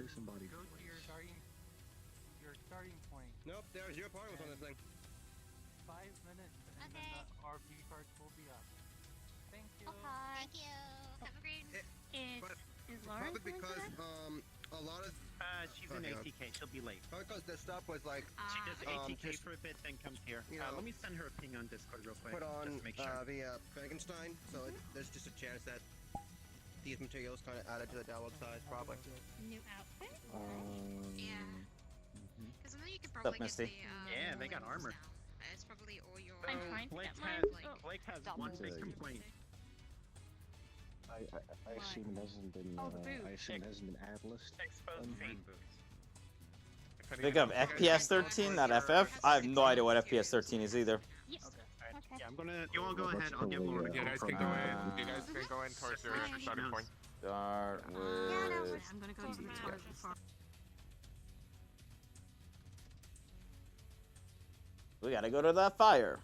somebody. Go to your starting point. Nope, there's your part was on the thing. 5 minutes, and then the RP cards will be up. Thank you. Okay. Thank you. Have a great. Is Lauren Probably because a lot of she's in ATK. She'll be late. probably because the stuff was like She does ATK just, for a bit, then comes here. you know, Let me send her a ping on Discord real quick. put on just to make sure. via Frankenstein, so there's just a chance that these materials kind of added to the download size, probably. New outfit? Yeah. Because I know you can What's probably up, get the. Misty? Yeah, they got levels armor. now. It's probably all your. I'm trying to Blake get has, mine. Blake has one big complaint. I assume it hasn't been. I assume it hasn't been ad list. Exposed vein boots. Think of FPS 13, not FF. I have no idea what FPS 13 is either. Yes. Okay. Okay. Yeah, I'm gonna. You all go ahead. I'll get more. You guys can go in. You guys can go in towards your starting point. Start Yeah, no, with. I'm gonna go to the tower before. We gotta go to that fire.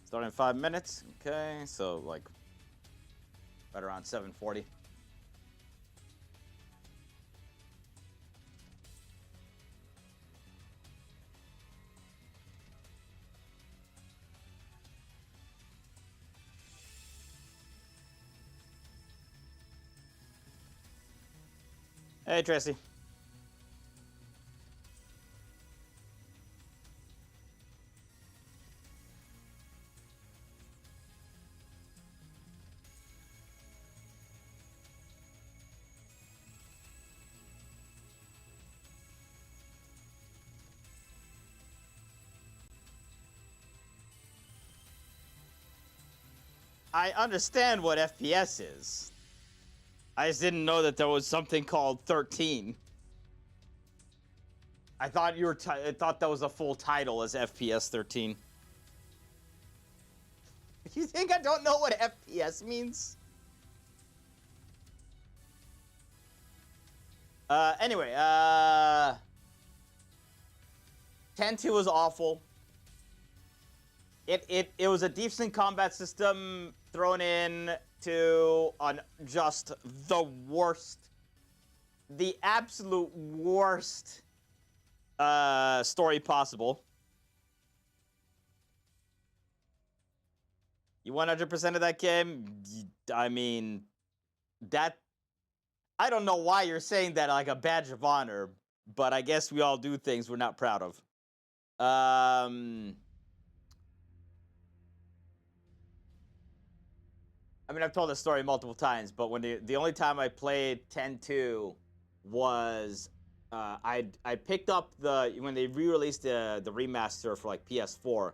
Starting in 5 minutes. Okay, so like right around 7:40. Hey, Tracy. I understand what FPS is. I just didn't know that there was something called 13. I thought you were. I thought that was a full title as FPS 13. You think I don't know what FPS means? Anyway, 10-2 was awful. It was a decent combat system thrown in to on just the worst, the absolute worst story possible. You 100% of that game? I mean, that, I don't know why you're saying that like a badge of honor, but I guess we all do things we're not proud of. I mean, I've told this story multiple times, but when the only time I played 10-2 was I picked up when they re-released the remaster for like PS4.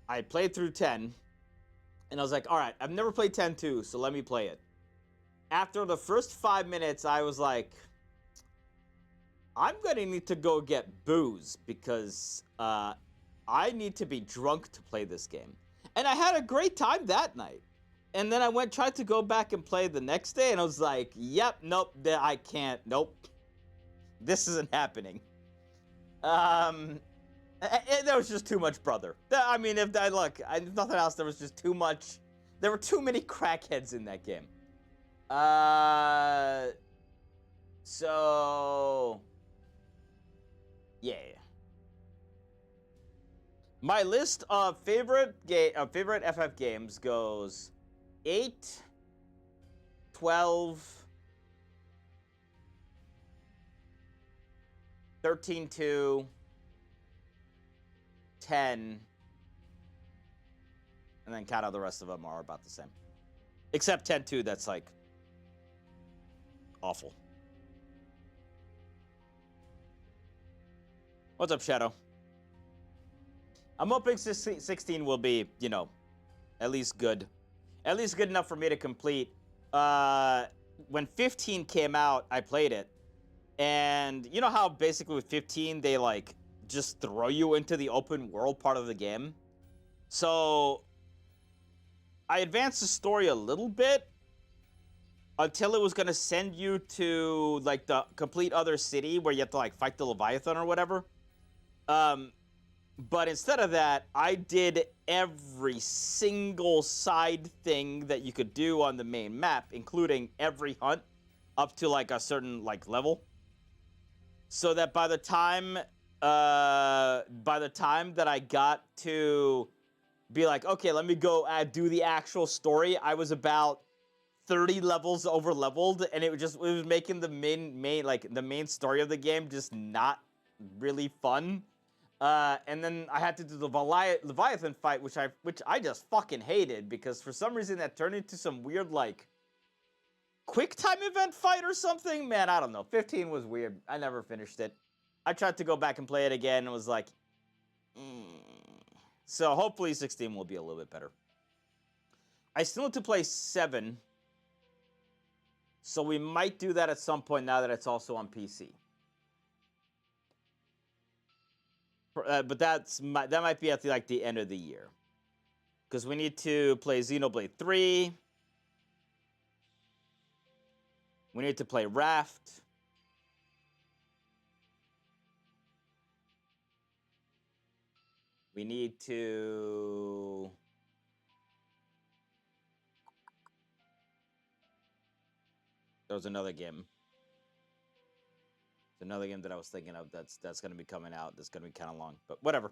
I played through 10, and I was like, all right, I've never played 10-2, so let me play it. After the first 5 minutes, I was like, I'm gonna need to go get booze because I need to be drunk to play this game. And I had a great time that night. And then I tried to go back and play the next day, and I was like, yep, nope, I can't, nope. This isn't happening. There was just too much, brother. I mean, if nothing else, there was just too much. There were too many crackheads in that game. So, yeah. My list of favorite FF games goes 8, 12, 13-2, 10, and then kind of the rest of them are about the same. Except 10-2, that's like awful. What's up, Shadow? I'm hoping 16 will be, at least good. At least good enough for me to complete. When 15 came out, I played it. And you know how basically with 15, they like just throw you into the open world part of the game? So I advanced the story a little bit until it was going to send you to like the complete other city where you have to like fight the Leviathan or whatever. But instead of that, I did every single side thing that you could do on the main map, including every hunt up to like a certain like level. So that by the time that I got to be like, okay, let me go do the actual story, I was about 30 levels over leveled, and it was making the main story of the game just not really fun. And then I had to do the Leviathan fight, which I just fucking hated, because for some reason that turned into some weird like quick time event fight or something. Man, I don't know. 15 was weird. I never finished it. I tried to go back and play it again and was like, So hopefully 16 will be a little bit better. I still need to play 7. So we might do that at some point now that it's also on PC. But that might be at the end of the year. Because we need to play Xenoblade 3. We need to play Raft. We need to... There was another game. There's another game that I was thinking of that's going to be coming out. That's going to be kind of long, but whatever.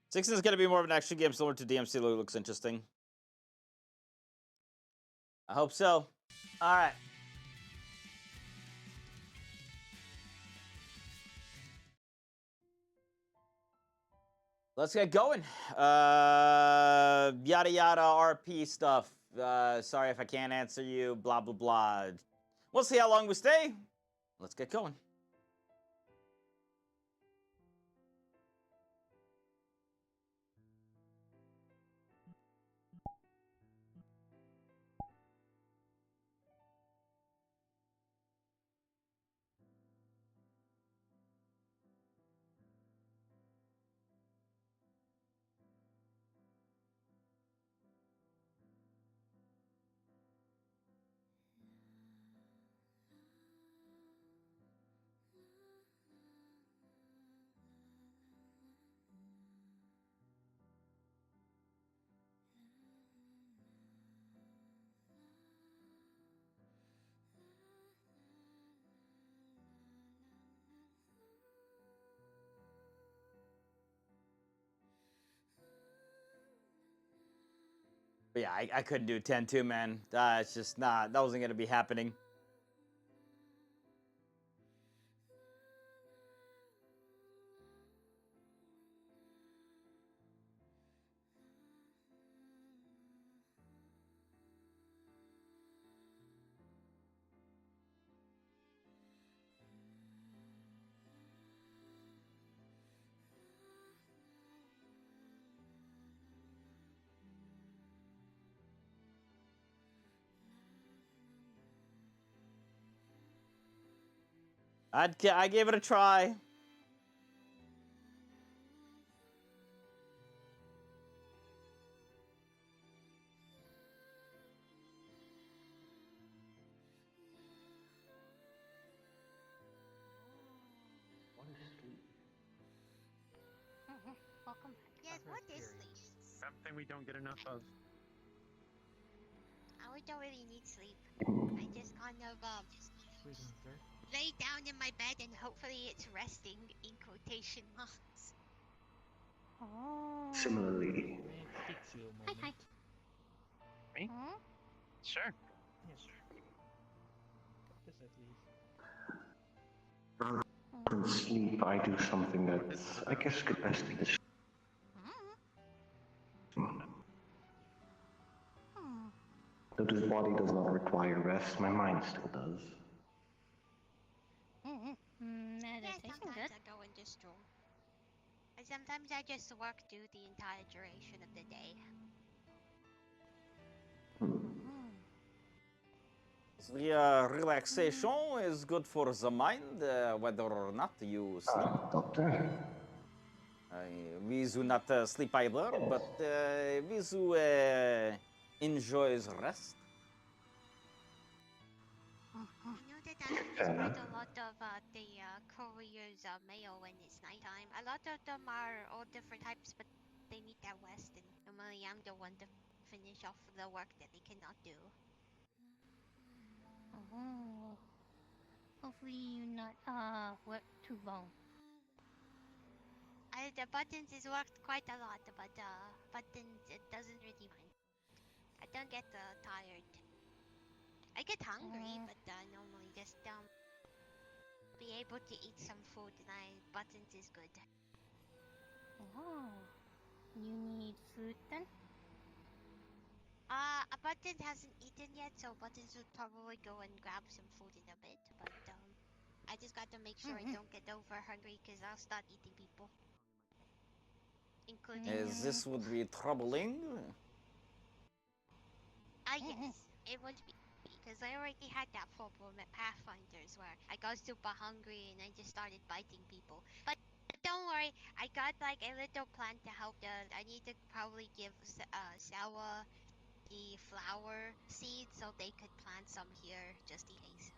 16 is going to be more of an action game similar to DMC. It looks interesting. I hope so. All right. Let's get going. Yada yada RP stuff. Sorry if I can't answer you. Blah blah blah. We'll see how long we stay. Let's get going. But yeah, I couldn't do 10-2, man. It's just not. That wasn't going to be happening. I gave it a try. Welcome back. Yes, what is sleep? Something we don't get enough of. I don't really need sleep. I just kind of lay down in my bed and hopefully it's resting in quotation marks. Oh. Similarly. Hi, hi. Me? Huh? Sure. Rather than sleep, I do something that's, I guess, could best be described. Though this body does not require rest, my mind still does. Yeah, Meditation, sometimes good. I go and just stroll. And sometimes I just work through the entire duration of the day. The relaxation is good for the mind, whether or not you sleep. Doctor? We do not sleep either, but we do enjoy rest. I know that there's Fair quite enough. a lot of the couriers mail when it's nighttime. A lot of them are all different types, but they meet at west, and normally I'm the one to finish off the work that they cannot do. Oh. Hopefully you not work too long. The buttons is worked quite a lot, but buttons it doesn't really mind. I don't get tired. I get hungry, but normally just be able to eat some food, and buttons is good. Oh. You need food then? A button hasn't eaten yet, so buttons would probably go and grab some food in a bit. But I just got to make sure I don't get over hungry, because I'll start eating people, including. This would be troubling. Yes, it would be. Because I already had that problem at Pathfinders where I got super hungry and I just started biting people. But don't worry, I got like a little plan to help. I need to probably give Sawa the flower seeds so they could plant some here just in case.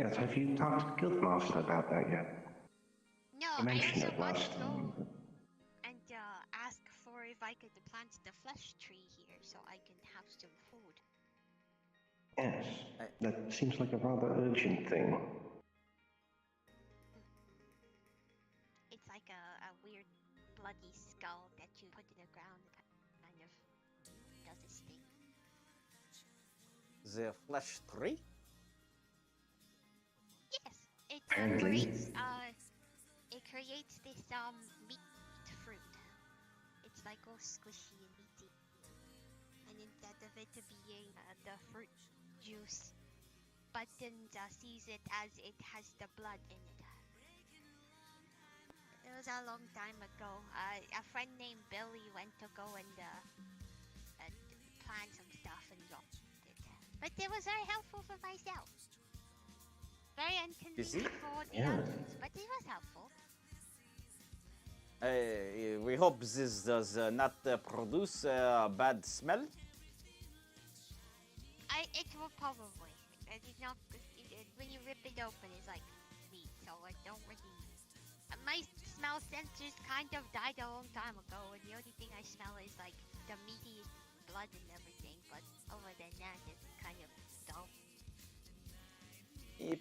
Yes, have you talked to the Guildmaster about that yet? No, I mentioned also it want last to go time. and ask for if I could plant the flesh tree here so I can have some food. Yes, that seems like a rather urgent thing. It's like a weird bloody skull that you put in the ground that kind of does its thing. The flesh tree? Yes, it Apparently. creates this meat fruit. It's like all squishy and meaty. And instead of it being the fruit juice, Buttons sees it as it has the blood in it. It was a long time ago. A friend named Billy went to go and plant some stuff and dropped it. But it was very helpful for myself. Very inconvenient for the others, but it was helpful. We hope this does not produce a bad smell. It will probably. When you rip it open, it's like meat, so I don't really. My smell sensors kind of died a long time ago, and the only thing I smell is like the meaty blood and everything. But other than that, it's kind of dull.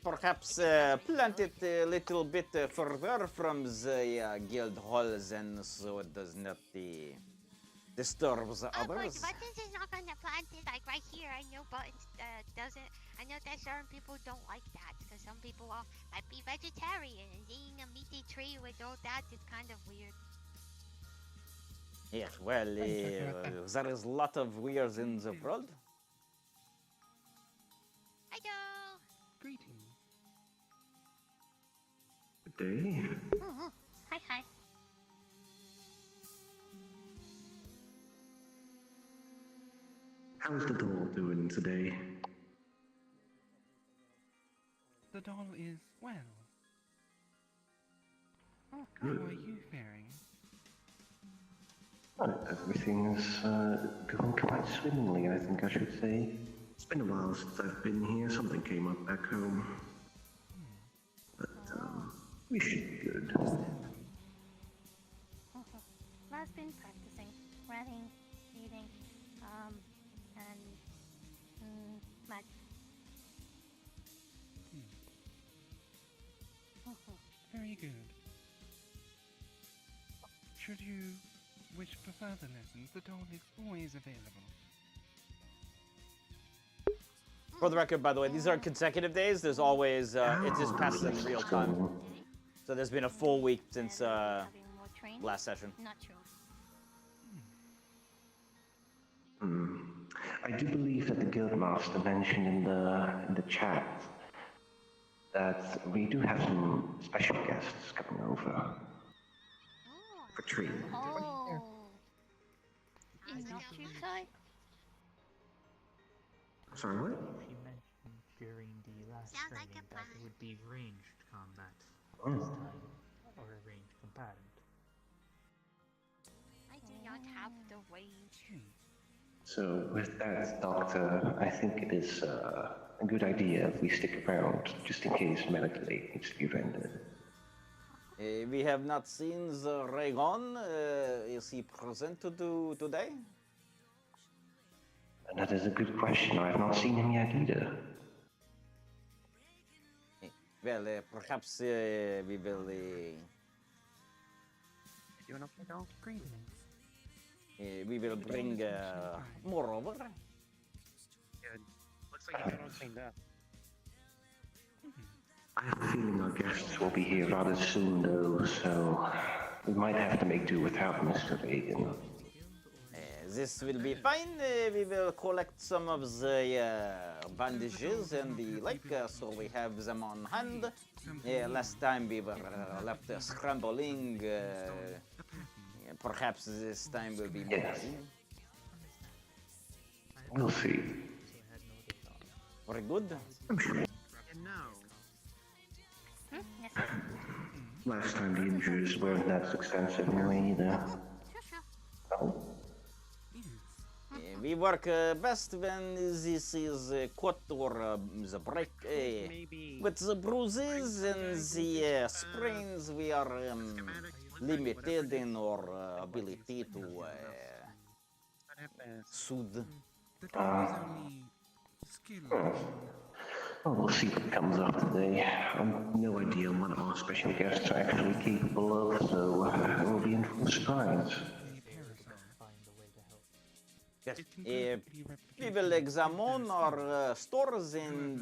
Perhaps plant it a little bit further from the guild halls, and so it does not disturb the Of course, others. Buttons is not gonna plant it like right here. I know Buttons doesn't. I know that certain people don't like that because some people might be vegetarian, and eating a meaty tree with all that is kind of weird. Yes, well, there is a lot of weirds in the world. Hello. Greetings. Good day. Hi, hi. How's the doll doing today? The doll is well. How Good. are you faring? Everything is going quite swimmingly, I think I should say. It's been a while since I've been here. Something came up back home. But, we should be good. I've been practicing writing, reading, and magic. Very good. Should you wish for further lessons, the doll is always available. For the record, by the way, these are consecutive days. There's always, it just passes in real time. So there's been a full week since Having more training? last session. Not true. I do believe that the Guildmaster mentioned in the chat that we do have some special guests coming over for treatment. Oh. Is not too tight? Sorry, what? She mentioned during the last Sounds like training a that plan. it would be ranged combat Oh. this time, or a ranged combatant. I do not have the range. So with that, Doctor, I think it is a good idea if we stick around, just in case medical aid needs to be rendered. We have not seen the Raygon. Is he present today? And that is a good question. I have not seen him yet either. Well, perhaps we will. You doing okay, dog? Greetings. We will bring more over. Good. Looks like you got all cleaned up. I have a feeling our guests will be here rather soon, though, so we might have to make do without Mr. Reagan. This will be fine. We will collect some of the bandages and the like, so we have them on hand. Last time we were left scrambling. Perhaps this time will be more. Yes. We'll see. Very good. And now, Yes. Last time the injuries weren't that extensive anyway either. Sure. Oh, We work best when this is cut or the break. maybe With the bruises and the sprains, we are limited in our ability to what happens. soothe. The dog is only skilled. well, we'll see what comes up today. I've no idea what our special guests are actually capable of, so we'll be in for a surprise. Yes. We will examine our stores and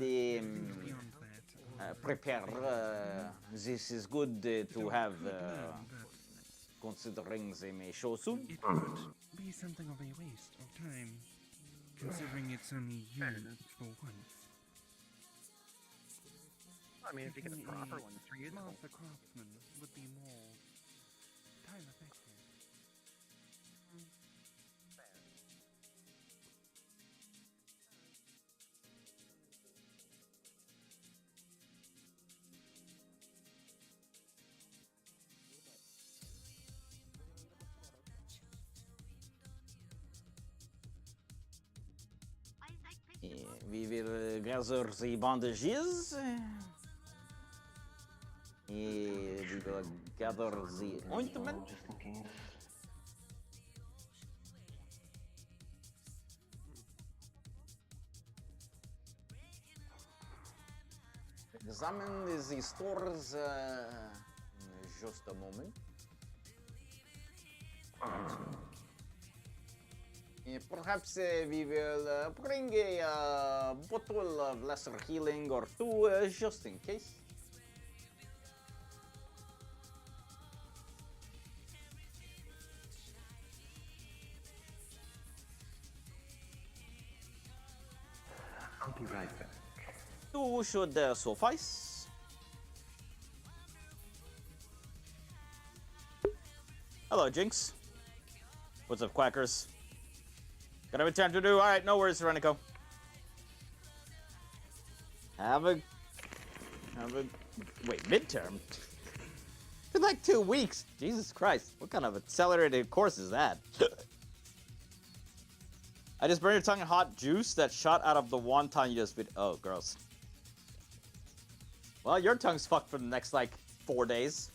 prepare. This is good to have, considering they may show soon. It would be something of a waste of time, considering it's only used for once. I mean, if you get the Becoming proper a one, it's reusable. master craftsman would be more time effective. We will gather the bandages. We will gather the ointment. Just in case. Examine the stores. Just a moment. Perhaps we will bring a bottle of lesser healing or two, just in case. I'll be right back. Two should suffice. Hello, Jinx. What's up, Quackers? Got a time to do. All right, no worries, Renico. Have a wait, midterm. In like 2 weeks. Jesus Christ, what kind of accelerated course is that? I just burned your tongue in hot juice that shot out of the wonton you just bit. Oh, gross. Well, your tongue's fucked for the next like 4 days.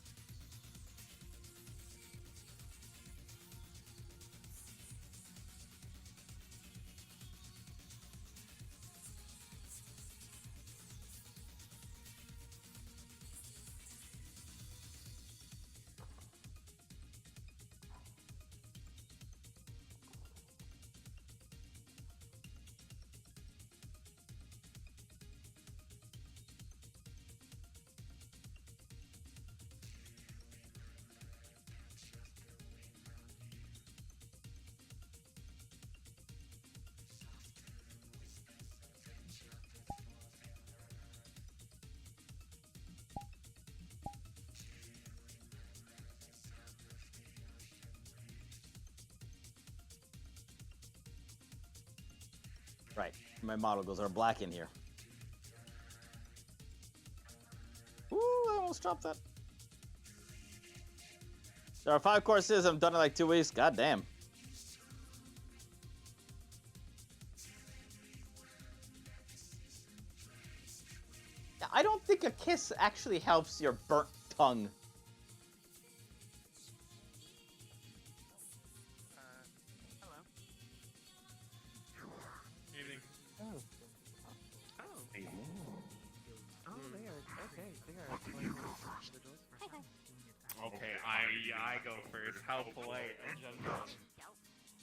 Right. My models are black in here. Ooh, I almost dropped that. There are 5 courses. I'm done in like 2 weeks. God damn. I don't think a kiss actually helps your burnt tongue. Hello. Evening. Oh. Oh. Hey, Oh, they are. Okay, they are. Why don't you go first? Okay, I go first. How polite and gentleman.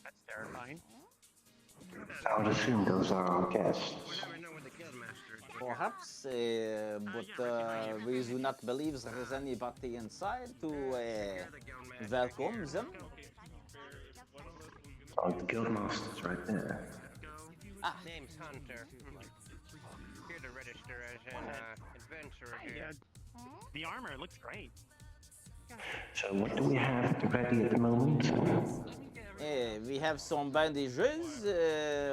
That's terrifying. I would assume those are our guests. We never know what the guildmaster is. Perhaps, but we do not believe there is anybody inside to You're the guildmaster welcome here. them. Oh, the guildmaster's right there. Name's Hunter. Here to register as an adventurer here. The armor looks great. So what do we have ready at the moment? We have some bandages,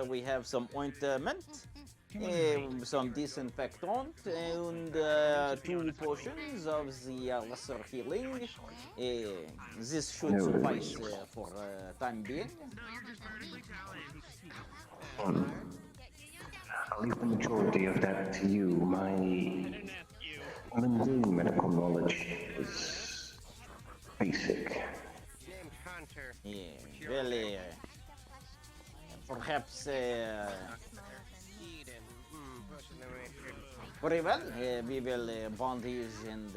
we have some ointment, some disinfectant, and 2 potions of the lesser healing. This should suffice for time being. I'll leave the majority of that to you. My mundane medical knowledge is basic. Name's Hunter. Yeah, really, perhaps, Eden. very well, we will bandage and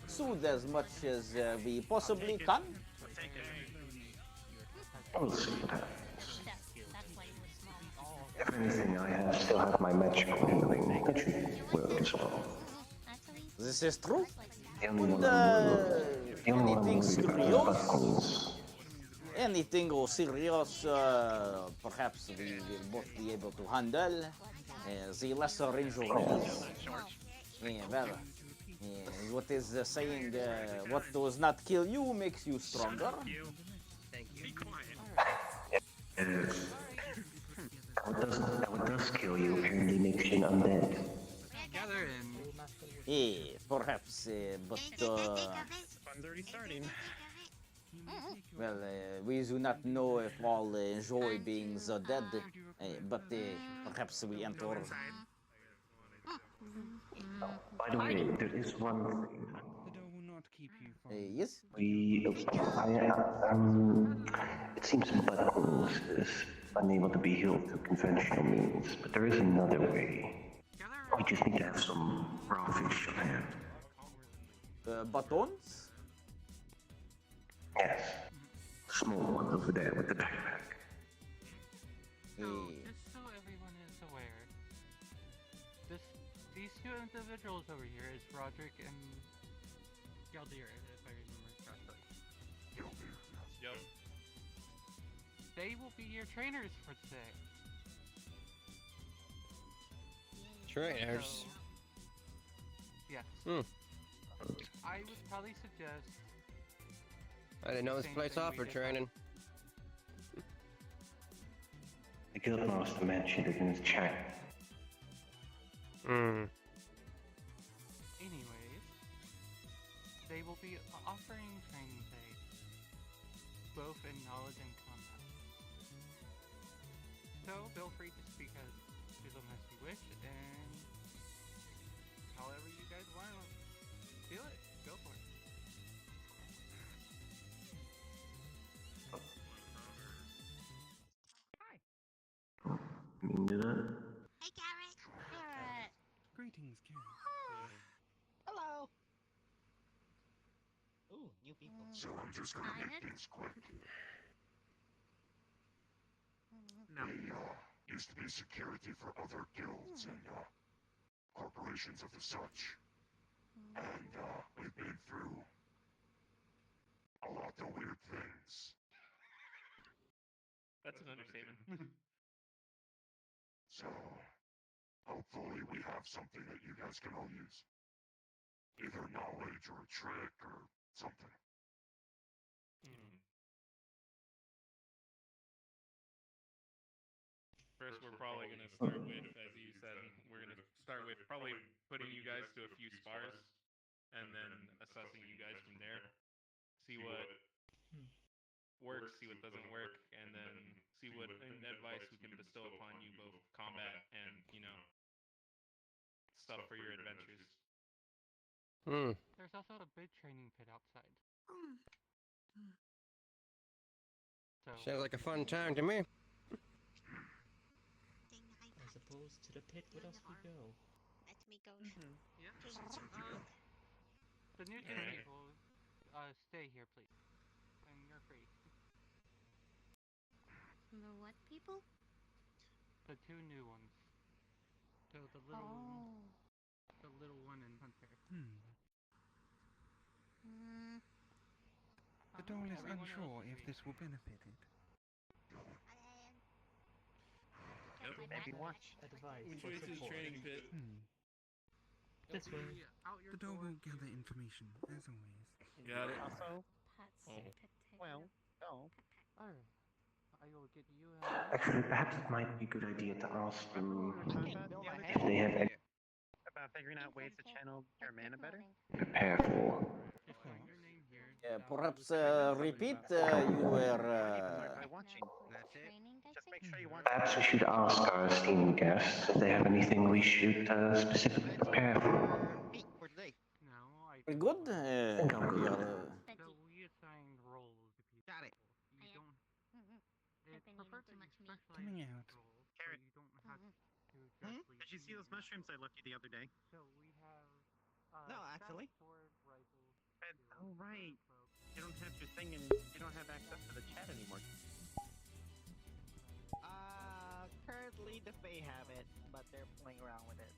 soothe as much as we possibly can. We'll see what happens. That's why it was small. If anything, I still have my magical healing. That should work as well. Actually, This is true. The only And one I'm anything worried about serious? are buttons. Anything serious, perhaps we will both be able to handle. The lesser injuries. Yeah, well, what is the saying? What does not kill you makes you stronger. Thank you. Yes. What does kill you apparently makes you undead. Gather in. Yeah, perhaps, but Fun's already starting. well, we do not know if all enjoy being the dead, but perhaps we enter. By the way, there is one thing. The door will not keep you from. Yes. It seems Buttons is unable to be healed through conventional means, but there is another way. We just need to have some raw fish on hand. Batons? Yes. Small one over there with the backpack. So, just so everyone is aware, these 2 individuals over here is Roderick and Galdir, if I remember correctly. Yep. They will be your trainers for today. Trainers. So, yes. I would probably suggest. I didn't know this Same place thing we offered did training. The guildmaster mentioned it in his chat. Hmm. Anyways, they will be offering training today, both in knowledge and combat. So feel free to speak as them as you wish, and however you guys want to feel it, go for it. Mean to that? Hey, Garrett. Garrett. Greetings, Karen. Hello. Ooh, new people. So I'm just gonna make Simon? things quick. No. They used to be security for other guilds and corporations of the such. And we've been through a lot of weird things. That's an understatement. So hopefully we have something that you guys can all use. Either knowledge or a trick or something. First, we're probably going to start with, as you said, we're going to start with probably putting you guys to a few spars, and then assessing you guys from there. See what works, see what doesn't work, and then see what advice we can bestow upon you, both combat and, stuff for your adventures. Hmm. There's also a big training pit outside. So Sounds like a fun time to me. As opposed to the pit, what else we go? Let me go. yeah. Okay. The new two Alright. people, stay here, please. And you're free. The what people? The two new ones. So the little one and Hunter. The doll is Everyone else unsure is if free. this will benefit it. Maybe watch advice for support. pit. This way. Out your The doll door. will gather information, as always. Got it. Also, Well, no. alright. I will get you Actually, perhaps it might be a good idea to ask them Bill, I if they have anything about figuring out ways to channel your mana better. to prepare for. Just write your name here. Perhaps repeat you were. By watching. That's it. Just make sure you watch. Perhaps we should ask our esteemed guests if they have anything we should specifically prepare for. Me for today. No, I Good. I think I'm good. So we assign roles to people. Got it. You I- don't. I've been prefer eating too that you much meat. specialize Coming in out. roles, so Carrot. you don't have to Did directly. you see those mushrooms I left you the other day? So we have. No, actually. Sword, rifle, Oh, right. You don't have your thing and you don't have access to the chat anymore. Currently the Fae have it, but they're playing around with it.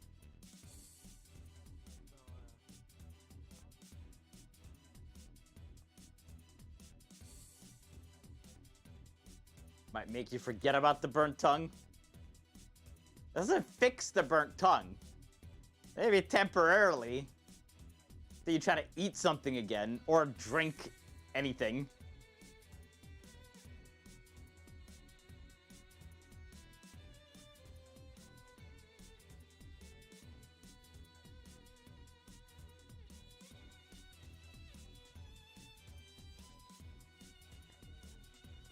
Might make you forget about the burnt tongue. Doesn't fix the burnt tongue. Maybe temporarily. Then you try to eat something again or drink anything.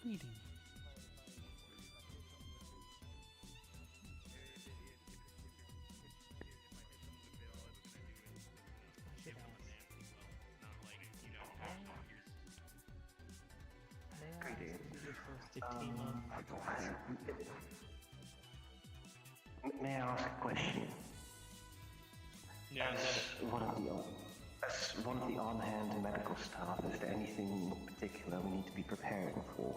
Greetings. I should ask. May I ask who you're supposed to team up? May I ask a question? Yeah. As one of the on-hand medical staff, is there anything in particular we need to be preparing for?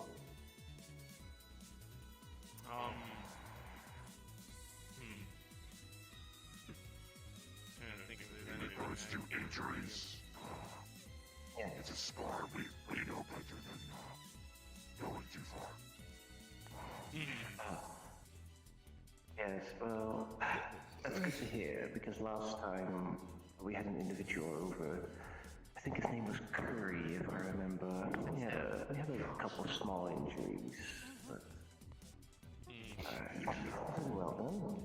Trying to think if there's In anything. regards to injuries, it's a scar. We know better than going too far. Yes, well, that's good to hear, because last time we had an individual over, I think his name was Curry, if I remember. We had a couple of small injuries, but nothing well done.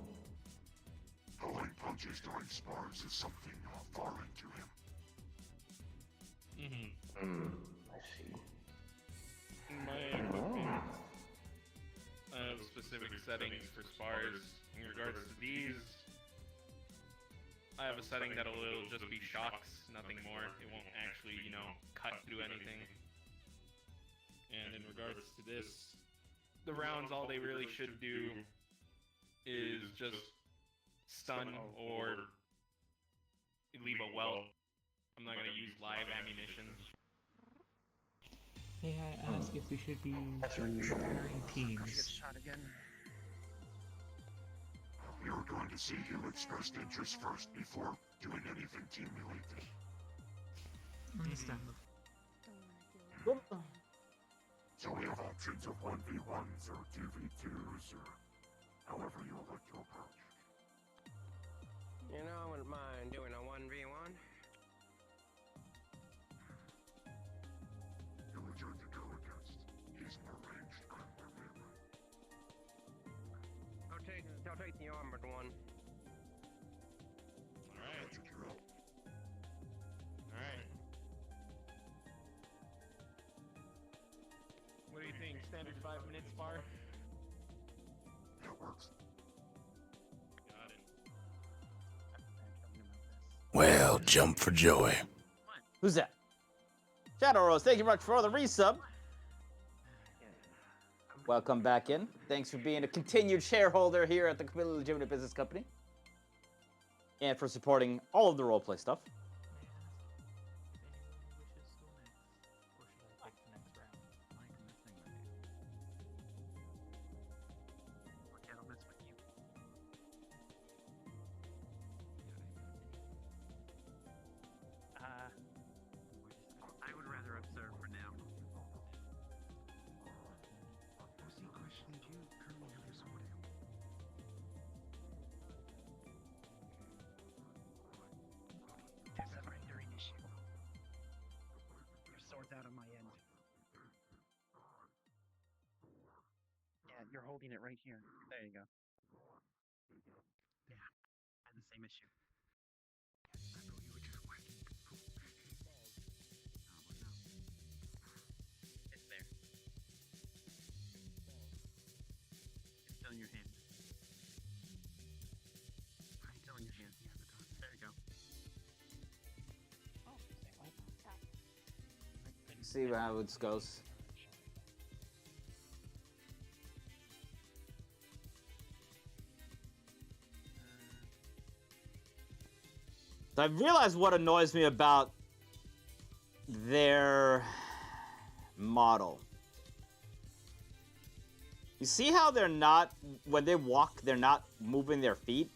Throwing punches during spars is something foreign to him. I see. My Well, I have specific settings for spars. In regards to these, I have a setting that'll just be shocks, nothing more. It won't actually, cut through anything. And in regards to this, the rounds, all they really should do is just stun or leave a welt. I'm not gonna use live ammunition. May I ask if we should be that's where you should preparing Get teams? shot again. We were going to see who expressed interest first before doing anything team related. Understandable. Good. So we have options of 1v1s or 2v2s or however you would like to approach. You know, I wouldn't mind doing a 1v1. You would join the go against. He's more ranged, I'm more melee. I'll take the armored one. Alright, That's a drill. alright. What do you think? Standard 5-minute spar? That works. Got it. Well, jump for joy. Who's that? Shadow Rose, thank you much for the resub. Welcome back in. Thanks for being a continued shareholder here at the Completely Legitimate Business Company. And for supporting all of the roleplay stuff. I would rather observe for now. Posey question, do you currently have your sword out? There's a rendering issue. Your sword's out on my end. Yeah, you're holding it right here. There you go. Yeah, I had the same issue. I thought you were just whacking people. No. It's there. It's still in your hand. It's still in your hand. There you go. See how it goes. I realized what annoys me about their model. You see how they're not, when they walk, they're not moving their feet?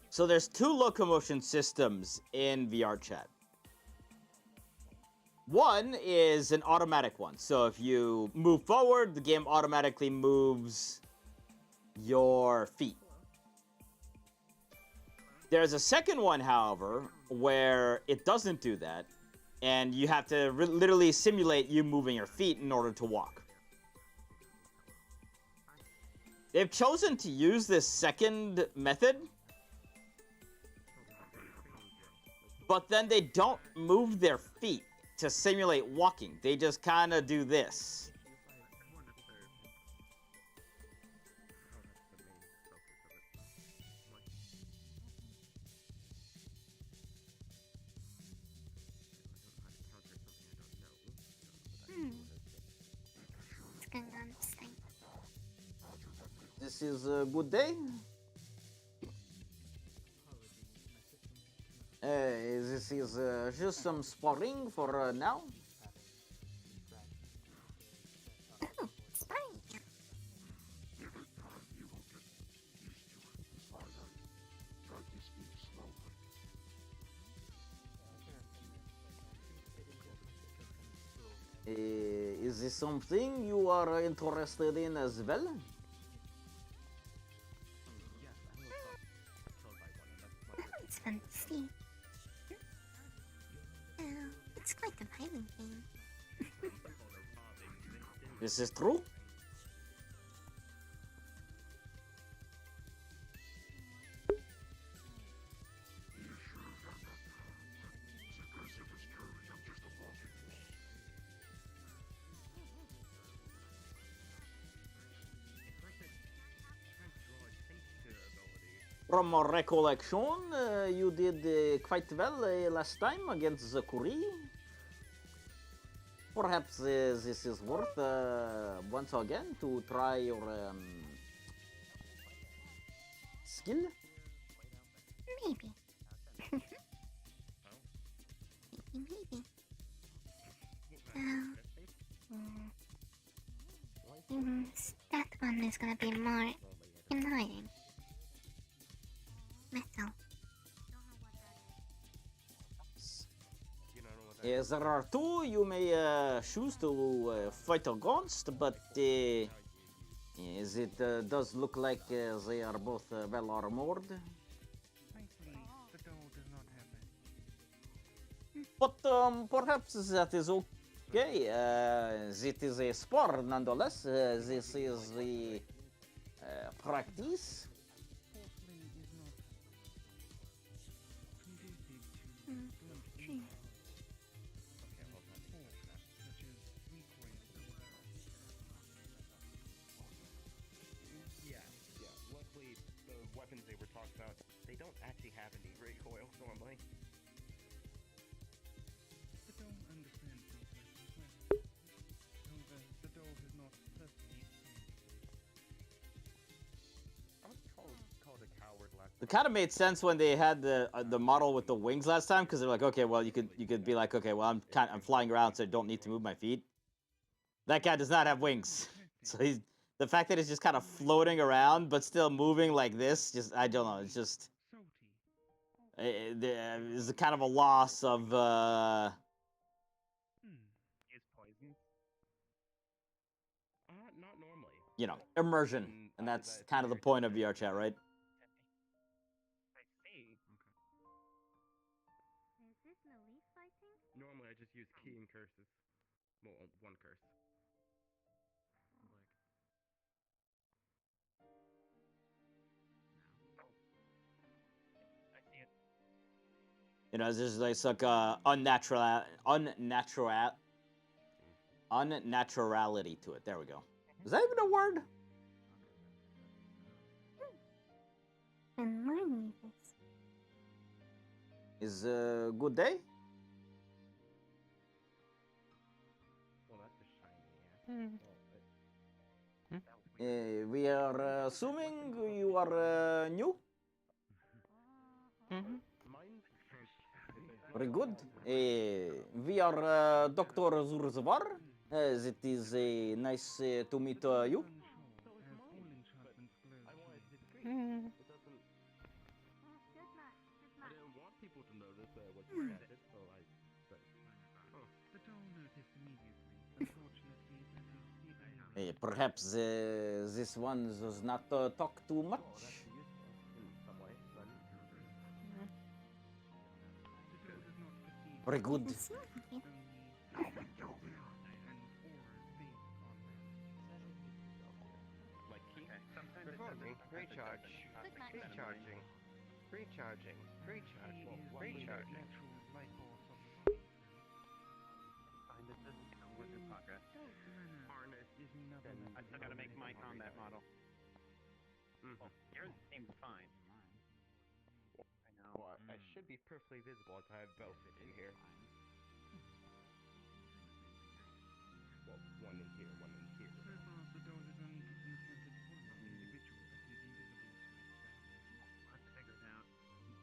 So there's 2 locomotion systems in VRChat. One is an automatic one. So if you move forward, the game automatically moves your feet. There's a second one, however, where it doesn't do that, and you have to literally simulate you moving your feet in order to walk. They've chosen to use this second method, but then they don't move their feet to simulate walking. They just kind of do this. It's going on this thing. This is a good day. This is just some sparring for now. Oh, sparring. Is this something you are interested in as well? It's fun to see. It's quite a violent game. This is true. From my recollection, you did quite well last time against Zakuri. Perhaps this is worth once again to try your skill. Maybe. Maybe. That one is gonna be more annoying. Metal. Yes, there are 2 you may choose to fight against, but it does look like they are both well armored. Thankfully, the door does not have that. But perhaps that is okay. It is a sport nonetheless. This is the practice. Yeah. Luckily, the weapons they were talking about, they don't actually have any It kind of made sense when they had the model with the wings last time, because they're like, okay, well, you could be like, okay, well, I'm flying around, so I don't need to move my feet. That guy does not have wings, so the fact that he's just kind of floating around but still moving like this, just I don't know, it's just it's kind of a loss of Use poison. Not normally. you know, immersion, and that's kind of the point of VRChat, right? I see. Is this melee fighting? Normally I just use key and curses. Well, one curse. I see it. You know, there's like unnaturality to it. There we go. Is that even a word? And learning this. Is good day? Well, that's a shiny. We are assuming you are new. Very good. We are Dr. Zurzavar. It is nice to meet you. I didn't want people to notice what you added, so I said, But all noticed immediately. Unfortunately, that is the Perhaps this one does not talk too much. in some way, but Very good. like key. Performing. Recharge. Recharging. Recharging. Recharge. Recharging. Find it as work in progress. Harness. I still gotta make my combat model. Well, yours seems fine. I know. Well, I should be perfectly visible as I have both in here. Well, one in here, one in here. So far, the dog has only encountered one individual that is invisible to it. I'll have to figure it out.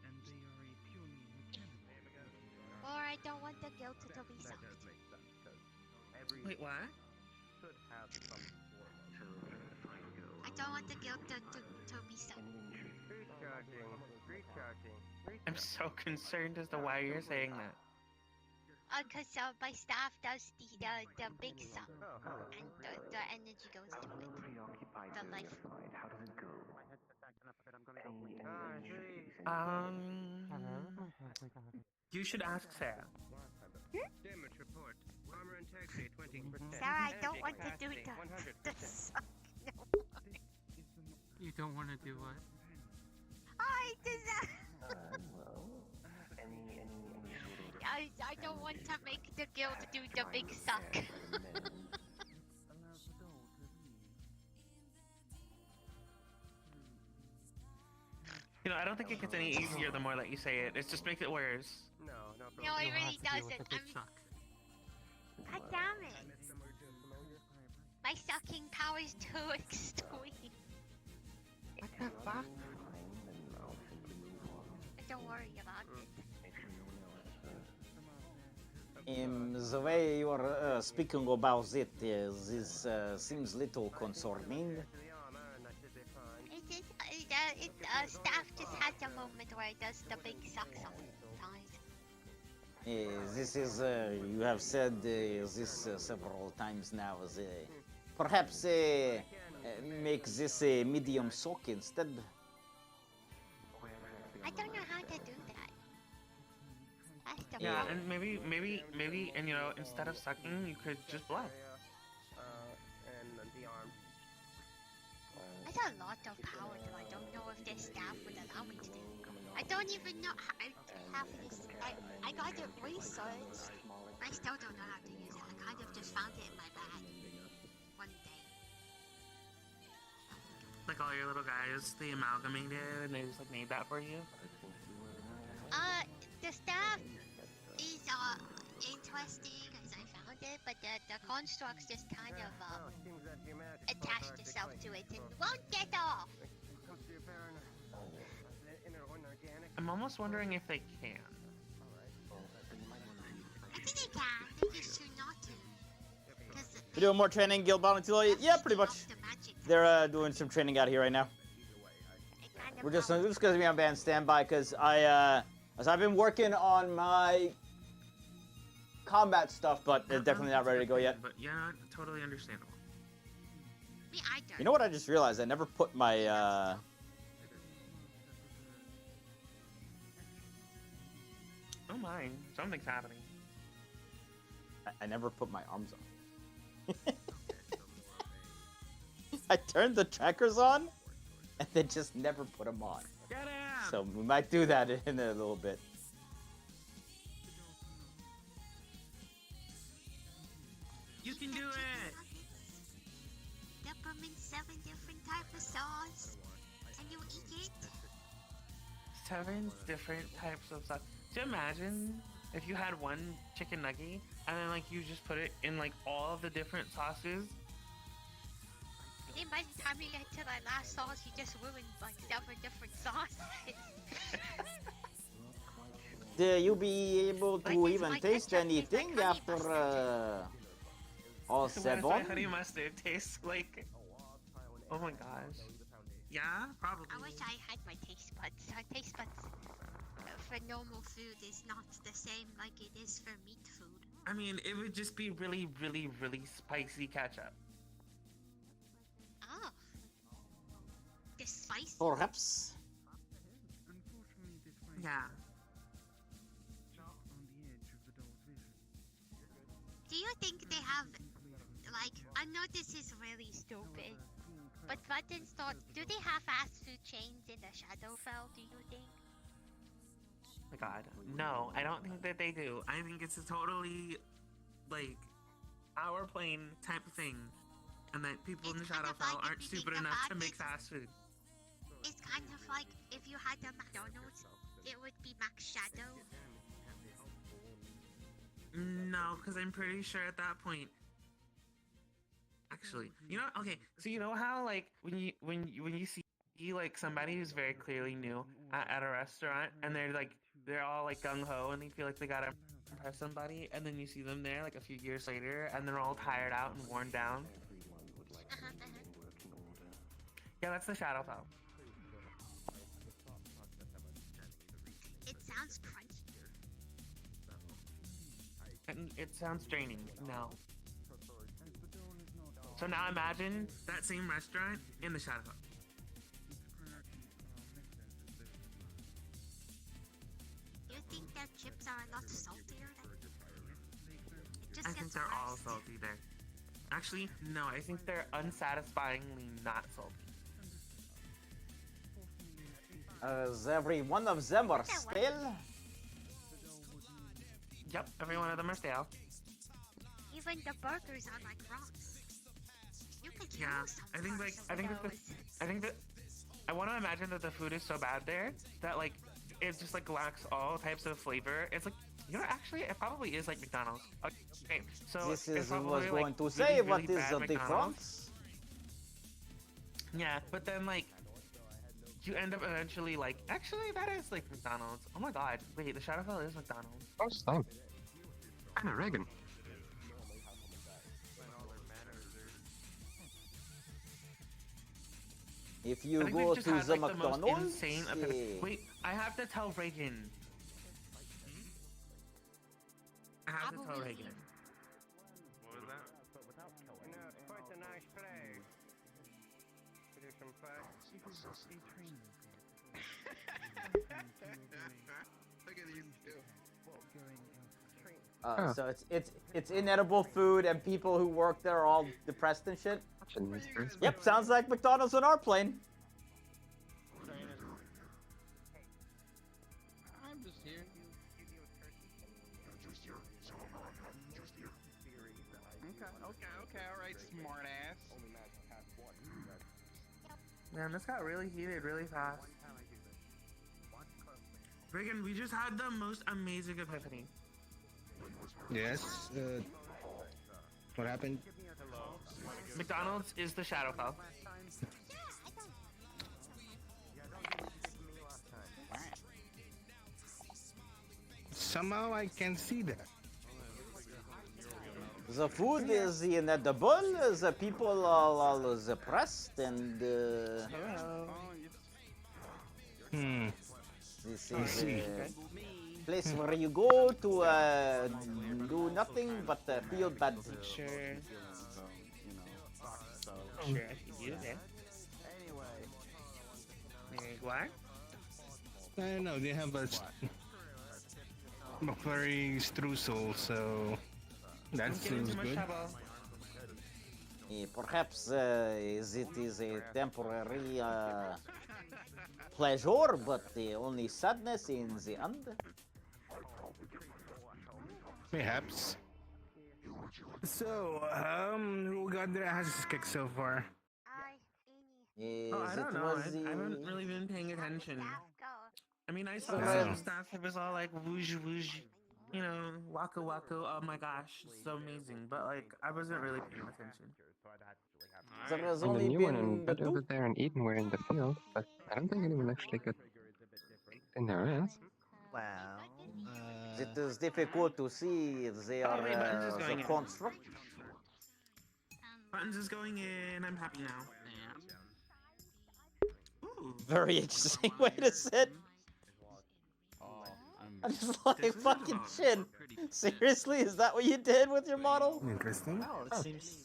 And they are a purely mechanical. Or I don't want the guild to be That sucked. does make sense, because every Wait, what? should have some form of... I don't want the guild to be sucked. Recharging. Recharging. I'm so concerned as to why you're saying that. Cause my staff does the big suck, and the energy goes to it. The life. How does it go? My headset's acting up a bit. I'm gonna go bleed. You should ask Sarah. Damage report. Armor integrity 20%. Sarah, I don't want to do the 100%. suck. No. You don't want to do what? I did that. Well, any sort of I don't want to make the guild do the big suck. You know, I don't think it gets any easier the more that you say it. It just makes it worse. No, no problem. No, it really doesn't. God damn it. My sucking power is too extreme. What the fuck? Don't worry about it. The way you are speaking about it, this seems little concerning. Staff just has a moment where it does the big suck sometimes. This is, you have said this several times now. Perhaps make this a medium soak instead. I don't know how to do that. That's the Yeah, problem. and maybe, and you know, instead of sucking, you could just blow. And the arm. That's a lot of power that I don't know if their staff would allow me to do. I don't even know how to have this. I got it researched. I still don't know how to use it. I kind of just found it in my bag one day. Like all your little guys, they amalgamated and they just like made that for you. The staff is interesting as I found it, but the constructs just kind of attached itself to it and won't get off. Comes to your parent. I'm almost wondering if they can. I think they can. They just choose not to. We're doing more training, Guild Volunteer. Yeah, pretty much. They're doing some training out here right now. We're just gonna be on band standby because I've been working on my combat stuff, but they're definitely not ready to go yet. But yeah, totally understandable. Me, I don't. You know what I just realized? I never put my Oh my, something's happening. I never put my arms on. I turned the trackers on, and then just never put them on. Get him! So we might do that in a little bit. You can do it! Peppermint 7 different types of sauce. Can you eat it? 7 different types of sauce. Do you imagine if you had one chicken nugget and then like you just put it in like all of the different sauces? I think by the time you get to that last sauce, you just ruined like 7 different sauces. Do you be able to Like, even like taste ketchup tastes like anything honey after all What if my 7? honey mustard tastes like... Oh my gosh. Yeah, probably. I wish I had my taste buds. Our taste buds for normal food is not the same like it is for meat food. I mean, it would just be really, really, really spicy ketchup. Oh. The spice? Perhaps. Yeah. Do you think they have, like, I know this is really stupid, but Buttons thought, do they have fast food chains in the Shadowfell, do you think? Oh my god. No, I don't think that they do. I think it's a totally, like, our plane type of thing. And that people in the Shadowfell aren't stupid enough to make fast food. It's kind of like if you had a McDonald's, it would be Mac Shadow. No, because I'm pretty sure at that point. Actually, you know, okay. So you know how like when you see like somebody who's very clearly new at a restaurant and they're all like gung ho and they feel like they gotta impress somebody, and then you see them there like a few years later and they're all tired out and worn down. Yeah, that's the Shadowfell. It sounds crunchy. And it sounds draining. No. So now imagine that same restaurant in the Shadowfell. You think their chips are a lot saltier than it just I think gets they're all worse. salty there. Actually, no, I think they're unsatisfyingly not salty. As every one of them are stale. Yep, every one of them are stale. Even the burgers are like rocks. You could kill Yeah, I think sometimes that I want to imagine that the food is so bad there that like it just like lacks all types of flavor. It's like, you know, actually it probably is like McDonald's. Okay, so This it's is what I was probably, going like, to really, say. really What is bad the McDonald's. difference? Yeah, but then like you end up eventually like, actually that is like McDonald's. Oh my god, wait, the Shadowfell is McDonald's. Oh, same. Anna Reagan. If I you think go they've just to had, the like, the most McDonald's, insane Wait, I have to tell Reagan. I have to tell Reagan. What was that? You know, it's quite a nice place. To do some fun. Look at these two. So it's inedible food, and people who work there are all depressed and shit. Yep, sounds like McDonald's on our plane. I'm just here. Okay, alright, smart ass. Man, this got really heated really fast. Reagan, we just had the most amazing epiphany. Yes. What happened? McDonald's is the Shadowfell. somehow I can see that. The food is inedible. The people are all depressed and. This is a place where you go to do nothing but feel bad. Sure. Sure, I can do that. What? I don't know. They have a very streusel, so that seems good. Perhaps it is a temporary pleasure, but only sadness in the end. Perhaps. So, who got their asses kicked so far? Oh, I don't know. I haven't really been paying attention. I mean, I saw some stuff. It was all like whoosh whoosh, you know, waka waka. Oh my gosh, it's so amazing. But like, I wasn't really paying attention. There has And the only new one been and the Bud over two. there and Eden were in the field, but I don't think anyone actually got in their ass. Well, It is difficult to see if they are Buttons is the going in. construct. Buttons is going in. I'm happy now. Ooh. Very interesting way to sit. I'm just like, fucking shit. Seriously, is that what you did with your model? Interesting. well, it seems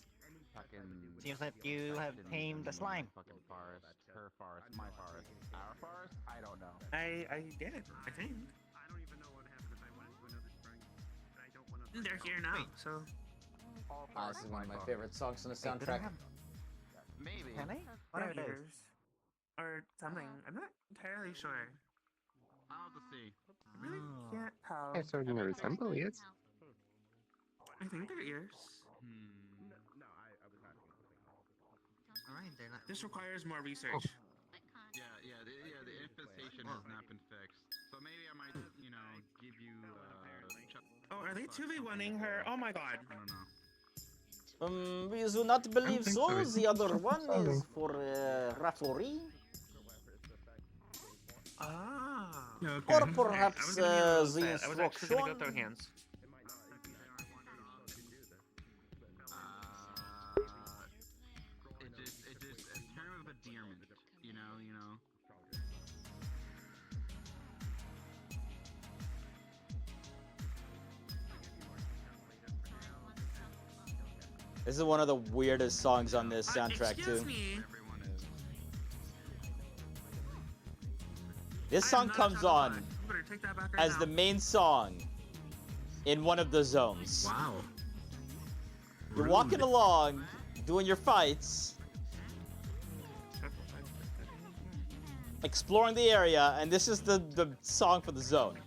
that you have tamed the slime. Fucking forest, her forest, my forest, our forest. I don't know. I did. I think. They're here now, so. This is one of my favorite songs on the soundtrack. Maybe. Can I? What are those? Years. Or something. I'm not entirely sure. I'll have to see. I really can't tell. I sort of resemble, yes. I think they're ears. No, I was asking something else. Alright, they're not. This requires more research. The infestation has not been fixed. So maybe I might, give you, Oh, are they 2v1ing her? Oh my god. I don't know. We do not believe think so. so. The other one is for Raflori. Ah. Okay. Or perhaps I was the gonna I was actually gonna go instruction. throw hands. It just a term of endearment, you know. This is one of the weirdest songs on this soundtrack Excuse too. me. This I am song not a comes Java bot. on You better take that back right as now. the main song in one of the zones. Wow. You're walking along, doing your fights, exploring the area, and this is the song for the zone.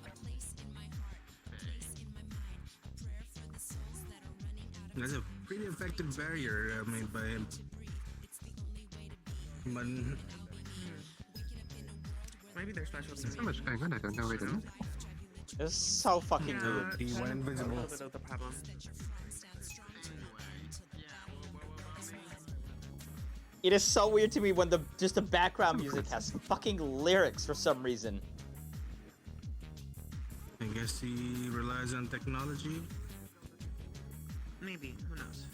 That's a pretty effective barrier made by him. But Maybe they're special. There's so much going on, I don't know where to look. It's so fucking weird. he went invisible. A little bit of the problem. It is so weird to me when just the background music has fucking lyrics for some reason. I guess he relies on technology. Maybe. Who knows?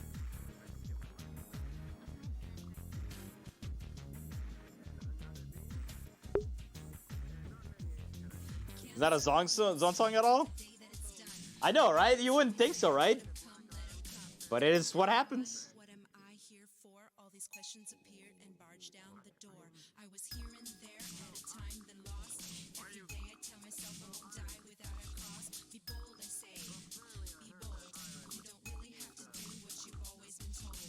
Is that a zone song at all? I know, right? You wouldn't think so, right? But it is what happens. What am I here for? All these questions appeared and barged down the door. I was here and there at a time then lost. Every day I tell myself I won't die without a cause. Be bold, I say. Be bold. You don't really have to do what you've always been told.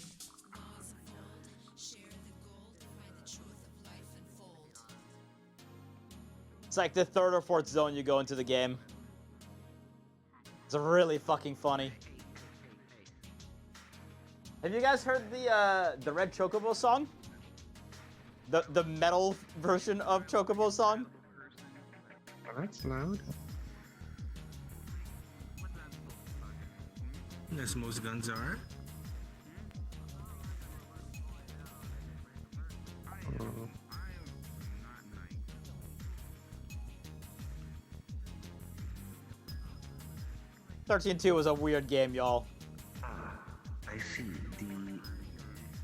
Laws of old. Share the gold. Find the truth of life unfold. It's like the third or fourth zone you go into the game. It's really fucking funny. Have you guys heard the Red Chocobo song? The metal version of Chocobo song? Oh, that's loud. As most guns are. Oh. 13-2 was a weird game, y'all. Ah, I see.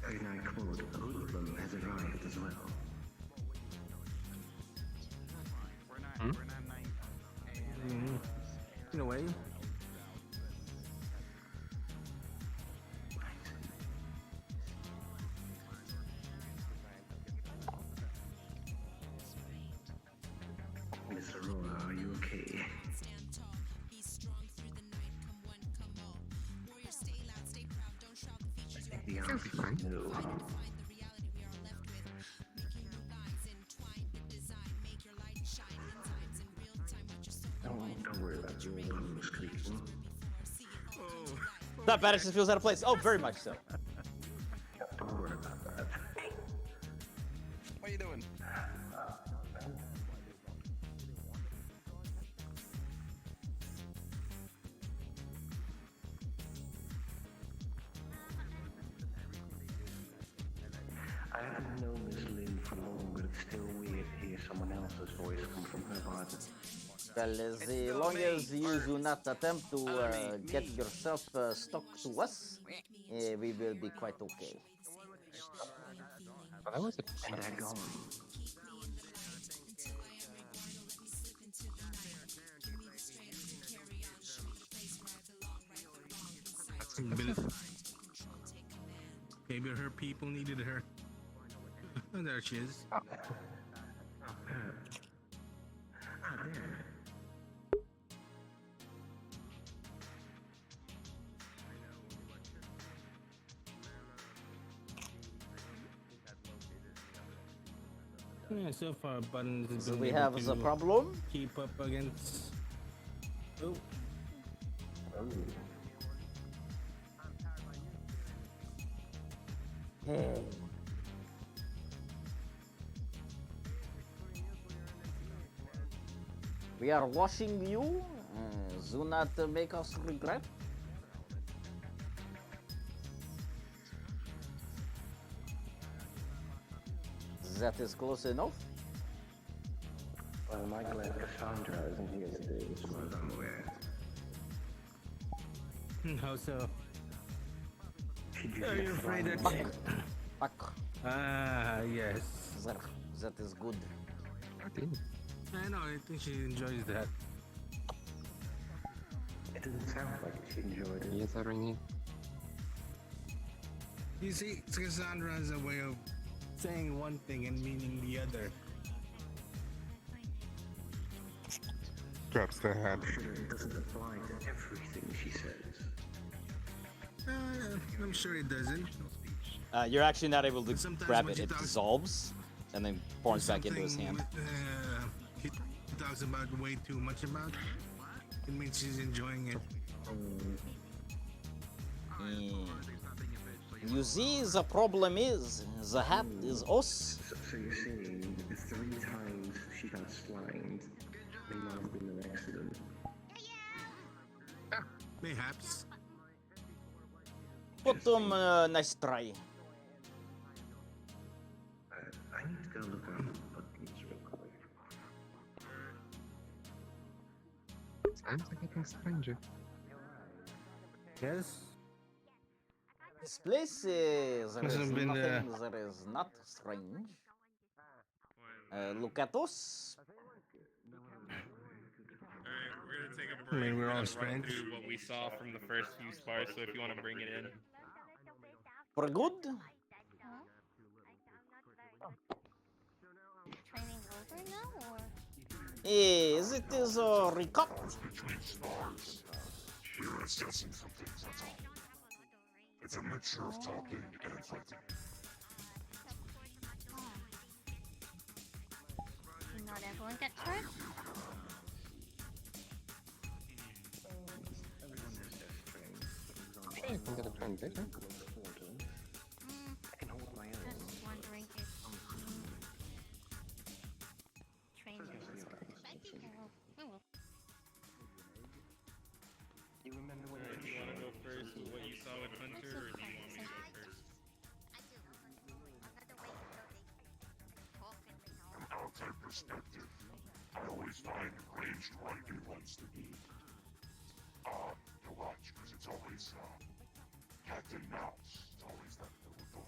And I quote, hoodlum has arrived as well. We're not nice. In a way. Miss Aurora, are you okay? Stand tall, be strong through the night. Come one, come all. Warriors, stay loud, stay proud. Don't shroud the features. The answer is no. Find the reality we are left with. Making new lines entwined with design. Make your light shine in times in real time. Watch your soul unwind. Don't worry about your bum squeaking. That Madison feels out of place. Oh, very much so. Don't worry about that. What are you doing? I haven't known Miss Lynn for long, but it's still weird to hear someone else's voice come from her body. Well, as long as you do not attempt to get yourself stuck to us, we will be quite okay. Well, that was a And they're gone. Maybe her people needed her. There she is. Ah, there. Yeah, so far, Buttons has So been we able have to the problem. keep up against. Oh. We are washing you. Do not make us regret. That is close enough. Well, my glad Cassandra isn't here today, as far as I'm aware. How so? She just Are you gets afraid that? flying. Fuck. Ah, yes. That is good. I know. I think she enjoys that. It doesn't sound like she enjoyed it. Yes, I ring You see, Cassandra has a way of saying one thing and meaning the other. Drops the hand. I'm sure it doesn't apply to everything she says. I'm sure it doesn't. You're actually not able to Sometimes grab when it. she It talks- dissolves and then forms back into his hand. He talks about way too much about. It means she's enjoying it. You see, the problem is the hat is us. So you're saying the 3 times she got slimed may not have been an accident? Mayhaps. But nice try. I need to go look up buttons real quick. Sounds like getting stranger. Yes. This place is there Hasn't is been, nothing. There is not strange. Look at us. Alright, we're gonna take a I break. mean, we're all gonna run strange. through what we saw from the first few spars, so if you want to bring it in. For good. Training over now, or? Is it is a recap? Between stars. You're assessing some things, that's all. It's a mixture of talking and fighting. Not everyone gets hurt? Hey, you can get a friend bigger. I can hold my own. Just wondering if training is You remember when Alright, do you want to go first with what you saw with Hunter, or do you want me to go first? From outside perspective, I always find ranged rifle ones to be always, cat and mouse. It's always that little.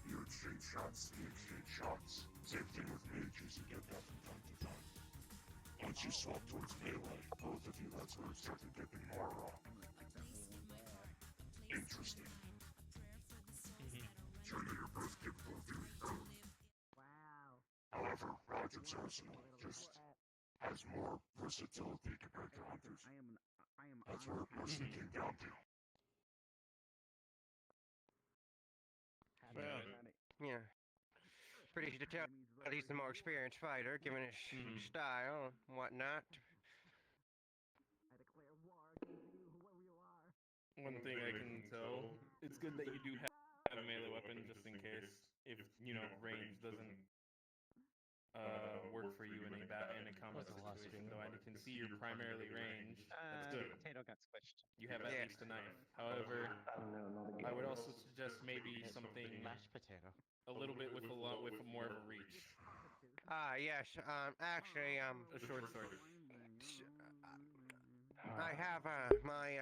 You exchange shots, he exchange shots. Same thing with mages, you get that from time to time. Once you swap towards melee, both of you, that's where it started getting more, interesting. So I know you're both capable of doing both. However, Roger Johnson just has more versatility compared to hunters. That's where it mostly came down to. Well, yeah. Pretty easy to tell that he's the more experienced fighter, given his style and whatnot. One thing I can tell, it's good that you do have a melee weapon just in case if, range doesn't work for you in a combat situation. Though I can see you're primarily ranged. That's good. Potato got squished. You have at least a knife. However, I would also suggest maybe something Mashed potato. a little bit with more of a reach. Yes. Actually, A short sword. I have my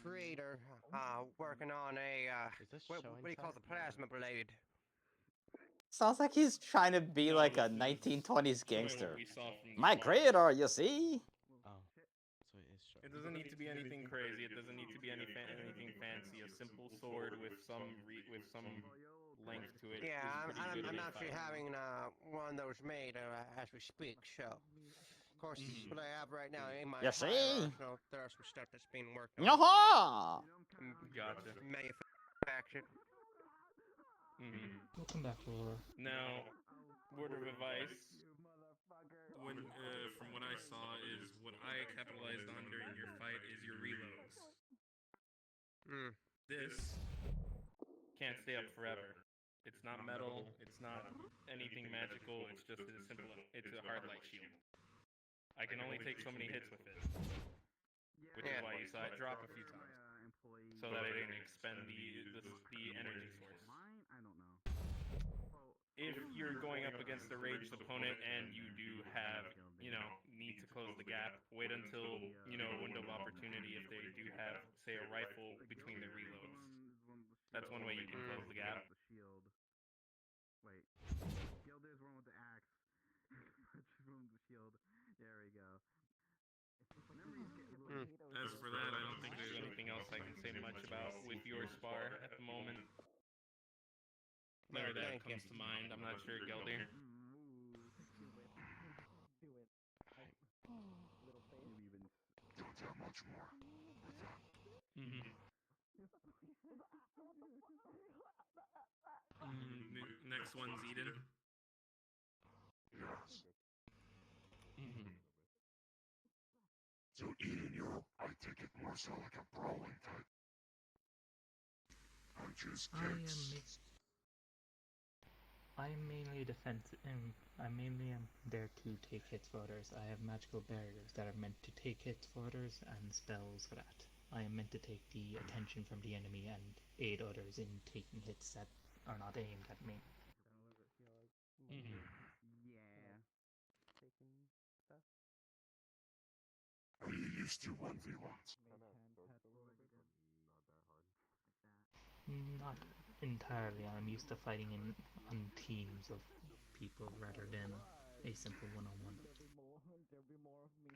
creator working on a what do you call the plasma blade? Sounds like he's trying to be like a 1920s gangster. My creator, you see? Oh, so it is short. It doesn't need to be anything crazy. It doesn't need to be anything fancy. A simple sword with some length to it. Yeah, is I'm pretty good actually in having one of those made as we speak. So, of course, what I have right now in my You see? arsenal, there are some stuff that's being worked on. Yaha! Gotcha. Manufactured. Welcome back, Laura. Now, word of advice. When from what I saw is what I capitalized on during your fight is your reloads. This can't stay up forever. It's not metal. It's not anything magical. It's just a simple. It's a hard light shield. I can only take so many hits with it, which is why you saw it drop a few times, so that it didn't expend the energy source. If you're going up against a ranged opponent and you do have, need to close the gap, wait until, a window of opportunity if they do have, say, a rifle between their reloads. That's one way you can close the gap. Wait. Gilder's one with the axe. Butcher's one with the shield. There we go. As for that, I don't think there's anything else I can say much about with your spar at the moment. There, that comes to mind. I'm not sure, Geldir. Don't have much more. Next one's Eden. Yes. So Eden, I take it more so like a brawling type. Punches, kicks. I am mainly a defense. I mainly am there to take hits for others. I have magical barriers that are meant to take hits for others and spells for that. I am meant to take the attention from the enemy and aid others in taking hits that are not aimed at me. Are you used to 1v1s? Not entirely. I'm used to fighting on teams of people rather than a simple one-on-one.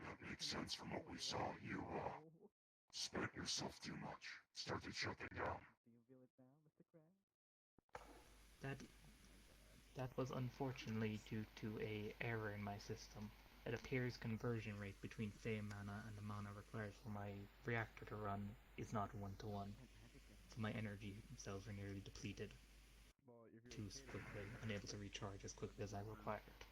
That makes sense from what we saw. You, spent yourself too much. Started shutting down. That was unfortunately due to a error in my system. It appears conversion rate between Fey mana and the mana required for my reactor to run is not 1-to-1. So my energy cells are nearly depleted too quickly, unable to recharge as quickly as I required.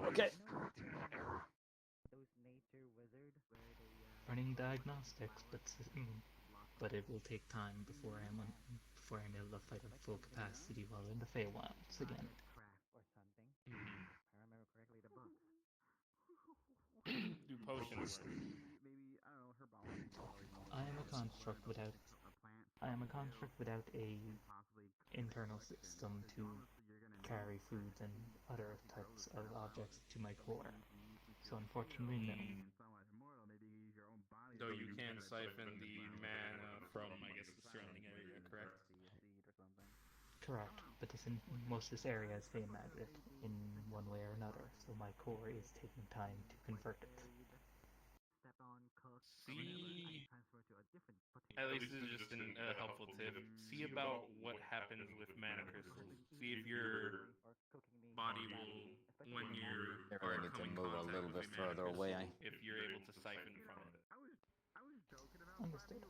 Okay. Running diagnostics, but it will take time before I'm able to fight at full capacity while in the Feywilds again. Do potions. I am a construct without a internal system to carry foods and other types of objects to my core. So unfortunately, no. Though you can siphon the mana from, I guess, the surrounding area, correct? Correct, but most of this area is fey magic in one way or another, so my core is taking time to convert it. See, at least this is just a helpful tip. See about what happens with mana crystals. See if your body will, when you I are really need to coming move a contact little with bit a mana further away. crystal, if you're able to siphon from it. Understood.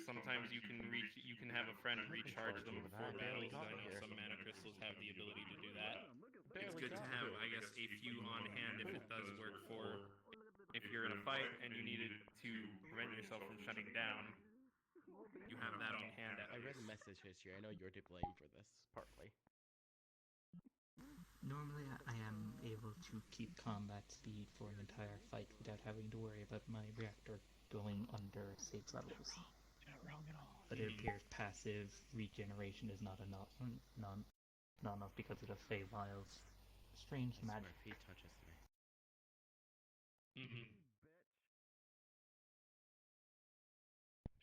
Sometimes you can have a friend recharge them before battle. Because I know some mana crystals have the ability to do that. It's good to have, I guess, a few on hand if it does work for. If you're in a fight and you needed to prevent yourself from shutting down, you have that on hand at I read the least. message history. I know you're to blame for this, partly. Normally, I am able to keep combat speed for an entire fight without having to worry about my reactor going under safe levels. But it appears passive regeneration is not enough because of the Feywild's strange magic. My feet touches me.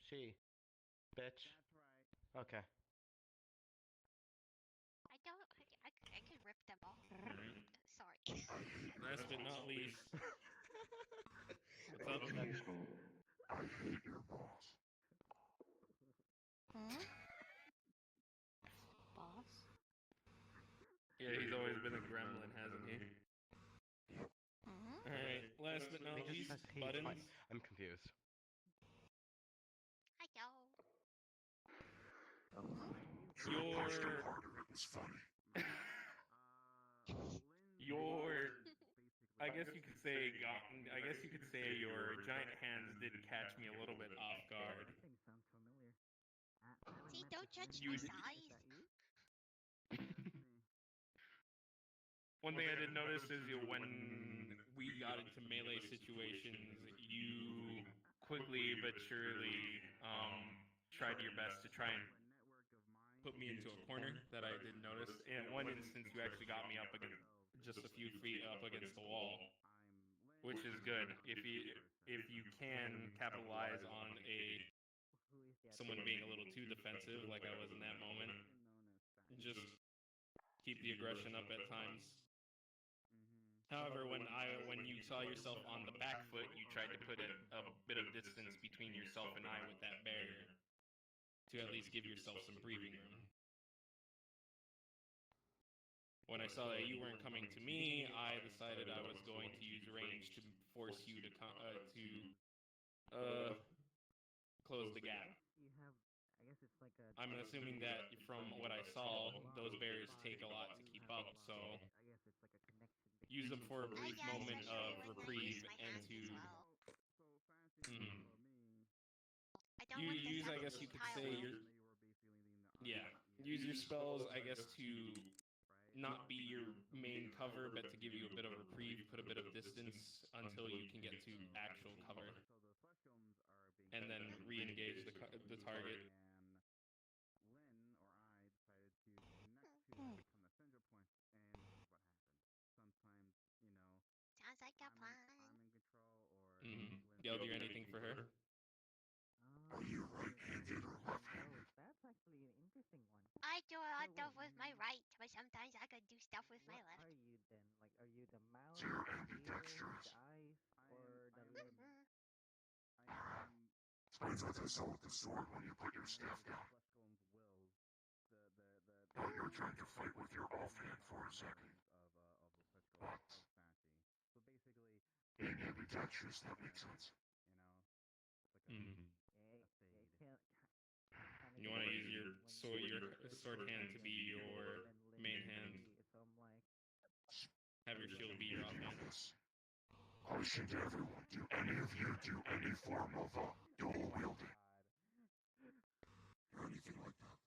She. Bitch. Okay. I could rip them off. Alright. Sorry. Last but not least. What's up? Excuse me. I hate your boss. Huh? Boss? Yeah, he's always been a gremlin, hasn't he? Alright, last but not least, Buttons. I'm confused. Hi, yo. I guess you could say your giant hands did catch me a little bit off guard. See, don't judge my size. One thing I did notice is when we got into melee situations, you quickly but surely tried your best to try and put me into a corner that I didn't notice. And in one instance, you actually got me up against just a few feet up against the wall, which is good. If you can capitalize on someone being a little too defensive, like I was in that moment, just keep the aggression up at times. However, when you saw yourself on the back foot, you tried to put a bit of distance between yourself and I with that barrier to at least give yourself some breathing room. When I saw that you weren't coming to me, I decided I was going to use range to force you to close the gap. I'm assuming that from what I saw, those barriers take a lot to keep up, so use them for a brief moment of reprieve and to use, I guess you could say, use your spells, I guess, to not be your main cover, but to give you a bit of reprieve, put a bit of distance until you can get to actual cover, and then re-engage the target. Sounds like a plan. Yell, do you anything for her? Are you right-handed or left-handed? That's actually an interesting one. I do a lot stuff with my right, but sometimes I could do stuff with my left. Are you then? Like, are you the mouth, So you're the ambidextrous. ears, the eyes, or the limb? Explains what they saw with the sword when you put your staff down. Now you're trying to fight with your offhand for a second. What? Ambidextrous, that makes sense. You want to use your sword hand to be your main hand. Have your shield be your offhand. Question to everyone. Do any of you do any form of dual wielding? Or anything like that?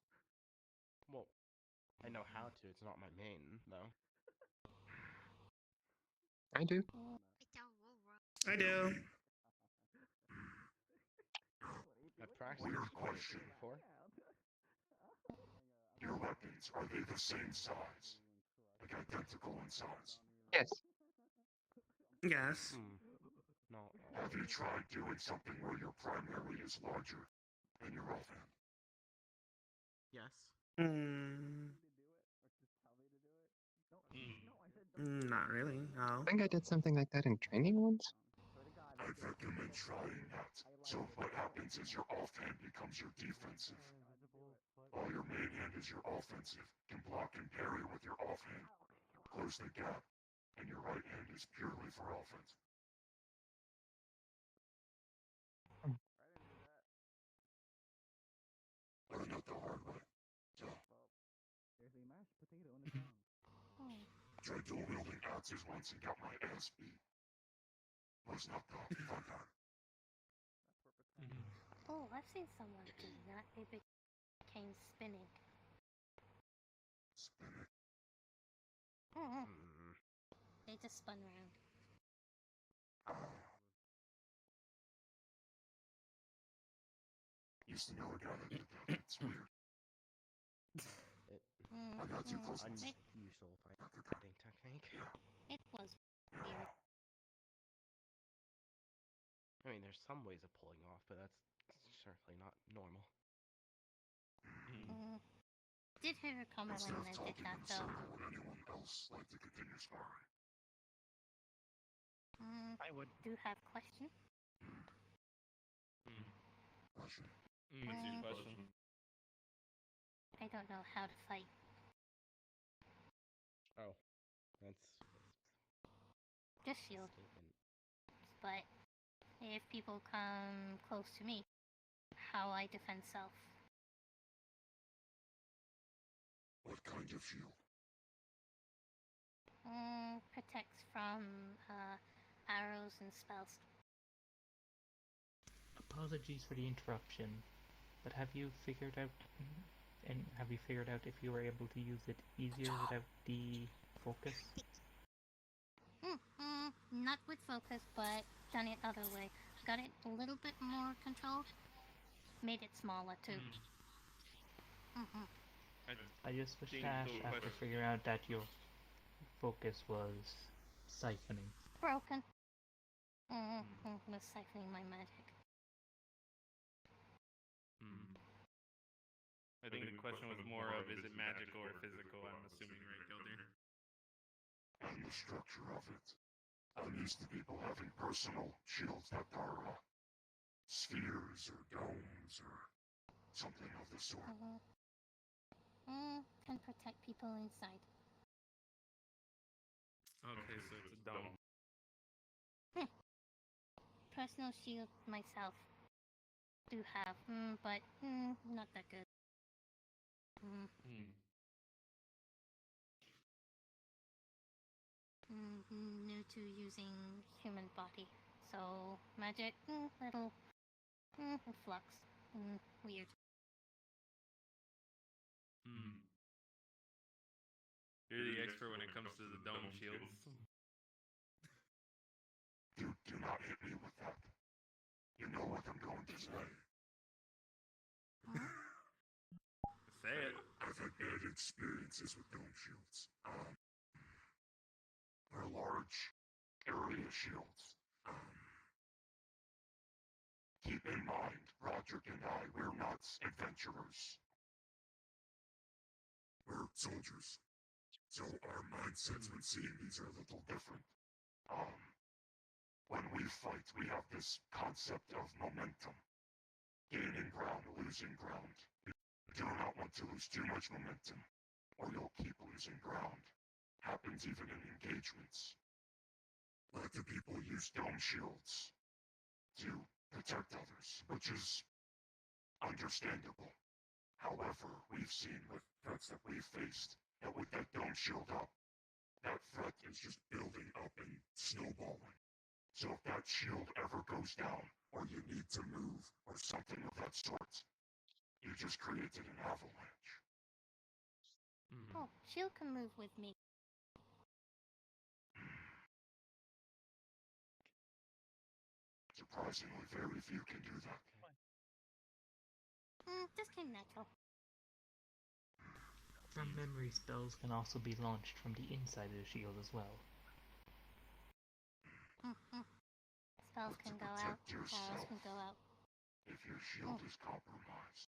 Well, I know how to. It's not my main, though. I do. I do. I've practiced Question. before. Your weapons, are they the same size? Like identical in size? Yes. Yes. No. Have you tried doing something where your primary is larger than your offhand? Yes. Not really, no. I think I did something like that in training once. I'd recommend trying that. So what happens is your offhand becomes your defensive, while your main hand is your offensive. Can block and parry with your offhand, close the gap, and your right hand is purely for offense. Learn it the hard way. So, There's a mashed potato in the ground. tried dual wielding axes once and got my ass beat. Was not the fun time. Oh, I've seen someone do that. They became spinning. Spinning? They just spun around. Used to know a guy that did that. It's weird. I got too close. Unusual fighting technique. It was weird. I mean, there's some ways of pulling off, but that's certainly not normal. Did hear a comment Instead when of I did talking that in a though. circle, would anyone else like to continue sparring? I would. Do have question? Question. What's your question? I don't know how to fight. Oh, that's Just shield. statement. But if people come close to me, how I defend self? What kind of shield? Protects from arrows and spells. Apologies for the interruption, but have you figured out if you were able to use it easier without the focus? Not with focus, but done it other way. Got it a little bit more controlled. Made it smaller too. I just wish James, Ash, so after question. figuring out that your focus was siphoning. Broken. Was siphoning my magic. I think the question was more of, is it magical or physical? I'm assuming, right, Gildir? And the structure of it. I'm used to people having personal shields that are spheres or domes or something of the sort. Can protect people inside. Okay, so it's a dome. Personal shield myself. Do have, but not that good. New to using human body, so magic, little, flux, weird. You're the expert when it comes to the dome shields. Do not hit me with that. You know what I'm going to say. Say it. I've had bad experiences with dome shields. They're large area shields. Keep in mind, Roderick and I, we're not adventurers. We're soldiers. So our mindsets when seeing these are a little different. When we fight, we have this concept of momentum. Gaining ground, losing ground. You do not want to lose too much momentum, or you'll keep losing ground. Happens even in engagements. Lots of people use dome shields to protect others, which is understandable. However, we've seen with threats that we've faced that with that dome shield up, that threat is just building up and snowballing. So if that shield ever goes down, or you need to move, or something of that sort, you just created an avalanche. Oh, shield can move with me. Surprisingly, very few can do that. This came natural. From memory, spells can also be launched from the inside of the shield as well. Spells can go out. Arrows can go out. If your shield is compromised.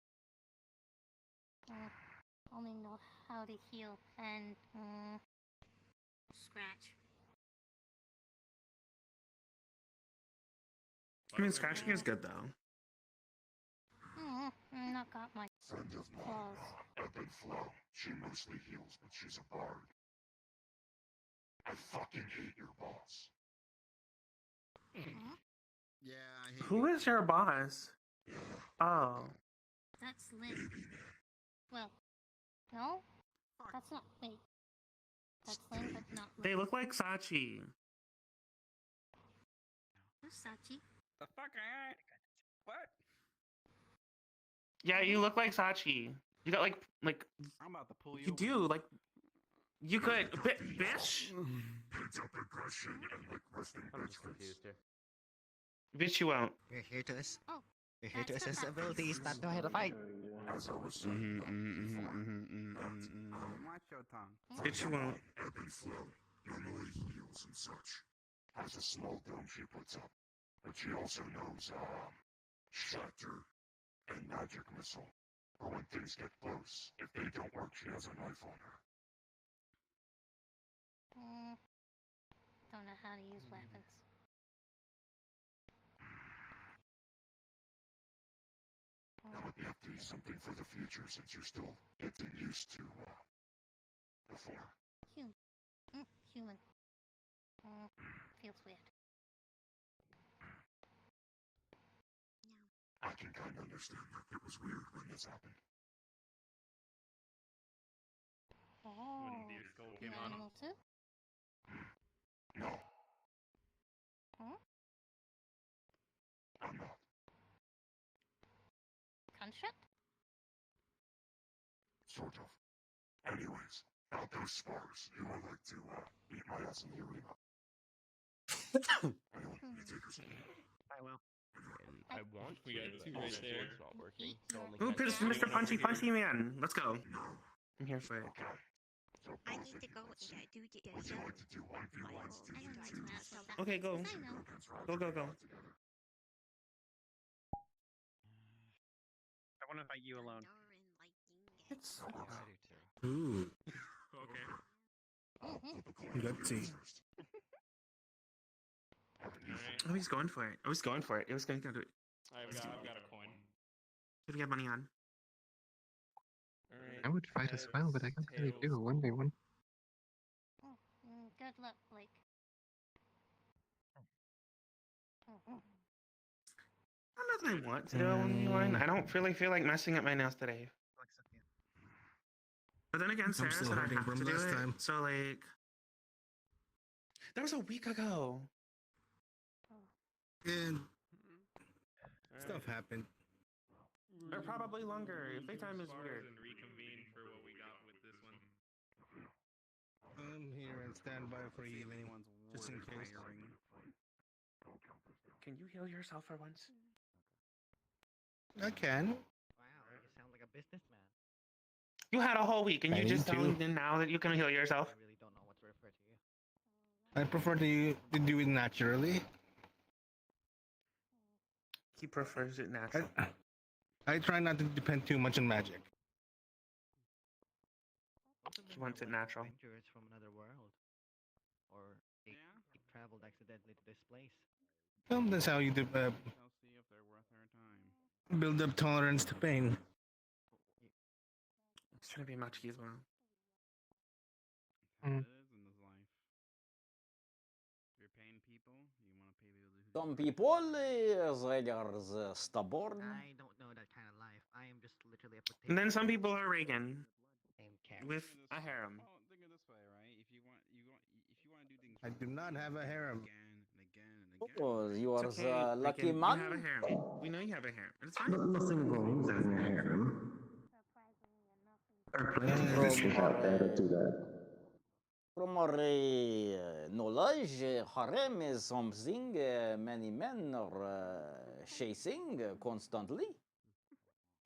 Only know how to heal and scratch. I mean, scratching is good though. Not got my Friend of mine, claws. Ebb and Flow. She mostly heals, but she's a bard. I fucking hate your boss. Yeah, I hate Who is your boss? Oh. That's Lynn. Well, no? That's not. Wait. That's Lynn, but not Lynn. They look like Sachi. Who's Sachi? The fuck? What? Yeah, you look like Sachi. You got like I'm about to pull you. you do like you could bitch. Pent up aggression and like resting I'm bitch just face. confused here. Bitch, you won't. We're here to assist. Oh, We're here to that's assist not abilities, not know how to fight. As I was saying Watch your tongue. Bitch, you won't. Ebb and Flow normally heals and such. Has a small dome she puts up. But she also knows, Shatter and Magic Missile. Or when things get close, if they don't work, she has a knife on her. Don't know how to use weapons. That would have to be something for the future since you're still getting used to, the form. Human. Feels weird. I can kind of understand that. It was weird when this happened. Oh. When the skull You came on. animal too? No, Huh? I'm not. Construct? Sort of. Anyways, about those spars, you would like to, beat my ass in the arena. Anyone, you take your seat. I will. And I want We to, got but two my right sword's there. not working. So only Ooh, kind of- Mr. Punchy Punchy Man. Let's go. No. I'm here for it. Okay. So I both need of to you, go let's see. and do the Would you like to do 1v1s to I don't like do math, so that Okay, go. I know. Go. together? I want to fight you alone. It's Yeah, I do too. Ooh, Mm-hmm. gutsy. oh, he's going for it. I was going for it. It was going to do it. I've got a coin. What do we have money on? Alright. I would fight as well, but I can't really do a 1v1. Good luck, Blake. I don't know if I want to do a 1v1. I don't really feel like messing up my nails today. But then again, Sarah still said I hurting have from to do last it. time. So like, that was a week ago. And stuff happened. Or probably longer. We Playtime do is spars weird. and reconvene for what we got with this one. I'm here and stand by for you, just in case. Can you heal yourself for once? I can. Wow, you sound like a businessman. You had a whole week and I you just need to. telling me now that you can heal yourself? I really don't know what to refer to you. I prefer to do it naturally. He prefers it natural. I try not to depend too much on magic. He wants it natural. Adventurers from another world, or they traveled accidentally to this place. Well, that's how you They'll see if they're worth our time. build up tolerance to pain. It's trying to be machismo. It is in this life. If you're paying people, you want to pay people who. Some people are stubborn. I don't know that kind of life. I am just literally a potato. And then some people are Reagan Named Cat. with a harem. Well, think of it this way, right? If you want to do things. I do not have a harem. Again and again and again. Oh, you are It's okay, the lucky Reagan, man. You have a harem. We know you have a harem. It's fine. Nothing wrong with having a harem. There are plenty of This- bitches out there that do that. From our knowledge, harem is something many men are chasing constantly.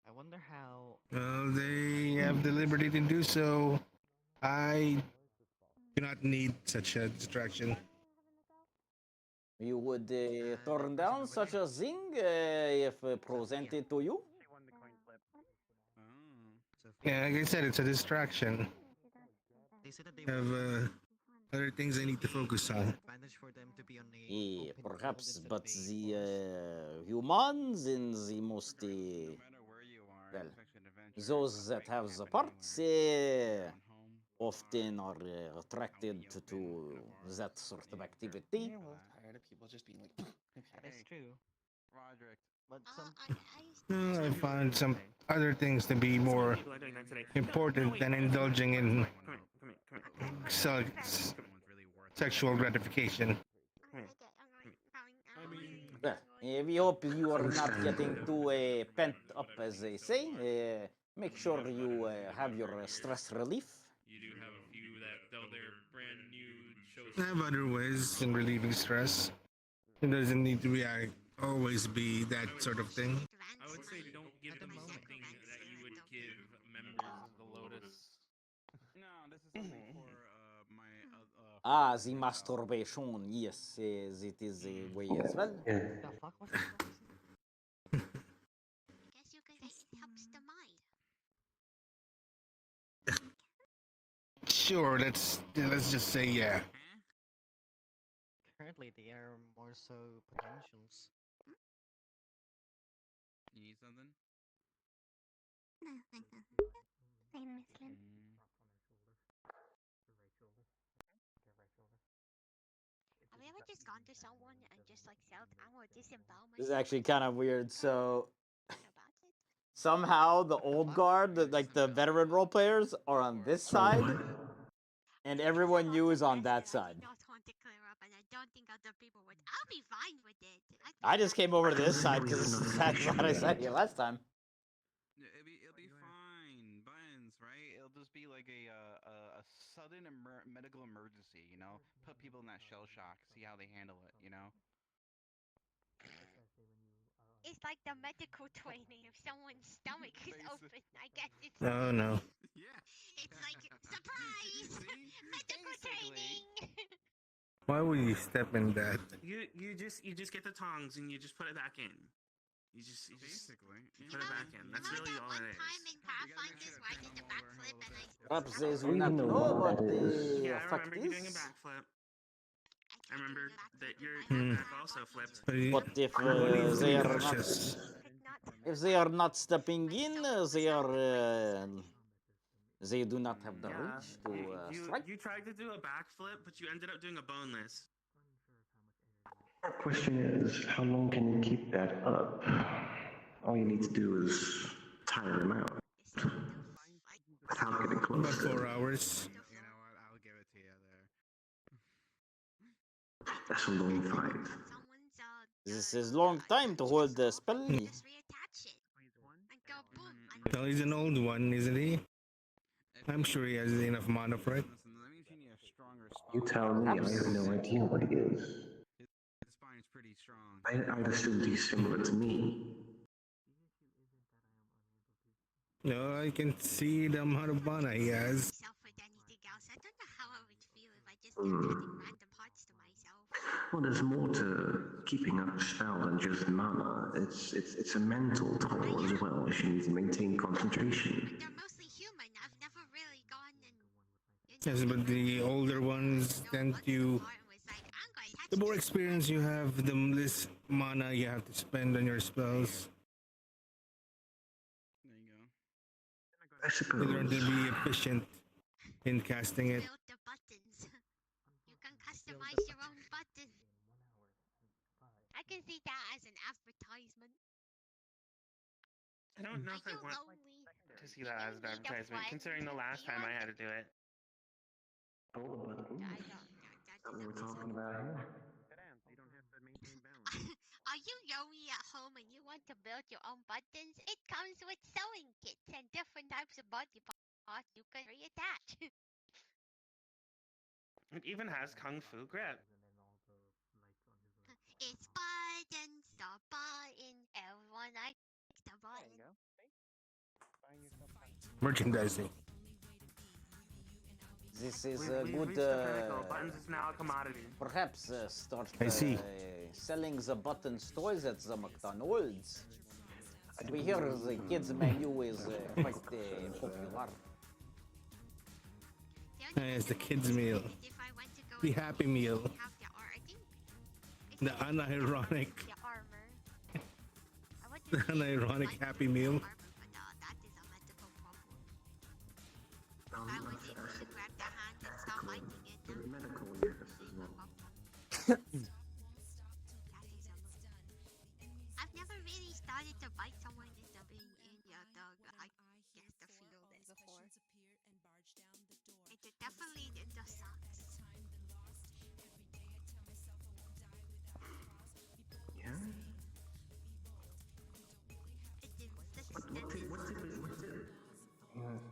I wonder how. Well, they have the liberty to do so. I do not need such a distraction. You would turn down such a thing if presented to you? She won the coin flip. Yeah, like I said, it's a distraction. They said that they Have other things I need to focus on. advantage for them to be on a open field Perhaps, instead but of a the humans in the most well, those that have the parts often are attracted to that sort of activity. Yeah, well, tired of people just being like, That is true. Roderick. But some I find some other things to be more People are doing that today. important than indulging in sexual gratification. Well, we hope you are not getting too pent up, as they say. Make sure you have your stress relief. You do have a few that, though they're brand new shows. I have other ways in relieving stress. It doesn't need to be always be that sort of thing. I would say don't give them something that you would give members of the Lotus. No, this is something for The masturbation, yes, it is a way as well. the fuck was that? Guess you can say it helps the mind. Sure, let's just say yeah. Currently, they are more so potentials. You need something? No, thank you. Same, Miss Lynn. Have you ever just gone to someone and just like said, I want to disembowel myself? This is actually kind of weird. So somehow the old guard, like the veteran role players, are on this side, and everyone new is on that side. Not want to clear up, and I don't think other people would. I'll be fine with it. I just came over to this side because that's what I said here last time. It'll be fine. Buttons, right? It'll just be like a sudden medical emergency, you know? Put people in that shell shock, see how they handle it, you know? It's like the medical training if someone's stomach is open. I guess it's. Oh no. It's like surprise, medical training. Why would you step in that? You just get the tongs and you just put it back in. You just basically put it back in. That's really all it is. In Pathfinders where I did the backflip and I. Perhaps they do not know what the Yeah, I fact remember you doing a is. backflip. I remember that your back also flipped. But if they are not stepping in, they do not have the reach to strike. You tried to do a backflip, but you ended up doing a boneless. Our question is, how long can you keep that up? All you need to do is tire them out. Without getting About closer. 4 hours. You know what? I'll give it to you there. That's a long fight. This is long time to hold the spell. Well, he's an old one, isn't he? I'm sure he has enough mana for it. You tell me, I have no idea what he is. His spine's pretty strong. I'd assume he's similar to me. No, I can see the amount of mana he has. Well, there's more to keeping up a spell than just mana. It's a mental toll as well, as you need to maintain concentration. Yes, but the older ones tend to... The more experience you have, the less mana you have to spend on your spells. There you go. I suppose. In order to be efficient in casting it. You can customize your own button. I can see that as an advertisement. I don't know if I want to see that as an advertisement, considering the last time I had to do it. All the buttons. That's what we're talking about here. You don't have to maintain balance. Are you Yomi at home and you want to build your own buttons? It comes with sewing kits and different types of body parts you can reattach. It even has Kung Fu grip. It's buttons, the button. Everyone likes the button. Buying yourself Merchandising. This is We good. reached the pinnacle. Buttons is now a commodity. Perhaps start I see. selling the buttons toys at the McDonald's. We hear the kids menu is quite popular. It's the kids' meal. The Happy Meal. The unironic. The unironic Happy Meal. The medical nurse as well. I've never really started to bite someone in the dog. I guess the field before. It definitely does sucks. Yeah. What's it?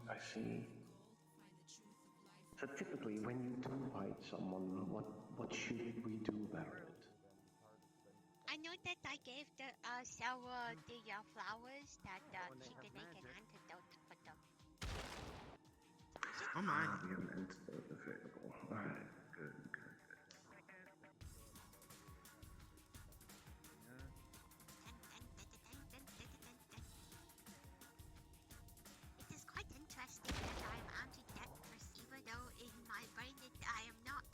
I see. So typically, when you do bite someone, what should we do about it? I know that I gave the Sarah the flowers that she can make an antidote for them. Oh my. We have an antidote available. Alright, good. It is quite interesting that I am ambidextrous, even though in my brain I am not.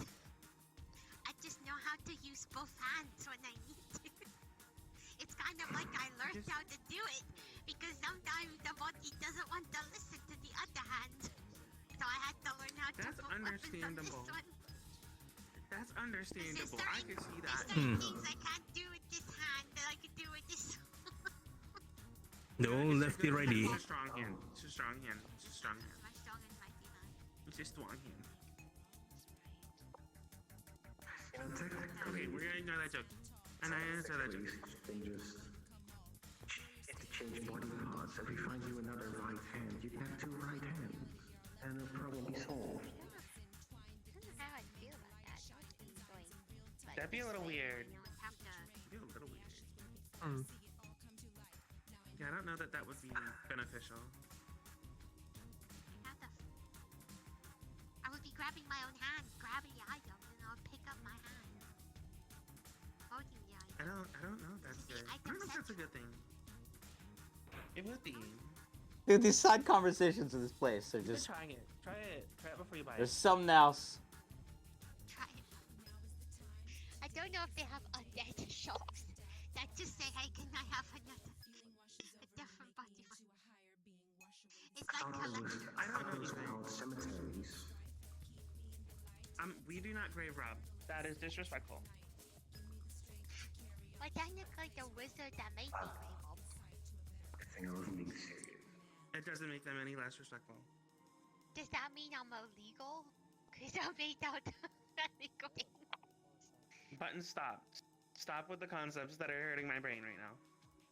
I just know how to use both hands when I need to. It's kind of like I learned how to do it, because sometimes the body doesn't want to listen to the other hand. So I had to learn how to That's put weapons on this understandable. one. That's understandable. I can see that. There's certain things I can't do with this hand that I can do with this one. The old lefty righty. It's a strong hand. It's a strong hand. It's a strong hand. My strong and mighty hand. It's a strong hand. You know, technically, Okay, we're gonna ignore that joke. And I answer that joke. they just interchange body parts. If we find you another right hand, you can have two right hands, and it'll probably be solved. I don't know how I feel about that. That'd be a little weird. Have to. Be a little weird. Yeah, I don't know that that would be beneficial. I would be grabbing my own hand, grabbing the item, and I'll pick up my hand. Holding the item. I don't know if that's good. I don't know if that's a good thing. It would be. Dude, these side conversations in this place are You're just. trying it. Try it. Try it before you buy it. There's something else. Try it. I don't know if they have undead shops that just say, hey, can I have another? A different body. It's like collecting. I don't know anything. Cemeteries. We do not grave rob. That is disrespectful. But technically, the wizard that made me grave robbed. I think I was being serious. It doesn't make them any less respectful. Does that mean I'm illegal? Because I made out illegal things. Button, stop. Stop with the concepts that are hurting my brain right now.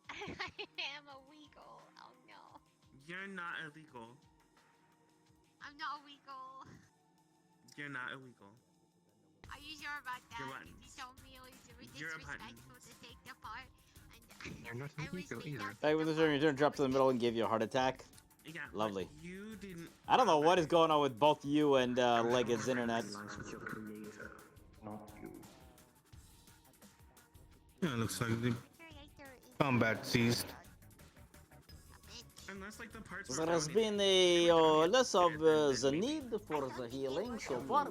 I am illegal. Oh no. You're not illegal. I'm not illegal. You're not illegal. Are you sure about that? You're right. You told me it was You're a button. disrespectful to take the part. You're not illegal either. Hey, with this turn, you turn drop to the middle and give you a heart attack. Yeah. Lovely. You didn't. I don't know what is going on with both you and Legged's internet. With your creator, not you. Yeah, it looks like the combat ceased. Unless like the parts. There has been a less of the need for the healing so far.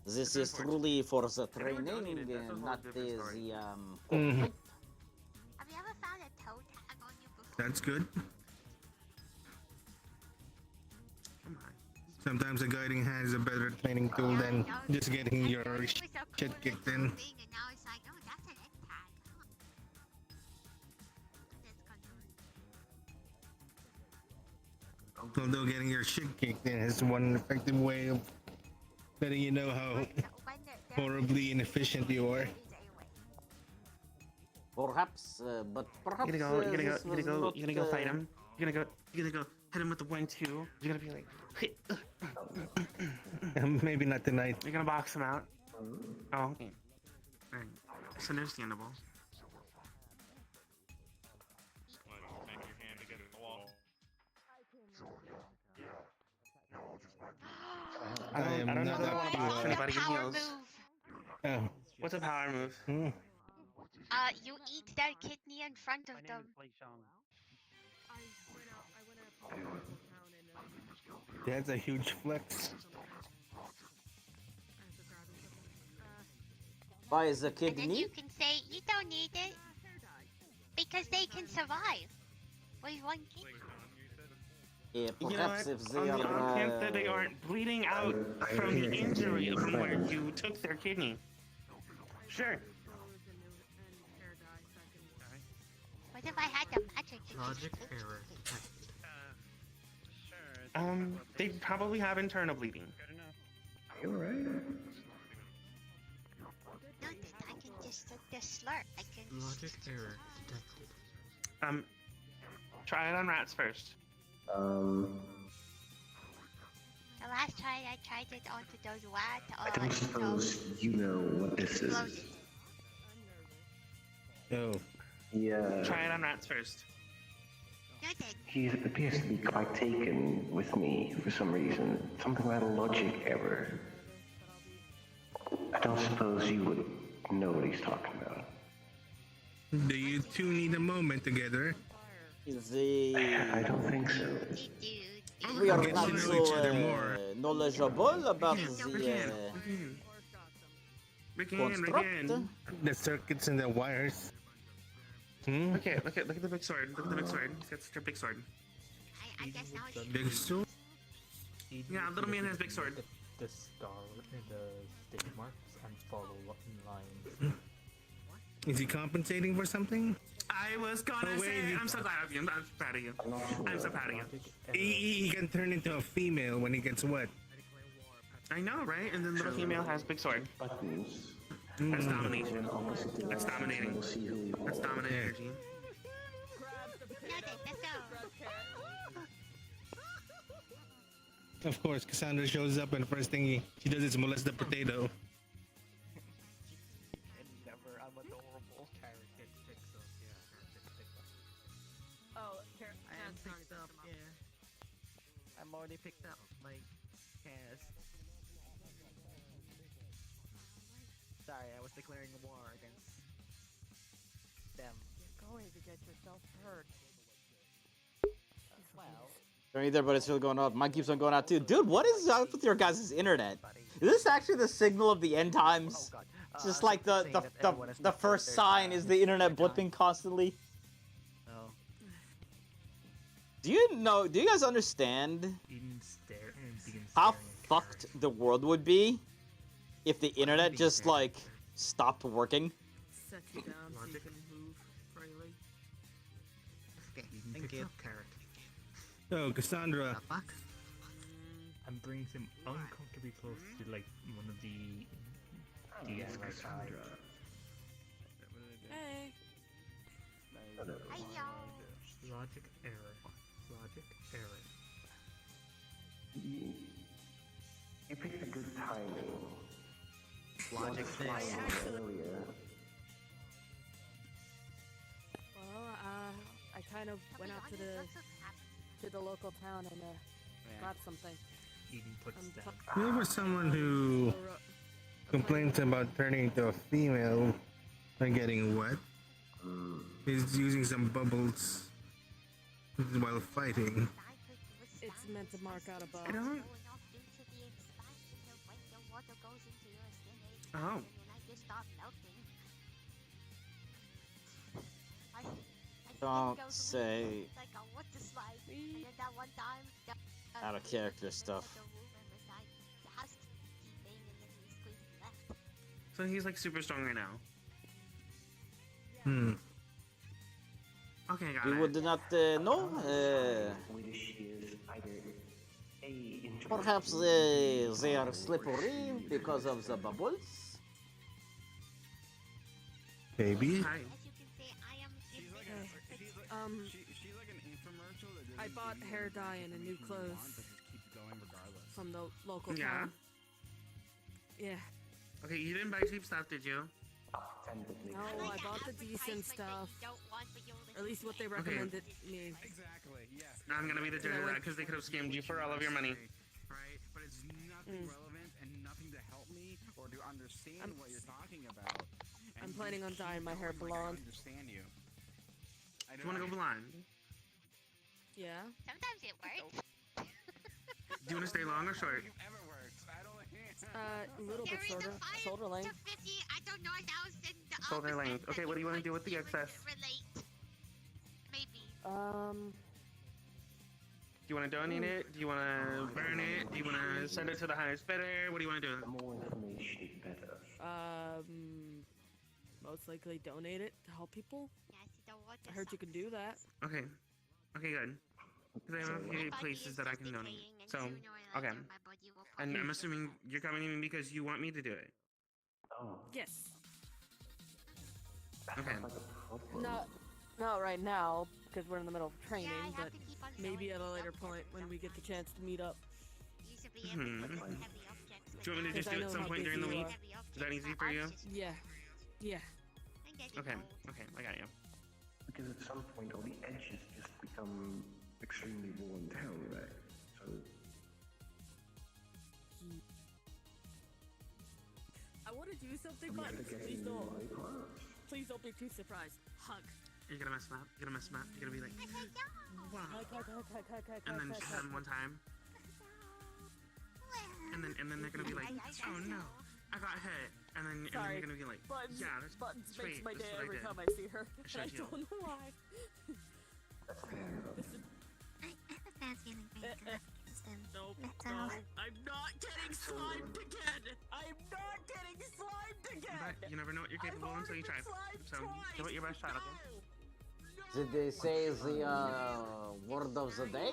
This is truly for the training and not the Have you ever found a toe tag on you before? That's good. Sometimes a guiding hand is a better training tool than just getting your shit kicked in. And now it's like, oh, that's an egg tag. Huh. Although getting your shit kicked in is one effective way of letting you know how horribly inefficient you are. Perhaps, but perhaps. You're gonna go fight him. You're gonna go hit him with the 1-2. You're gonna be like, Maybe not tonight. You're gonna box him out. Oh, okay. Alright. It's understandable. Bang your hand against the wall. I don't know not that I up want to to watch anybody get Power heals. move. Oh. What's a power move? You eat their kidney in front of them. That's a huge flex. Buy the And then kidney. you can say you don't need it because they can survive with one kidney. Yeah, You know perhaps what? if they On the are. off chance that they aren't bleeding out from the injury from where you took their kidney. Sure. What if I had the magic? Logic error. They probably have internal bleeding. You're right. No, I can just take the slurp. I can. Logic error detected. Try it on rats first. The last try I tried it onto those rats. I don't suppose you know what this is. Oh. Yeah. Try it on rats first. He appears to be quite taken with me for some reason. Something about a logic error. I don't suppose you would know what he's talking about. Do you two need a moment together? I don't think so. We are Get not to know so each other more. knowledgeable about the construct. The circuits and the wires. Hmm? Okay, look at the big sword. Look at the big sword. He's got such a big sword. Big sword? Yeah, little man has big sword. The star, the stick marks, and follow lines. Is he compensating for something? I was gonna say, I'm so glad of you. I'm proud of you. I'm so proud of you. He can turn into a female when he gets wet. I know, right? And then little female has big sword. That's domination. That's dominating. That's dominant energy. Of course, Cassandra shows up and the first thing she does is molest the potato. I'm adorable. Oh, I am picked up, yeah. I'm already picked up, like, Cass. Sorry, I was declaring war against them. You're going to get yourself hurt. Well... Don't either, but it's still going up. Mine keeps on going out too. Dude, what is up with your guys' internet? Is this actually the signal of the end times? It's just like the first sign is the internet blipping constantly. No. Do you guys understand how fucked the world would be if the internet just like stopped working? Set you down so you can move freely. Okay, thank you. Oh, Cassandra. I'm bringing him uncomfortably close to like one of the Yes, Cassandra. Hey. Logic error. Logic error. You picked a good timing. Logic this. Earlier. Well, I kind of went out to the local town and got something. Eating puts down. You ever someone who complains about turning into a female and getting wet? He's using some bubbles while fighting. It's meant to mark out a bug. I don't. Oh. Don't say out of character stuff. So he's like super strong right now. Okay, got We it. would not know. Perhaps they are slippery because of the bubbles. Baby. Hi. She's like an infomercial that I bought hair dye and a new clothes from the local Yeah. town. Yeah. Okay, you didn't buy cheap stuff, did you? No, I bought the decent stuff. Or at least what they recommended me. Exactly, yes. I'm gonna be the judge of that because they could have scammed you for all of your money. right? But it's nothing relevant and nothing to help me or to understand what you're talking about. I'm planning on dyeing my hair blonde. I understand you. Do you want to go blonde? Yeah. Sometimes it works. Do you want to stay long or short? Ever works. I don't. A little bit shorter. Shoulder length. 50, I don't know 1,000. Shoulder length. Okay, what do you want to do with the excess? Relate. Maybe. Do you want to donate it? Do you want to burn it? Do you want to send it to the highest bidder? What do you want to do? The more information, the better. Most likely donate it to help people. I heard you can do that. Okay. Okay, good. Because I have a few places that I can donate. So, okay. And I'm assuming you're coming in because you want me to do it. Oh. Yes. Okay. Not right now, because we're in the middle of training, but maybe at a later point when we get the chance to meet up. Do you want me to just do it at some point during the week? Is that easy for you? Yeah. Yeah. Okay. Okay, I got you. Because at some point all the edges just become extremely worn down, right? So I want to do something, but please don't. Please don't be too surprised. Hug. You're gonna mess them up. You're gonna mess them up. You're gonna be like, wow. And then just have them one time. And then they're gonna be like, oh no, I got hit. And then you're gonna be like, Buttons, yeah, that's Buttons sweet. makes my day That's what every I did. time I see her. I And showed I you. don't know why. I have a bad feeling being confused and Nope, that's no, all. I'm not getting slimed again! I'm not getting slimed again! But you never know what you're capable of until you try. So give it your best shot, okay? Did they say the word of the day?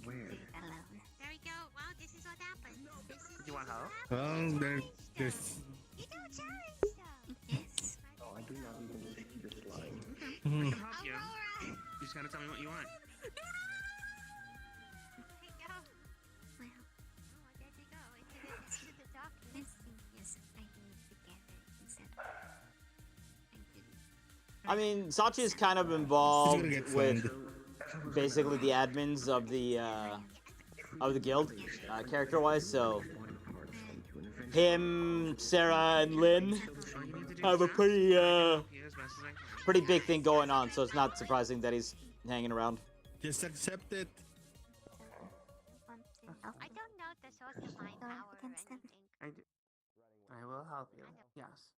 where? There we go. Wow, this is what happened. You want help? Well, there's You know challenge stuff. Yes. Oh, I do not even see the slime. I can help you. You just gotta tell me what you want. There you go. Well, Oh, there you go. Into the document. let's think yes, I think together instead of I mean, Sachi is kind of involved with basically the admins of the guild, character-wise. So him, Sarah, and Lynn have a pretty big thing going on. So it's not surprising that he's hanging around. just accept it. I don't know the source of my power or anything. I will help you. Yes.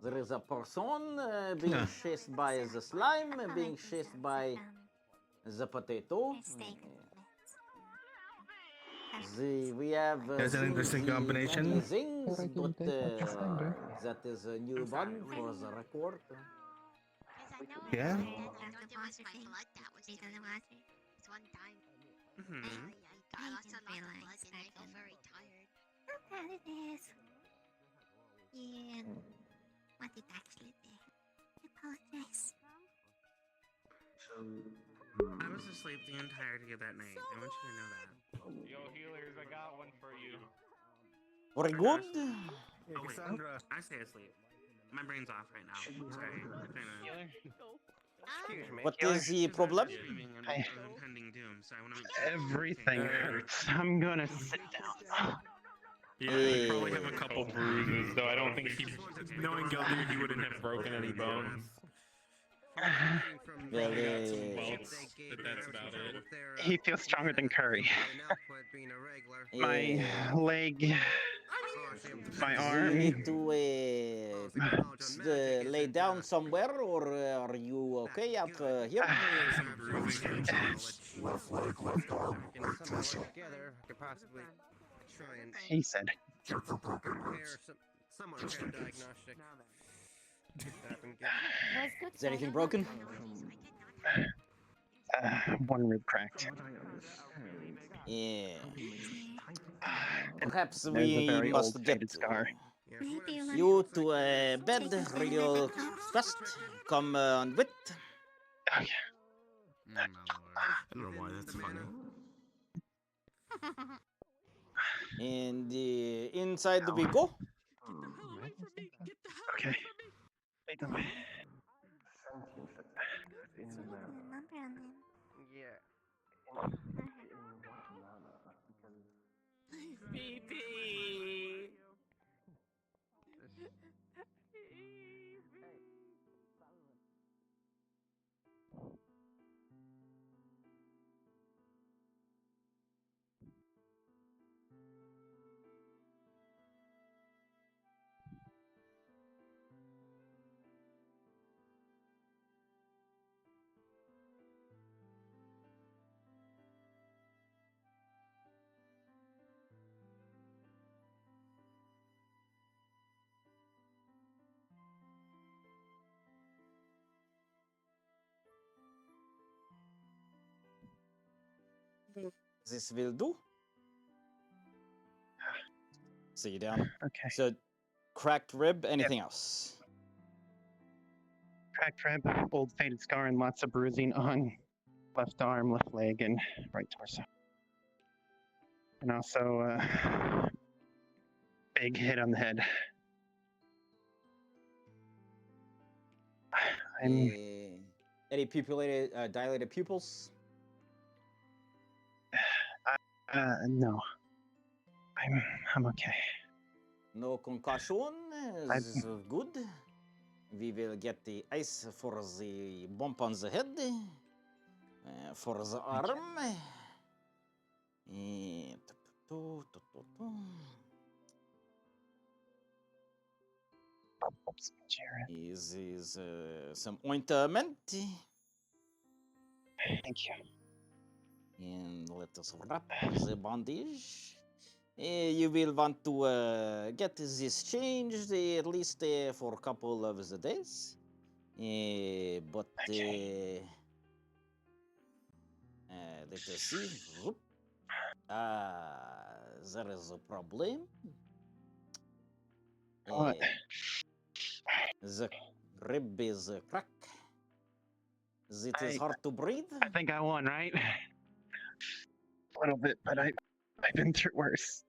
There is a person being chased by the slime, being chased by the potato. We have That's an interesting combination. things, but that is a new one for the record. Yeah. It was my blood that was doing it. It's one time. I lost a lot of blood and I feel very tired. how bad it is. Yeah. What it actually did. I apologize. So, I was asleep the entirety of that night. I want you to know that. Yo, healers, I got one for you. Very good. Oh, wait. I stay asleep. My brain's off right now. Sorry. I'm trying to... What is the problem? Impending doom, so I want to make Everything hurts. I'm gonna sit down. Yeah, I probably have a couple bruises, though I don't think he, knowing Gildir, he wouldn't have broken any bones. Really? But that's about it. He feels stronger than Curry. My leg, my You arm. need to lay down somewhere, or are you okay up here? Left leg, left arm. Together, I could possibly try and He said. Check for broken ribs. somewhat repair diagnostic. Is anything broken? One rib cracked. Yeah. Perhaps There's a we very must old get faded scar. you to bed real fast. Come on with. I don't know why that's funny. And inside we go. Okay. Wait a minute. Yeah. PP. This will do. So you down. Okay. So, cracked rib. Anything else? Cracked rib, old faded scar, and lots of bruising on left arm, left leg, and right torso. And also, big hit on the head. Any pupillated, dilated pupils? No. I'm okay. No concussion. This is good. We will get the ice for the bump on the head, for the arm. Is some ointment. Thank you. And let us wrap the bandage. You will want to get this changed at least for a couple of the days. But let us see. There is a problem. What? The rib is cracked. It is hard to breathe. I think I won, right? A little bit, but I've been through worse.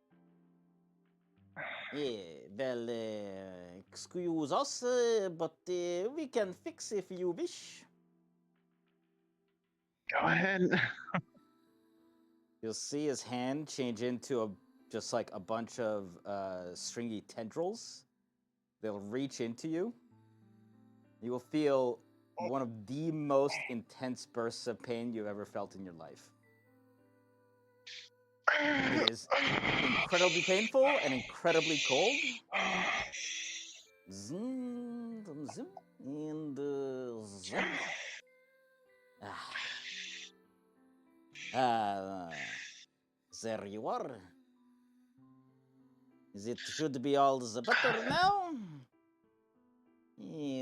Yeah, well, excuse us, but we can fix if you wish. Go ahead. You'll see his hand change into just like a bunch of stringy tendrils. They'll reach into you. You will feel one of the most intense bursts of pain you've ever felt in your life. It is incredibly painful and incredibly cold. Zim, zim, zim, and zim. There you are. It should be all the better now.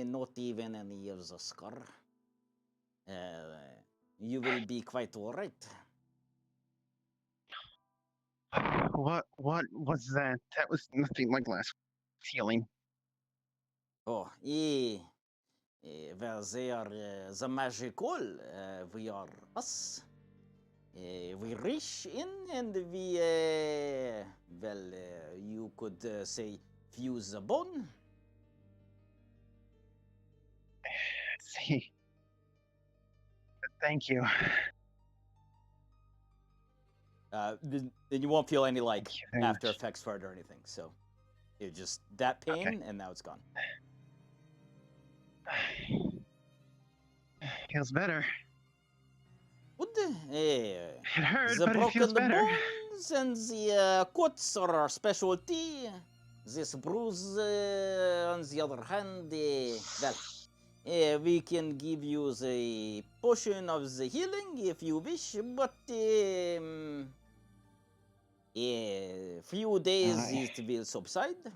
Not even any of the scar. You will be quite alright. What was that? That was nothing like last healing. Oh, yeah. Well, they are the magical. We are us. We reach in and we, you could say, fuse the bone. See. Thank you. Then you won't feel any like after effects for it or anything. So it just that pain, and now it's gone. Feels better. Good. It hurt, The but it broken feels better. bones and the cuts are our specialty. This bruise, on the other hand, we can give you the potion of the healing if you wish, but few days it will subside.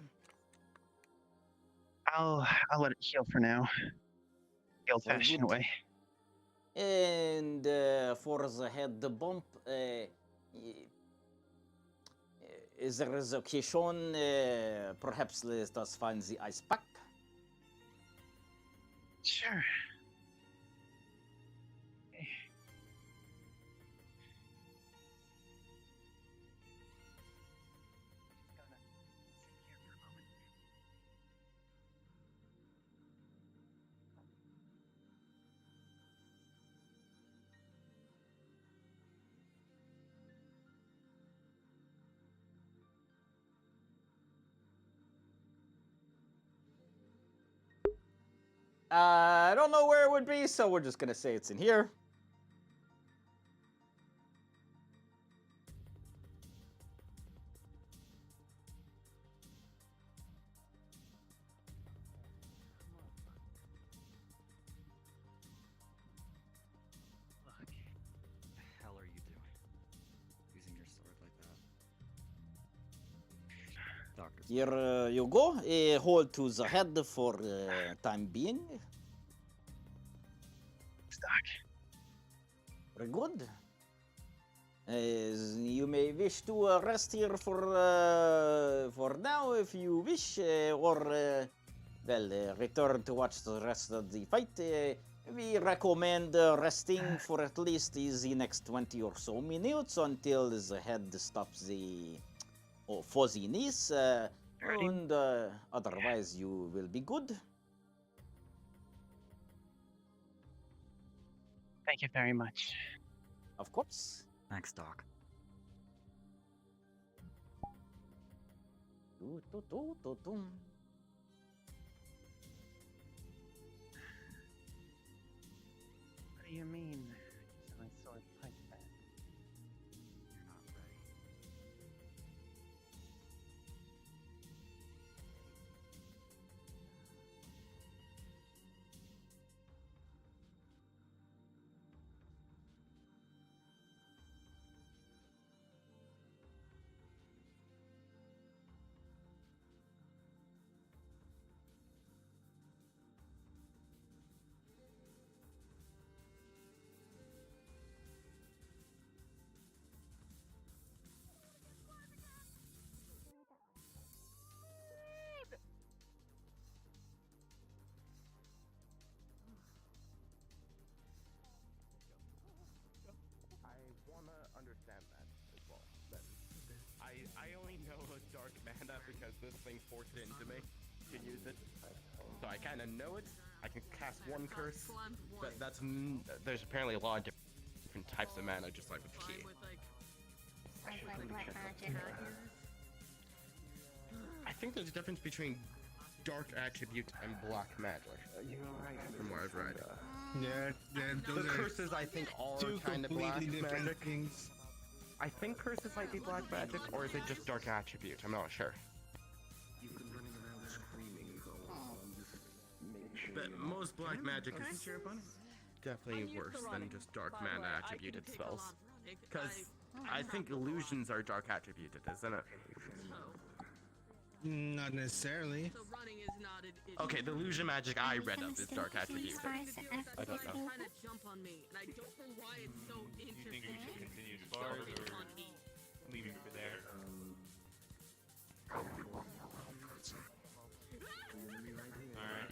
I'll let it heal for now. The old-fashioned good. way. And for the head bump, is there is occasion, perhaps let us find the ice pack. Sure. I don't know where it would be, so we're just gonna say it's in here. What the hell are you doing? Using your sword like that? Doctor. Here you go. Hold to the head for time being. Stuck. Very good. You may wish to rest here for now if you wish, or return to watch the rest of the fight. We recommend resting for at least the next 20 or so minutes until the head stops the fuzziness, and otherwise you will be good. Thank you very much. Of course. Thanks, Doc. What do you mean? Use my sword like that. You're not ready. I wanna understand that as well. Then I only know a dark mana because this thing forced it into me to use it. So I kind of know it. I can cast one curse, but that's there's apparently a lot of different types of mana, just like with key. I think there's a difference between dark attribute and black magic. From what I've read. Those The are curses I think are two kind of black completely different magic. things. I think curses might be black magic, or is it just dark attribute? I'm not sure. You've been running around screaming, just make sure But you're not- most black magic is definitely worse than just dark mana attributed spells. Because I think illusions are dark attributed, isn't it? Not necessarily. Okay, the illusion magic I read of is dark attributed. I don't know. Trying to jump on me, and I don't know why it's so Do you interesting. think we should continue spars or leave it for there? Alright.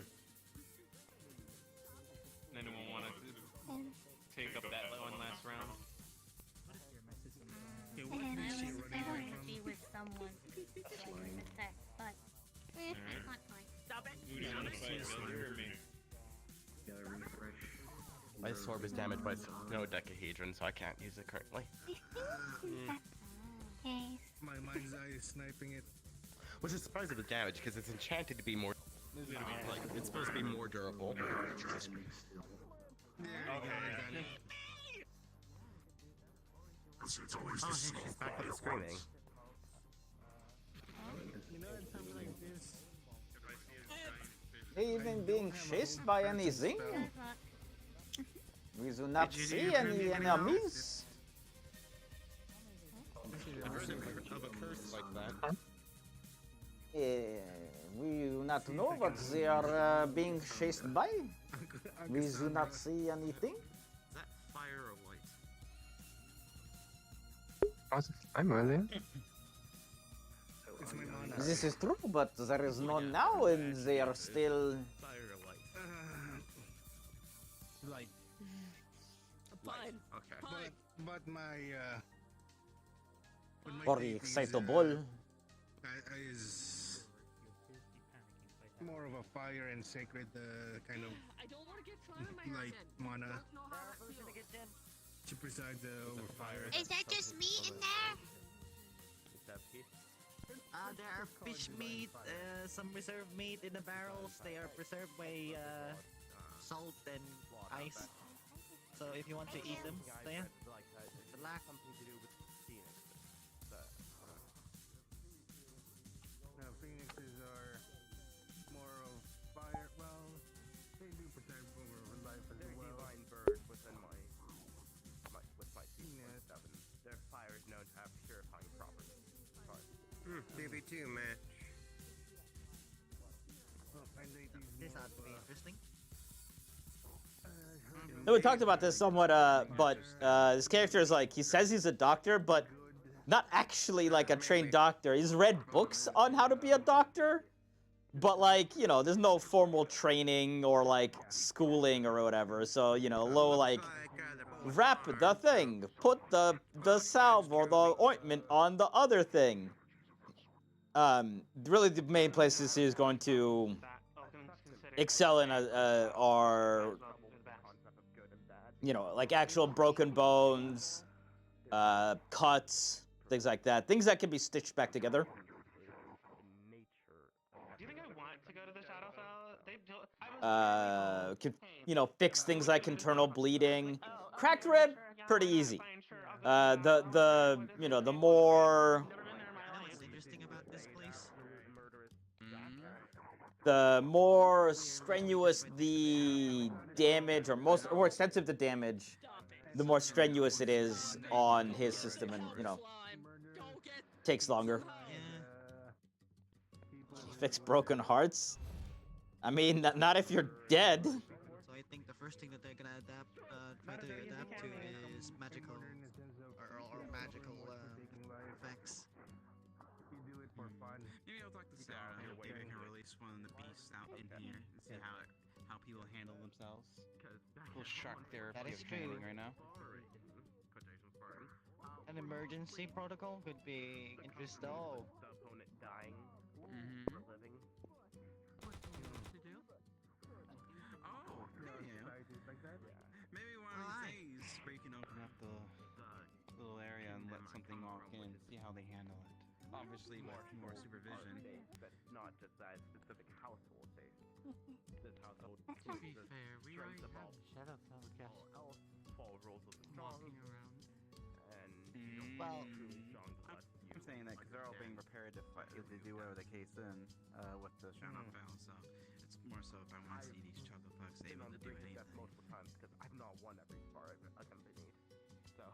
Anyone want to take up that one last round? And I was energy with someone to protect, but I'm not fine. Stop it! Who do you want to fight, Builder or me? Gotta refresh. My sword is damaged by no decahedron, so I can't use it currently. My mind's eye is sniping it. Which is surprised at the damage, because it's enchanted to be more... like, it's supposed to be more durable. It's always Oh, the she's slow back at the screaming. You know, at times like this. Even being chased by anything? We do not see any enemies. Ever heard of a curse like that? We do not know what they are being chased by. We do not see anything. Is that fire or light? I was I'm earlier. This is true, but there is none now, and they are still. Fire or light? Light. Light. Okay. But my Or excitable. Is more of a fire and sacred kind of light mana. To preside over fire. Is that just me in there? There are fish meat, some reserved meat in the barrels. They are preserved by cold than ice. So if you want to eat them, then Like the lack something to do with Phoenix. Now, phoenixes are more of fire. Well, they do protect over life as They're well. divine bird within my season 7. Their fire is known to have purifying properties. DB2 match. this ought to be interesting. No, we talked about this somewhat, but this character is like, he says he's a doctor, but not actually like a trained doctor. He's read books on how to be a doctor, but like, you know, there's no formal training or like schooling or whatever. So, you know, low like, wrap the thing, put the salve or the ointment on the other thing. Really the main places he's going to excel in are, you know, like actual broken bones, cuts, things like that. Things that can be stitched back together. Do you think I want to go to the Shadowfell? Could, you know, fix things like internal bleeding. Cracked rib, pretty easy. You know, the more... What's interesting about this place? The more strenuous the damage, or more extensive the damage, the more strenuous it is on his system, and, you know, takes longer. Fix broken hearts? I mean, not if you're dead. So I think the first thing that they're gonna try to adapt to is magical or magical effects. Maybe I'll talk to Sarah. Maybe I can release one of the beasts out in here and see how people handle themselves. Full shock therapy That is of true. handling right now. An emergency protocol could be interesting. Oh. The opponent dying for living. Oh, yeah. Maybe one of these days where you can open up the little area and let something walk in, see how they handle it. Obviously, more supervision. But not just that specific household base. This household To be fair, we are strength of all Shadowfell just else, fall rules of the strong, walking around. and Well, truly strong the less I'm saying that because they're all being prepared to fight if they do whatever the case in with the Shadowfell, so it's more so if I want to see these Shadowfucks able to do anything. multiple times because I've not won every spar I've accompanied. So,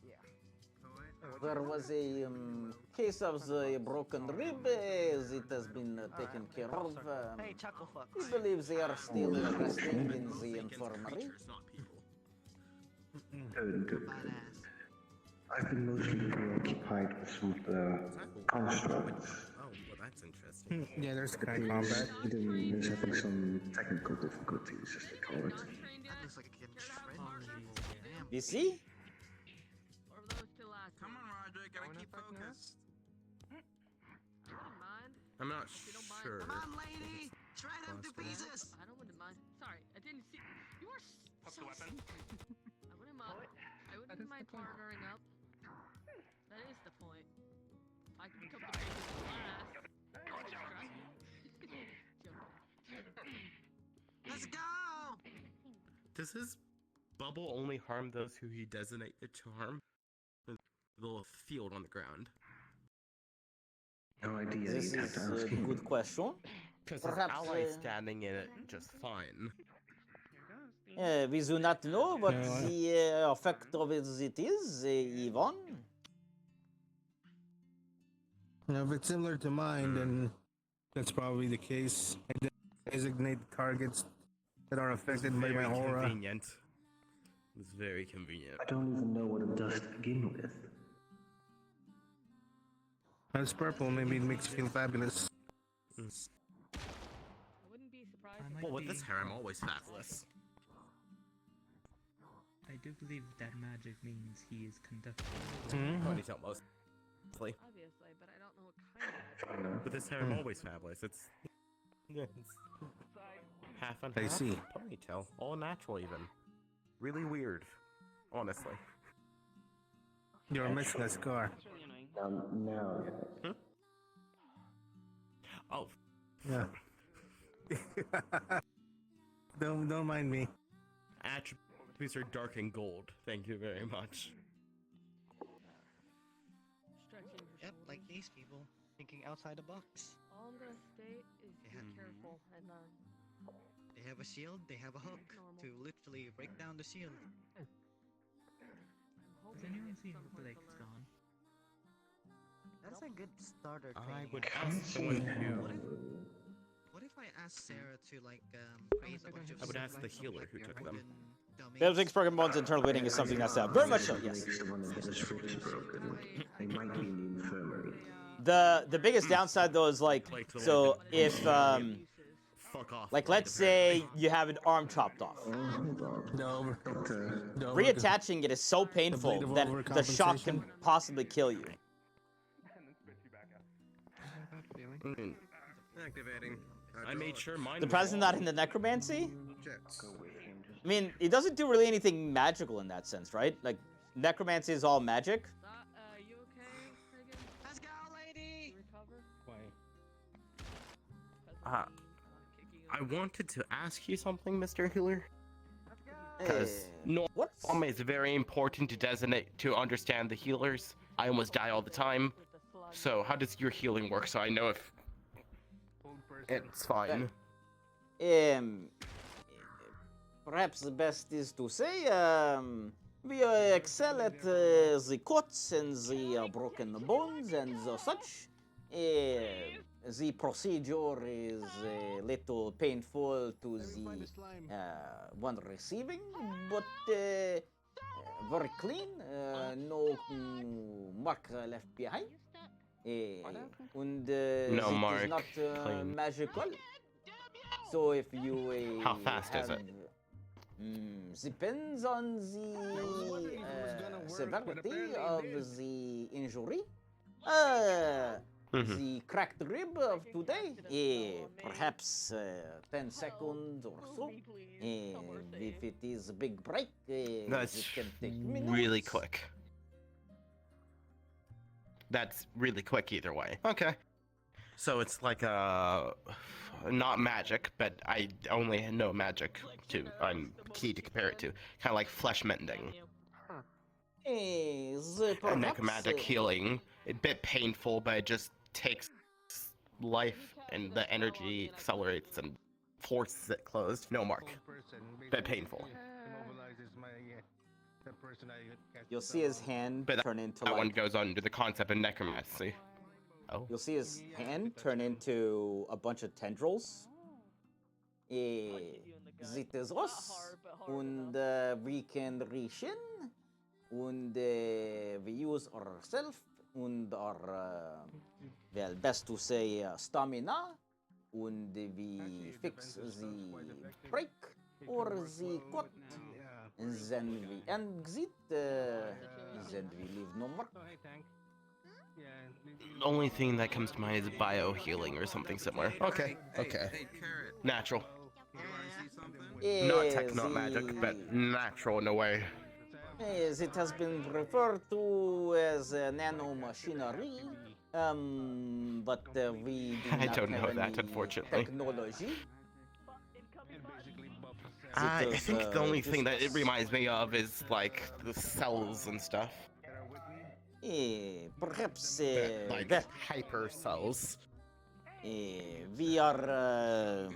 yeah. There was a case of the broken rib. It has been taken care of. Hey, Chucklefuck. He believes they are still resting in the infirmary. Good. I've been mostly preoccupied with some of the constructs. Oh, well, that's interesting. Yeah, there's kind of combat. There's having some technical difficulties, as they call it. That looks like a kid shred. You see? Come on, Roger, gotta keep focused. I'm not sure. Come on, lady! Shred them to pieces! I don't wouldn't mind. Sorry, I didn't see. You are Hook so. the weapon. I wouldn't mind. I wouldn't mind partnering up. That is the point. I can become the biggest last. Let's go! Does his bubble only harm those who he designated to harm? The little field on the ground. No idea. This You'd have is to a ask him. good question. Because his Perhaps, ally's standing in it just fine. We do not know what the effect of it is, Ivan. You know, if it's similar to mine, then that's probably the case. I designate targets that are affected by my aura. Convenient. It's very convenient. I don't even know what it does to begin with. It's purple, maybe it makes you feel fabulous. I wouldn't be surprised. Well, with this hair, I'm always fabulous. I do believe that magic means he is conducting. Ponytail mostly. Obviously, but I don't know what kind of. With this hair, I'm always fabulous. It's half and I half. see. Ponytail, all natural even. Really weird, honestly. You're missing a scar. Now, Hmm? Oh. Yeah. Don't mind me. Attributes are dark and gold. Thank you very much. Stretching for Yep, some like reason. these people, thinking outside the box. All I'm gonna state is be careful and They have a shield, they have a hook to literally break down the shield. Has anyone seen Blake's gone? That's a good starter I training. would actually. ask someone who. What if I ask Sarah to like create a bunch of I would ask the like, healer who took them. Belgics broken bones internal bleeding is something that's very much so, yes. The one that his foot is broken. They might be in the infirmary. The biggest downside though is like, so if Fuck off. like let's say you have an arm chopped off. Reattaching it is so painful that the shock can possibly kill you. Activating. I made sure mine. The was president on. not in the necromancy? Jets. I mean, it doesn't do really anything magical in that sense, right? Like, necromancy is all magic. you okay, Megan? Let's go, lady! Recover? I wanted to ask you something, Mr. Healer. Because norm is very important to designate to understand the healers. I almost die all the time. So how does your healing work? So I know if it's fine. Perhaps the best is to say, we excel at the cuts and the broken bones and the such. The procedure is a little painful to the one receiving, but very clean, no mark left behind. And No it mark, is not clean. magical. So if you How fast is it? Depends on the severity of the injury. The cracked rib of today, perhaps 10 seconds or so. If it is a big break, That's it can take minutes. really quick. That's really quick either way. Okay. So it's like not magic, but I only know magic to I'm key to compare it to. Kind of like flesh mending. And necromantic healing. A bit painful, but it just takes life and the energy accelerates and forces it closed. No mark. Bit painful. You'll see his hand But turn into that like... one goes under the concept of necromancy. Oh. You'll see his hand turn into a bunch of tendrils. It is us, and we can reach in, and we use ourselves, and our, well, best to say, stamina, and we fix the break or the cut, and then we exit, then we leave no more. The only thing that comes to mind is bio healing or something similar. Okay. Okay. Natural. Not tech, not magic, but natural in a way. Yes, it has been referred to as nanomachinery, but we do I not don't have know that, any unfortunately. technology. I It is, think the only thing that it just- reminds me of is like the cells and stuff. Perhaps Like that hyper cells. we are.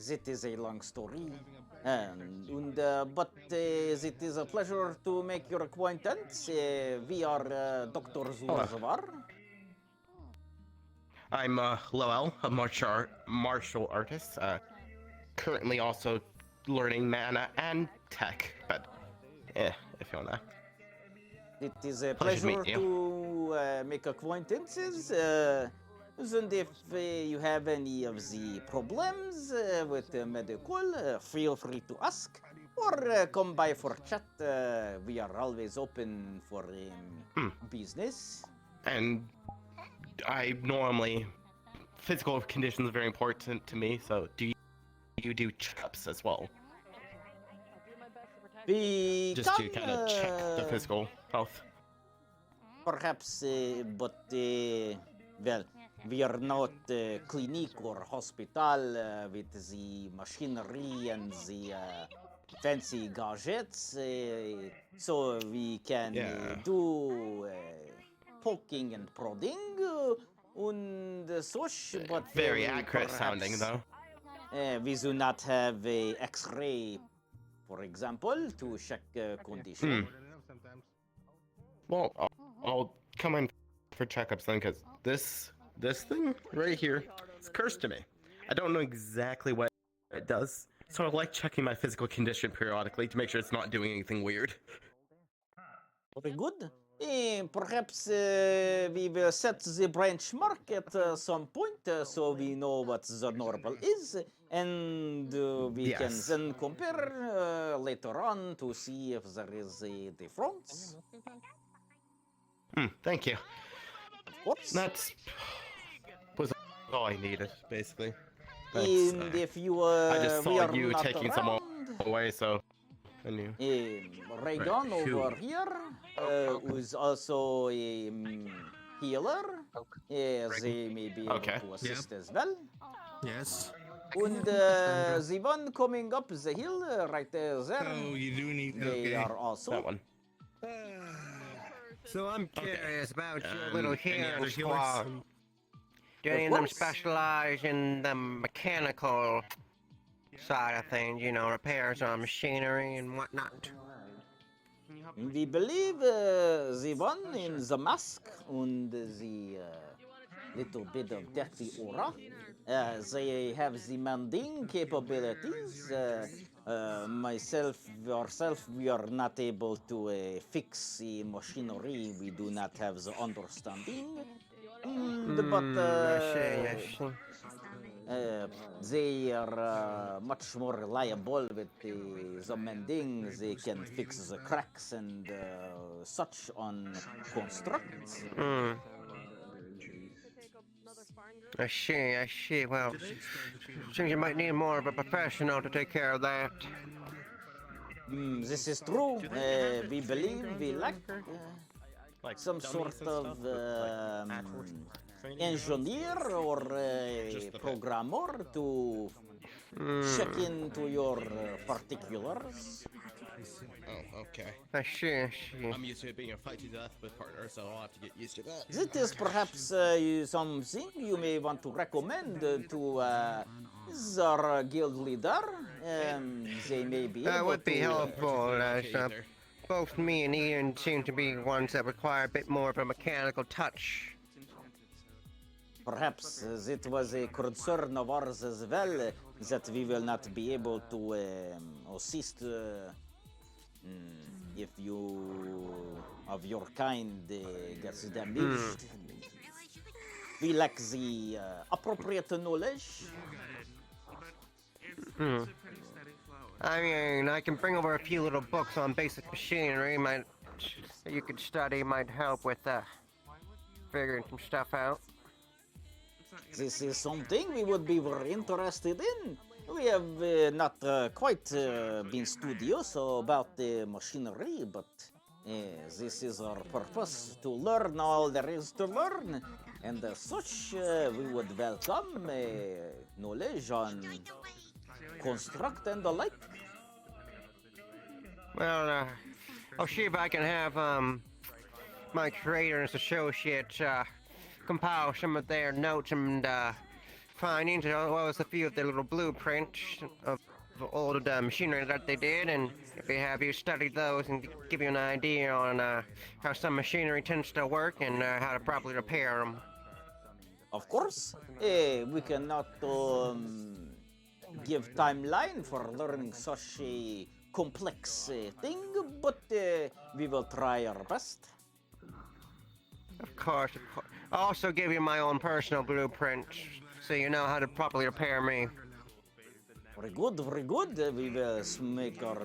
It is a long story, but it is a pleasure to make your acquaintance. We are Dr. Zurzavar. I'm Lowell, a martial artist. Currently also learning mana and tech, but if you wanna. It is a Pleasure to pleasure meet to make acquaintances. And if you have any of the problems with medical, feel free to ask or come by for chat. We are always open for business. And I normally physical conditions are very important to me. So do you do checkups as well? We Just to can, kind of check the physical health. Perhaps, but well, we are not clinic or hospital with the machinery and the fancy gadgets, so we can do poking and prodding and such, but Very accurate sounding, though. We do not have a X-ray, for example, to check condition. Well, I'll come in for checkups then, because this thing right here is cursed to me. I don't know exactly what it does, so I like checking my physical condition periodically to make sure it's not doing anything weird. Very good. Perhaps we will set the benchmark at some point so we know what the normal is, and we can then compare later on to see if there is a difference. Thank you. Of course. Was all I needed, basically. And if you I just saw you not taking around, someone away, so I knew. Reagan over here who's also a healer. They may be able to assist as well. Yes. And the one coming up the hill right there, Oh, you do need. they are also. That one. So I'm curious about your little any healing other squad. healers? Do any of them specialize in the mechanical side of things, you know, repairs on machinery and whatnot? We believe the one in the mask and the little bit of dirty aura, they have the mending capabilities. Ourselves, we are not able to fix the machinery. We do not have the understanding. They are much more reliable with the mending. They can fix the cracks and such on constructs. I see. Well, seems you might need more of a professional to take care of that. This is true. We believe we lack some sort of engineer or programmer to check into your particulars. Oh, okay. I see. I'm used to it being a fight to death with partners, so I'll have to get used to that. That is perhaps something you may want to recommend to our guild leader. They may be That able would be to, helpful, as both me and Ian seem to be ones that require a bit more of a mechanical touch. Perhaps it was a concern of ours as well that we will not be able to assist if you of your kind gets damaged. We lack the appropriate knowledge. I mean, I can bring over a few little books on basic machinery. You could study. Might help with figuring some stuff out. This is something we would be very interested in. We have not quite been studious about the machinery, but this is our purpose, to learn all there is to learn. And as such, we would welcome knowledge on construct and the like. Well, I'll see if I can have my creator and his associates compile some of their notes and findings, as well as a few of the little blueprints of old machinery that they did, and if we have you study those and give you an idea on how some machinery tends to work and how to properly repair them. Of course, we cannot give timeline for learning such a complex thing, but we will try our best. Of course. I'll also give you my own personal blueprint, so you know how to properly repair me. Very good, very good. We will make our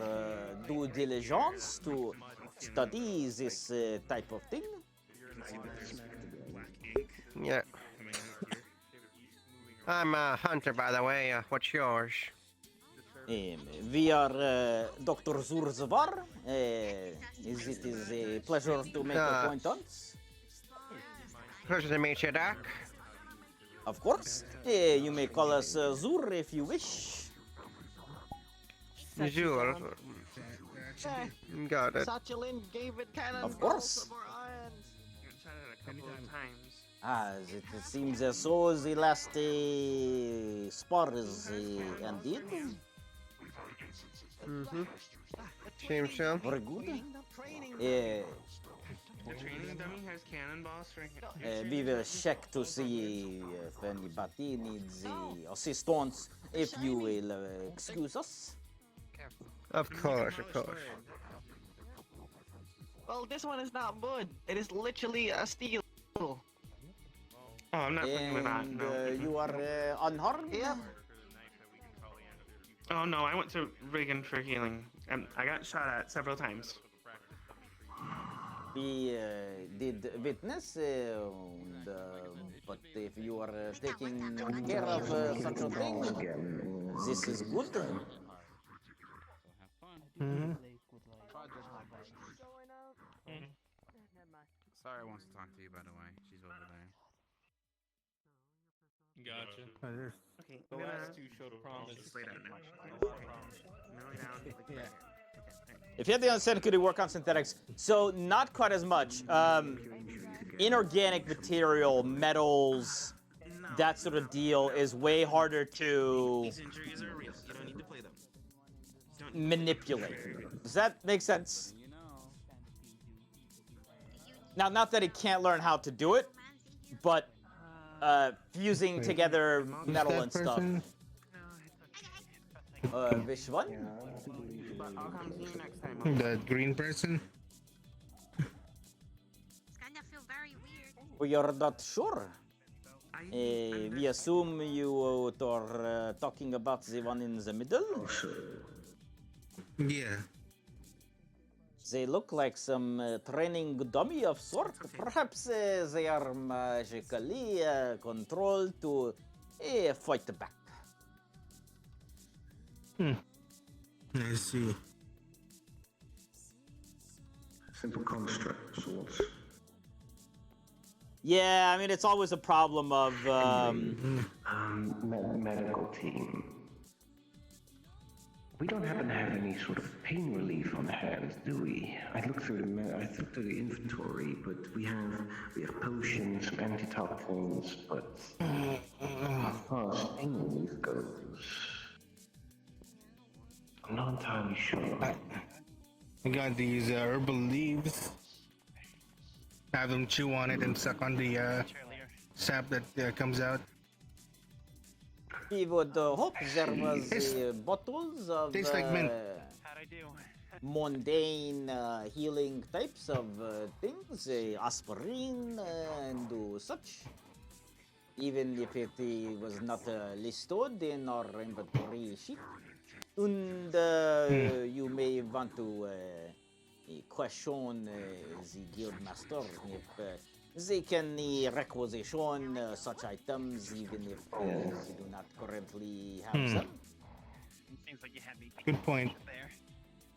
due diligence to study this type of thing. Yeah. I'm a hunter, by the way. What's yours? We are Dr. Zurzavar. It is a pleasure to make acquaintance. Pleasure to meet you, Doc. Of course. You may call us Zur if you wish. Sure. Got it. Satchelin gave it cannon. Of course. Tried it a couple of times. It seems as so the last spars ended. Mm-hmm. Seems so. Very good. The training dummy has cannonballs for him. We will check to see if anybody needs assistance. If you will excuse us. Of course, of course. Well, this one is not wood. It is literally a steel. Oh, I'm not fucking with that. No. You are unharmed? Yep. Oh no, I went to Reagan for healing. I got shot at several times. We did witness, but if you are taking care of such a thing, this is good. Mm-hmm. Sarah wants to talk to you, by the way. She's over there. Gotcha. Okay, The last two showed promise. If you have the understanding, could you work on synthetics? So not quite as much. Inorganic material, metals, that sort of deal is way harder to These injuries are real. You don't need to play them. manipulate. Does that make sense? Now, not that he can't learn how to do it, but fusing together metal and stuff. Which one? I'll come to you next time. The green person? It's gonna feel very weird. We are not sure. We assume you are talking about the one in the middle. Yeah. They look like some training dummy of sort. Perhaps they are magically controlled to fight back. I see. Simple construct of sorts. Yeah, I mean, it's always a problem of... medical team. We don't happen to have any sort of pain relief on hand, do we? I looked through the inventory, but we have potions, some antitoxins, but as far as pain relief goes, I'm not entirely sure. I got these herbal leaves. Have them chew on it and suck on the sap that comes out. We would hope there was bottles of tastes like mint. Mundane healing types of things, aspirin and such. Even if it was not listed in our inventory sheet. And you may want to question the guild master if they can requisition such items, even if they do not currently have them. Seems like you had me. Good point. There.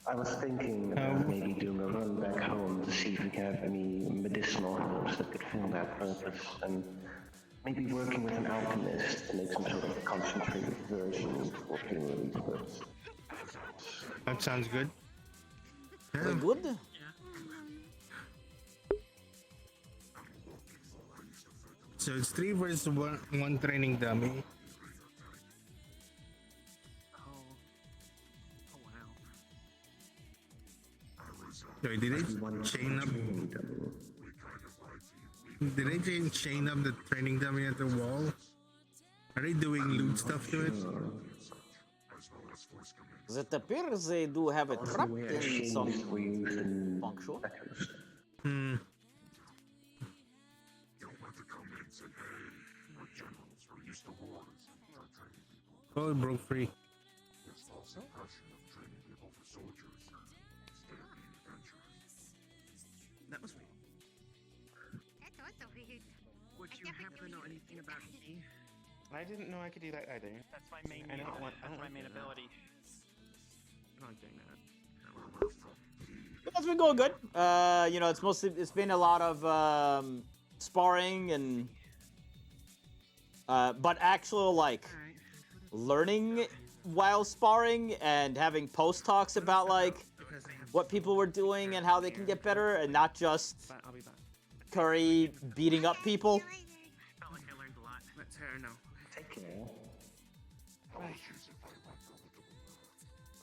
I was thinking about maybe doing a run back home to see if we can have any medicinal herbs that could fill that purpose, and maybe working with an alchemist to make some sort of concentrated version for pain relief purposes. That sounds good. Very good. So it's 3 versus 1 training dummy. Wait, did they chain up? Did they chain up the training dummy at the wall? Are they doing loot stuff to it? It appears they do have it trapped in some function. Hmm. Oh, it broke free. That was weird. That was so weird. Would you happen to know anything about me? I didn't know I could do that either. That's my main. I don't want. That's my main ability. I don't like doing that. It's been going good. You know, it's been a lot of sparring and But actual like learning while sparring and having post talks about like what people were doing and how they can get better, and not just I'll be back. Curry beating up people. Felt like I learned a lot. Let's hear now. Take care.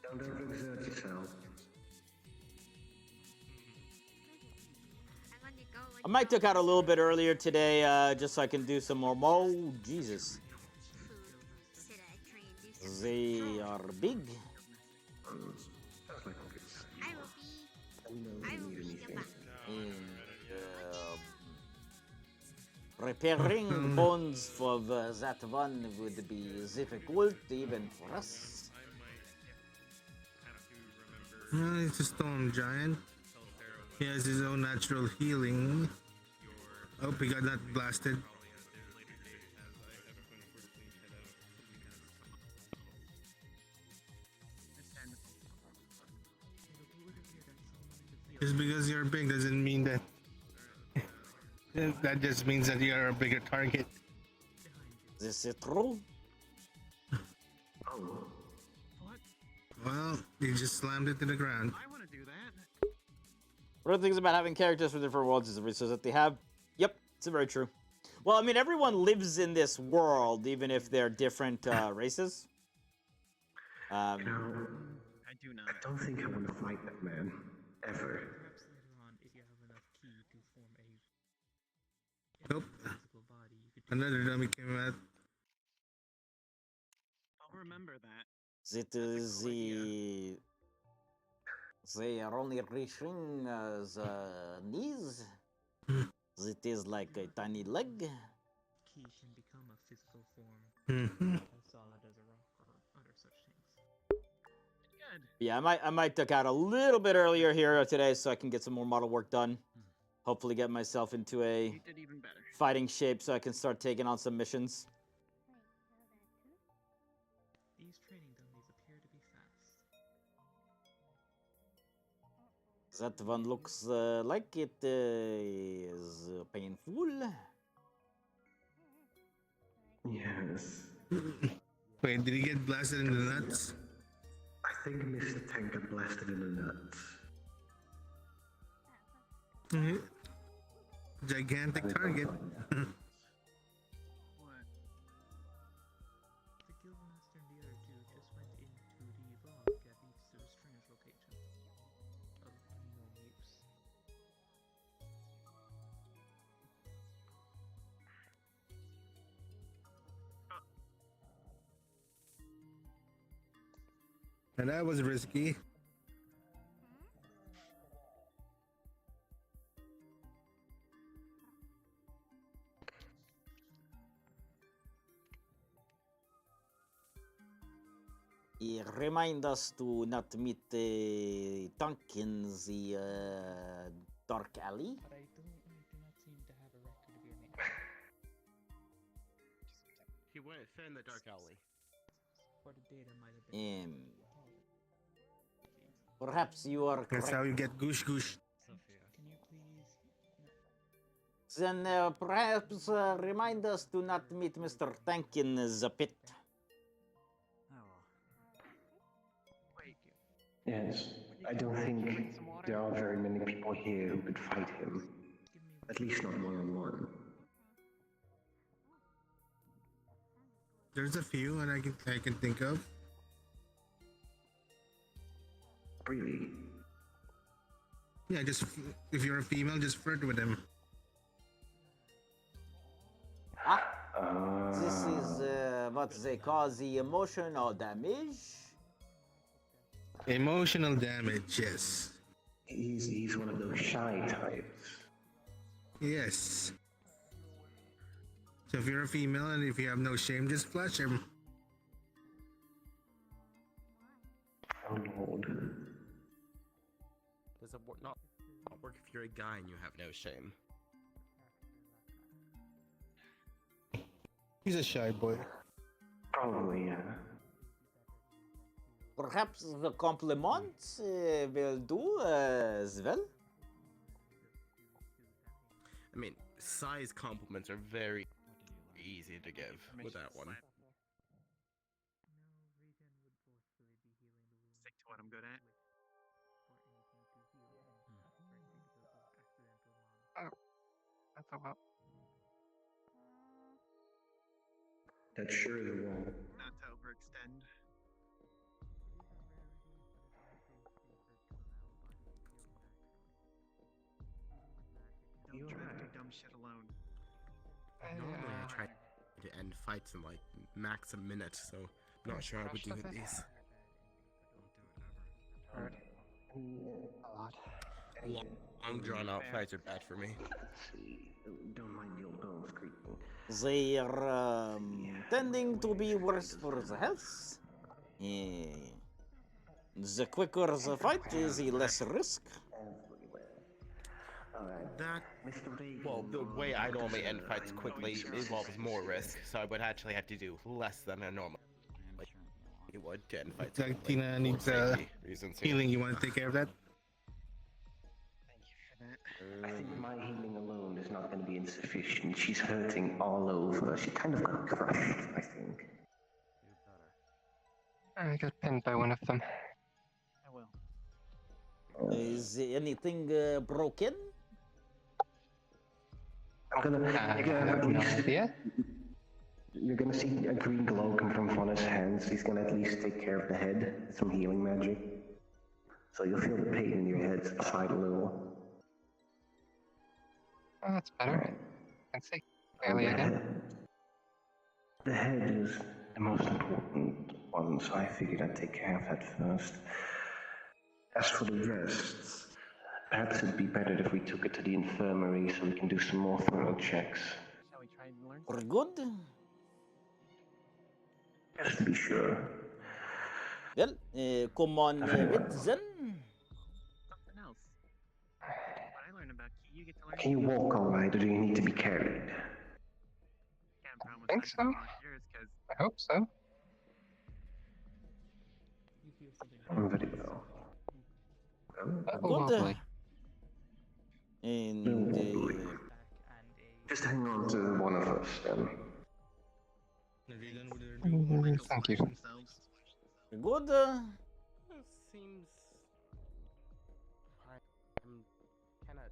Don't overexert yourself. I might duck out a little bit earlier today, just so I can do some more. Oh, Jesus. They are big. Repairing bones for that one would be difficult even for us. It's a storm giant. He has his own natural healing. Oh, he got not blasted. Just because you're big doesn't mean that. That just means that you're a bigger target. This is true. Oh. Well, you just slammed it to the ground. I want to do that. One of the things about having characters from different worlds is the resources that they have. Yep, it's very true. Well, I mean, everyone lives in this world, even if they're different races. I do not. I don't think I want to fight that man. Ever. Perhaps later on, if you have enough key to form a Nope. physical body, you could Another dummy came out. I'll remember that. It is they are only reaching the knees. It is like a tiny leg. key can become a physical form Mm-hmm. as solid as a rock or other such things. Good. Yeah, I might duck out a little bit earlier here today so I can get some more model work done. Hopefully get myself into a You did even better. fighting shape so I can start taking on some missions. These training dummies appear to be fast. That one looks like it is painful. Yes. Wait, did he get blasted in the nuts? I think Mr. Tank got blasted in the nuts. Gigantic target. The guildmaster and the other two just went into the bog that leads to a strange location of unknown use. And that was risky. Remind us to not meet Tunk in the dark alley. But I do not seem to have a record of your name. He went in the dark alley. Or the data might have been. Perhaps you are correct. That's how you get goosh goosh. Can you please? Then perhaps remind us to not meet Mr. Tank in the pit. Yes. I don't think there are very many people here who could fight him. At least not one-on-one. There's a few, and I can think of. Really? Yeah, just if you're a female, just flirt with him. This is what they call the emotional damage. Emotional damage, yes. He's one of those shy types. Yes. So if you're a female and if you have no shame, just flush him. Oh Lord. Does it not work if you're a guy and you have no shame? He's a shy boy. Probably, yeah. Perhaps the compliments will do as well. I mean, size compliments are very easy to give with that one. Stick to what I'm good at. Oh, that's a lot. That sure is wrong. Not to overextend. Don't try to do dumb shit alone. Normally I try to end fights in like max a minute, so I'm not sure I would do it these. Heard. A lot. Long drawn out fights are bad for me. Don't mind the old bones creaking. They're tending to be worse for the health. The quicker the fight, the less risk. That, well, the way I normally end fights quickly involves more risk, so I would actually have to do less than I normally would to end fights. Like Tina needs healing. You want to take care of that? I think my healing alone is not going to be insufficient. She's hurting all over. She kind of got crushed, I think. I got pinned by one of them. I will. Is anything broken? I'm gonna. No idea. You're gonna see a green glow come from Fauna's hands. He's gonna at least take care of the head with some healing magic. So you'll feel the pain in your head subside a little. Oh, that's better. I can see clearly again. The head is the most important one, so I figured I'd take care of that first. As for the rest, perhaps it'd be better if we took it to the infirmary so we can do some more thorough checks. Shall we try and learn? We're good? Just to be sure. Well, come on with then. Something else. What I learned about Ki, you get to learn. Can you walk alright, or do you need to be carried? Can't promise I think so. yours, I hope so. Very well. Oh, Good. lovely. And just hang on to one of us then. Thank you. good. Seems I'm kind of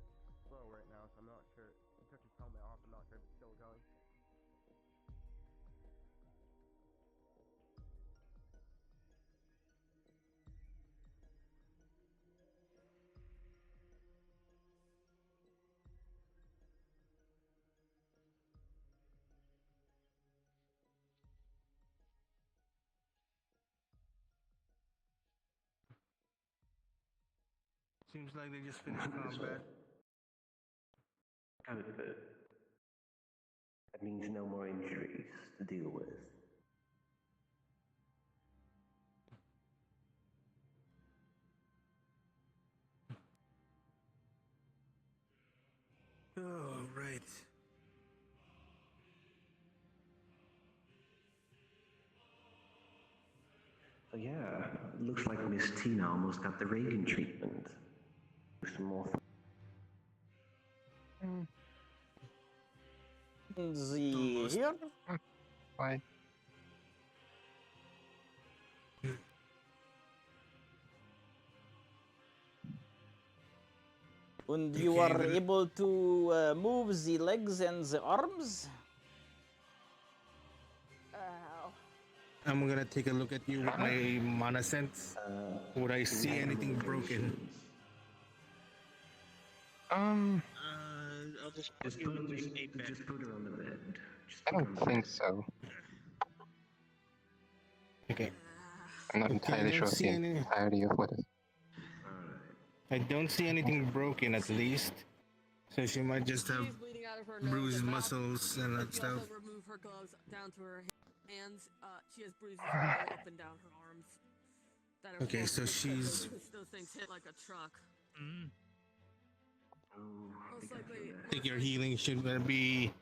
slow right now, so I'm not sure. He took his helmet off. I'm not sure if it's still going. Seems like they just finished combat. Good. That means no more injuries to deal with. Oh, right. So yeah, looks like Miss Tina almost got the Reagan treatment. Some more. The here. Why? And you are able to move the legs and the arms. I'm gonna take a look at you with my mana sense. Would I see anything broken? I'll just put Just put her on the bed. I don't think so. Okay. I'm not entirely sure of the entirety of what is. I don't see anything broken at least. So she might just have bruised muscles and that stuff. Also remove her gloves down to her hands. She has bruises all up and down her arms. That are Okay, so she's. Those things hit like a truck. Most likely. I think your healing should be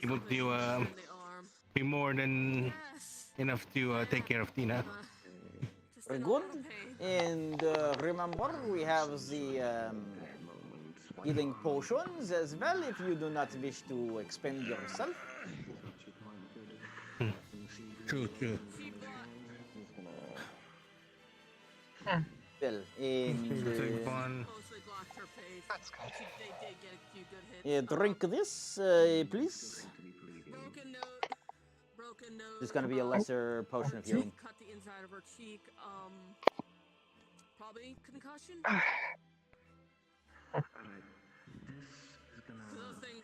able to be more than enough to take care of Tina. Very good. And remember, we have the healing potions as well if you do not wish to expend yourself. True, true. Well, and Mostly blocked her face. That's good. They did get a few good hits. drink this, please. Broken nose. There's gonna be a lesser potion of healing. Cut the inside of her cheek. Probably concussion.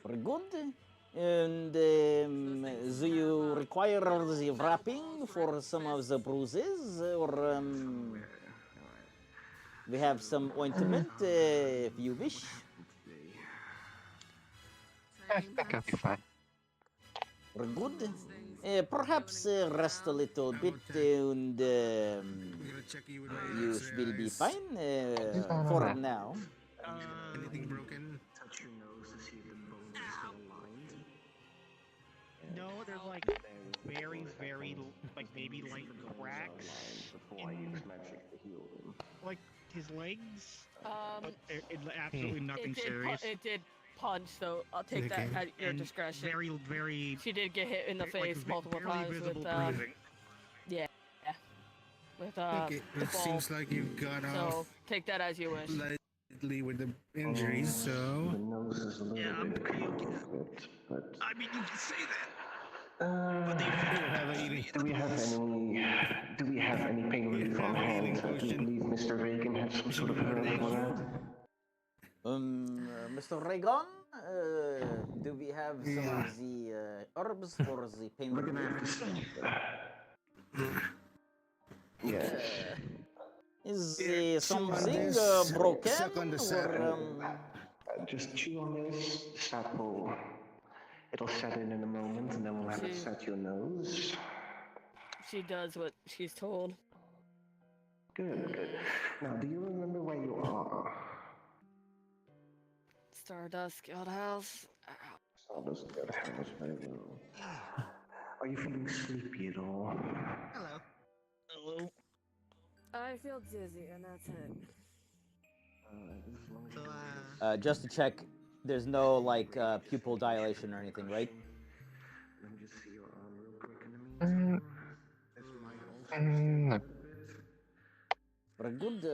Very good. And do you require the wrapping for some of the bruises, or we have some ointment if you wish. I think I'll be fine. Very good. Perhaps rest a little bit and you will be fine for now. Anything broken? Touch your nose to see if the bones are still aligned. No, there's like very, like maybe light cracks in like his legs. But absolutely nothing serious. It did punch, so I'll take that at your discretion. Very. She did get hit in the face multiple times with bruising. yeah, with Okay, the it ball. seems like you've got So off take that as you wish. slightly with the injuries, so. The nose is a little bit crooked, but I mean, you can say that. Do we have any pain relief on hand? I believe Mr. Reagan had some sort of herb for that. Mr. Reagan, do we have some of the herbs for the pain We're gonna have to see. Yes. Is something broken? Suck on the or, saddle. Just chew on this sapple. It'll set in a moment, and then we'll have it set your nose. She does what she's told. Good, good. Now, do you remember where you are? Stardust Guild House. Stardust Guild House, very well. Are you feeling sleepy at all? Hello. Hello. I feel dizzy, and that's it. So, just to check, there's no like pupil dilation or anything, right? Let me just see your arm real quick in the meantime. This might also No. Very good.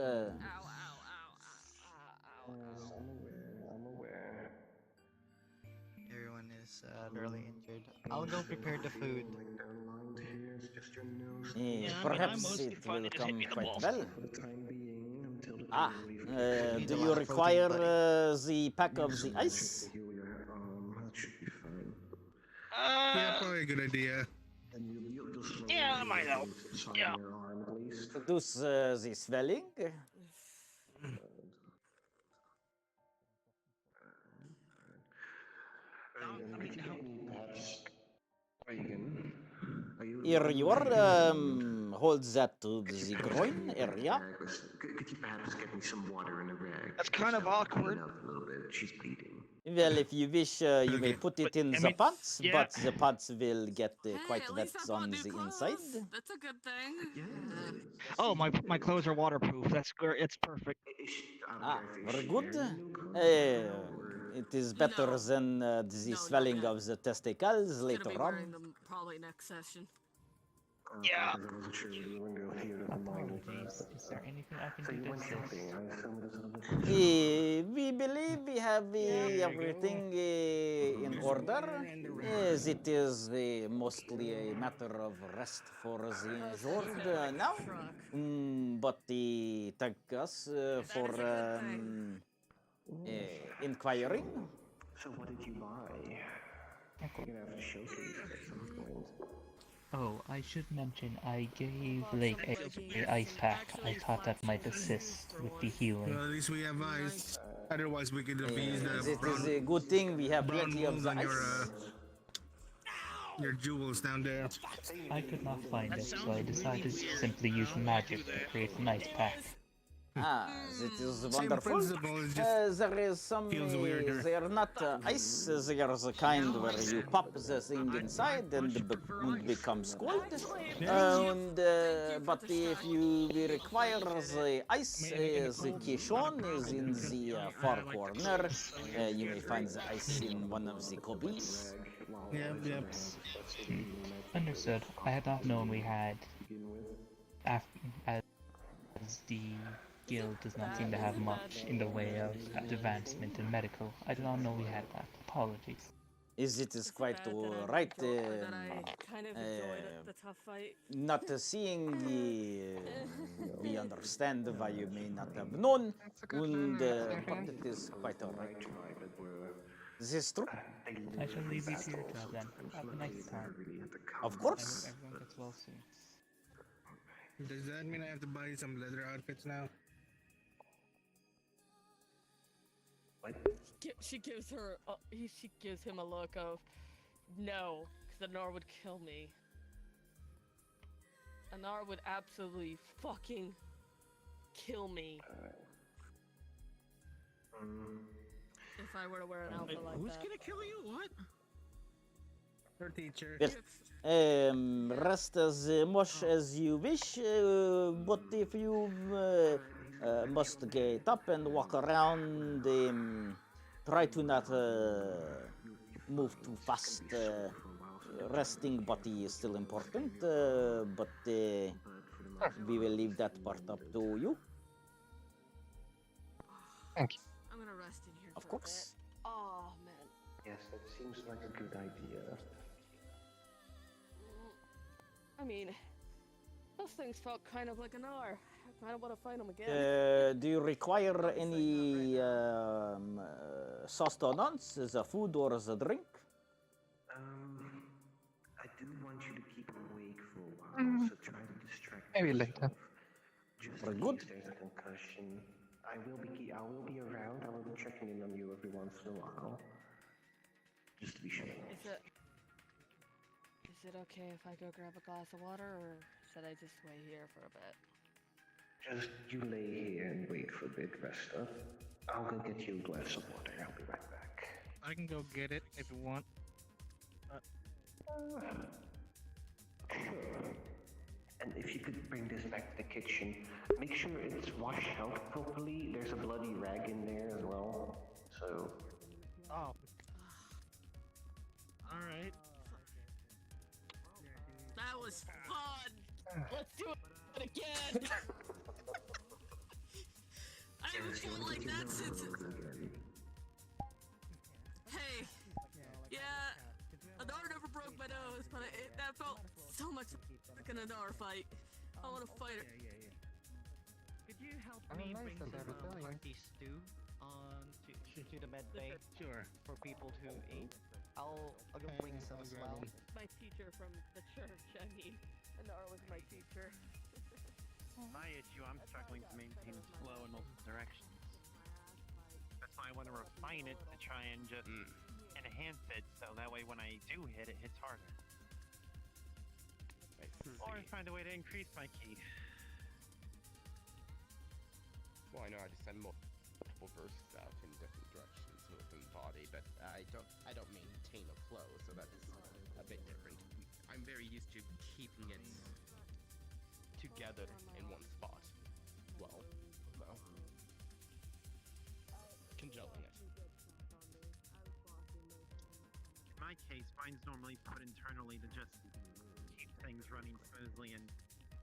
I'm aware. everyone is barely injured. I'll go prepare the food. Perhaps it will come quite well. For the time being, until the Do you require the pack of the ice? heal your that should be fine. Yeah, probably a good idea. And you'll just Yeah, that might help. Yeah. your arm at least. Reduce the swelling. Reagan, are you Here you are. Hold that to the groin area. Could you perhaps get me some water in a rag? That's kind of awkward. A little bit. She's bleeding. Well, if you wish, you may put it in I the mean, pants, yeah. but the pants will get quite at wet least I on bought the new inside. clothes. That's a good thing. Oh, my clothes are waterproof. That's great. It's perfect. Very good. It is better than the swelling of the testicles Gonna be later wearing on. them probably next session. Yeah. I wasn't sure whether you were going to go here to mine with Apologies. Is there anything I can So do you to went assist? shopping. I assume it was a little We believe we have everything in order. It is mostly a matter of rest for the injured now. But thank us for inquiring. So what did you buy? You're going to have to showcase it at some point. Oh, I should mention I gave like a ice pack. I thought that might assist with the healing. Well, at least we have ice. Otherwise, we could have used the It is a good thing we have brown plenty of wounds the on ice. your jewels down there. I could not find it, so I decided to simply use magic to create an ice pack. It is Same wonderful. principle, it just There is some, feels weirder. they are not ice, they are the kind where you pop the thing inside and it becomes cold. But if you require the ice, the caisson is in the far corner. You may find the ice in one of the cubbies. while Yep, on the yep. other hand, that's the magic Understood. I had not known we had, begin with. as the guild does not seem to have much in the way of advancement in medical. I did not know we had that. Apologies. It is quite right. Kind of enjoyed the tough fight. Not seeing we understand why you may not have known, and but it is quite alright. This is true. I shall leave you to your job then. Have a nice time. Of course. I hope everyone gets well soon. Does that mean I have to buy some leather outfits now? She gives her. She gives him a look of, no, because Anar would kill me. Anar would absolutely fucking kill me. If I were to wear an outfit like Who's that. gonna kill you? What? Her teacher. Yes. Rest as much as you wish, but if you must get up and walk around, try to not move too fast. Resting body is still important, but we will leave that part up to you. Thank you. I'm gonna rest in here. Of course. Oh man. Yes, that seems like a good idea. I mean, those things felt kind of like an R. I kind of want to fight them again. Do you require any sustenance, as a food or as a drink? I didn't want you to keep awake for a while, so try to distract Maybe yourself. later. Just Very in good. case there's a concussion. I will be around. I will be checking in on you every once in a while. Just to be sure. Is it okay if I go grab a glass of water, or should I just wait here for a bit? Just you lay here and wait for a bit, rest up. I'll go get you a glass of water. I'll be right back. I can go get it if you want. Sure. And if you could bring this back to the kitchen, make sure it's washed out properly. There's a bloody rag in there as well. So. Oh. Alright. That was fun! Let's do it again! I haven't felt like that since. Hey! Yeah, Anar never broke my nose, but that felt so much like an Anar fight. I want to fight her. Could you help Oh, me nice bring of some them, Italian. hearty stew to the med bay? Sure. For people to eat. I'll go bring some as well. My teacher from the church, I mean. Anar was my teacher. My issue, I'm struggling to maintain flow in multiple directions. That's why I want to refine it to try and just enhance it, so that way when I do hit, it hits harder. Or find a way to increase my ki. Well, I know how to send multiple bursts out in different directions within the body, but I don't maintain a flow, so that's a bit different. I'm very used to keeping it together in one spot. Well, congealing it. In my case, mine's normally put internally to just keep things running smoothly and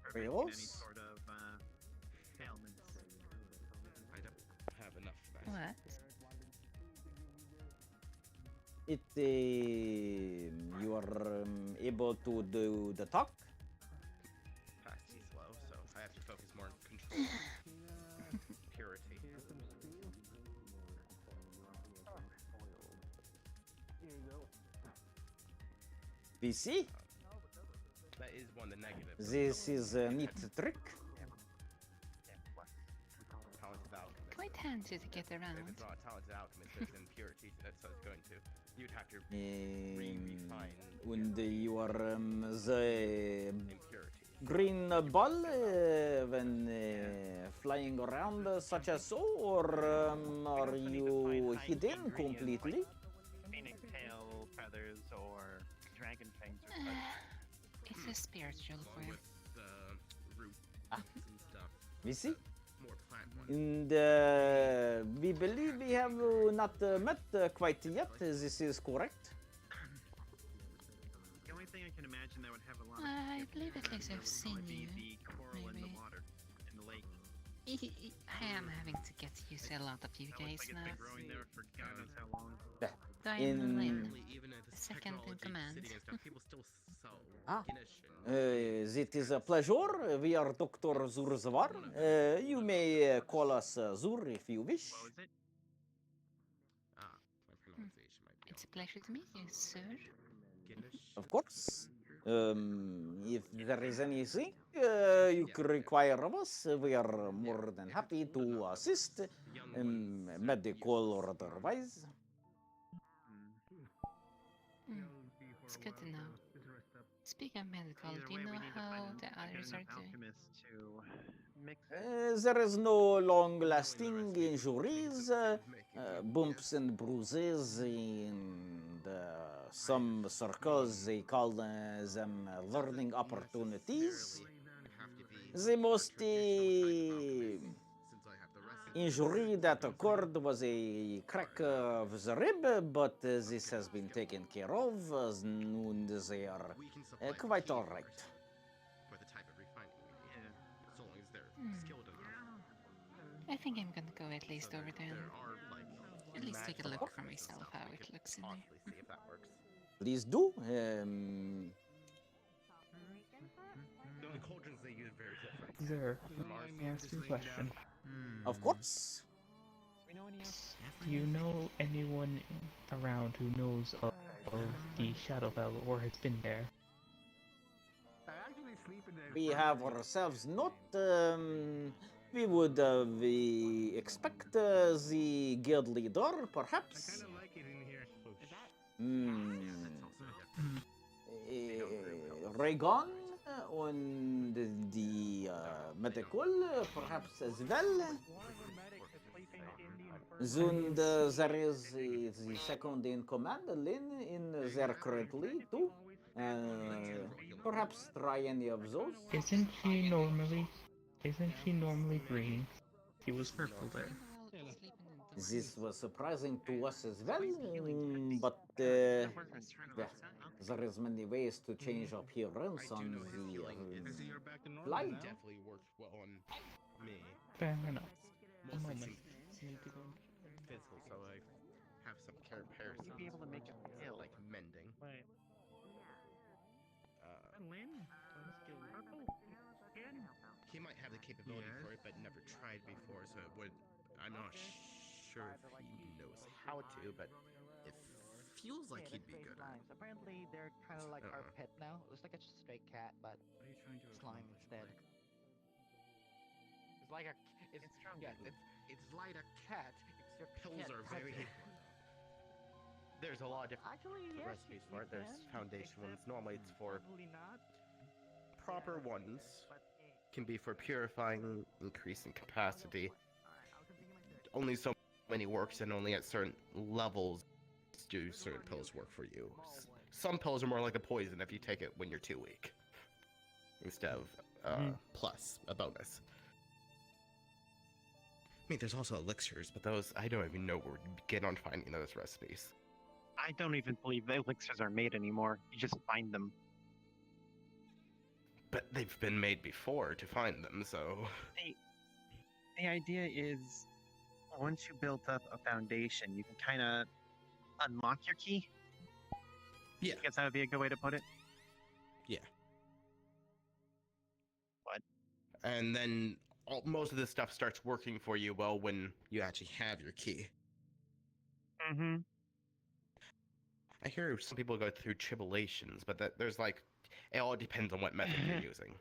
prevent any Rails? sort of ailments. I don't have enough of that. What? You are able to do the talk? Fast is slow, so I have to focus more on control. Purity. PC? That is one of the negatives. This is a neat trick. Talented alchemist. Quite handy to get If around. it's not a talented alchemist, there's impurities, and that's what it's going to. You'd have to refine And you are the impurities. green ball when flying around such as so, or are you hidden completely? Phoenix tail, feathers, or dragon fangs or such. It's a spiritual Along word. with roots and stuff. We see. More plant ones. And we believe we have not met quite yet. This is correct. imagine that would have a lot of. I believe at least There I've would seen probably you. be the coral in the Maybe. water, in the lake. I am having to get used to a lot of you That guys looks like it's now. been growing there for God knows how long. Diamond Lynn, Even if it's second in technology command. sitting and stuff, people still so Ah. Guinness. It is a pleasure. We are Dr. Zurzavar. You may call us Zur if you wish. What was it? My pronunciation might be It's a pleasure to meet you, sir. Guinness. Of course. If there is anything you could require of us, we are more than happy to assist, medical or otherwise. It's good to know. Speaking of medical, Either do you way, know we need to how find the get others enough are doing? alchemists to mix There is no long-lasting injuries, bumps and bruises, and some circles, they call them learning opportunities. The most injury that occurred was a crack of the rib, but this has been taken care of, and they are quite all right. For the type of refining we need. So long as they're skilled enough. I think I'm gonna go at least over there. There are like At least take a magic look for elements and myself stuff how we it could looks in there. possibly see if that works. Please do. The cauldrons they use very different. Sir, let me ask you a question. Of course. Do you know anyone around who knows of the Shadowfell or has been there? We have ourselves not. We would we expect the guild leader, perhaps. Raygon on the medical, perhaps as well. Zund, there is the second in command, Lynn, in there currently too. Perhaps try any of those. Isn't she normally green? She was purple there. This was surprising to us as well, but yeah, there is many ways to change appearance on the fly. Definitely worked well on me. Fair enough. A Mostly moment. physical, so I have some comparison. You'd be able to make a pill. Like mending. Wait. Lynn? Purple? Again? He might have the capability for it, but never tried before, so it would. I'm not sure if he knows how to, but it feels like he'd be good at it. Apparently, they're kind of like our pet now. It looks like a stray cat, but slime instead. It's like a. It's like a cat. Except Pills are very. There's a lot of different recipes for it. There's foundation ones. Normally, it's for proper ones. Can be for purifying, increasing capacity. Only so many works, and only at certain levels do certain pills work for you. Some pills are more like a poison if you take it when you're too weak, instead of plus a bonus. I mean, there's also elixirs, but those I don't even know where to begin on finding those recipes. I don't even believe the elixirs are made anymore. You just find them. But they've been made before to find them, so. The idea is, once you build up a foundation, you can kind of unlock your key. Yeah. I guess that would be a good way to put it. Yeah. What? And then most of this stuff starts working for you well when you actually have your key. Mm-hmm. I hear some people go through tribulations, but there's like, it all depends on what method you're using.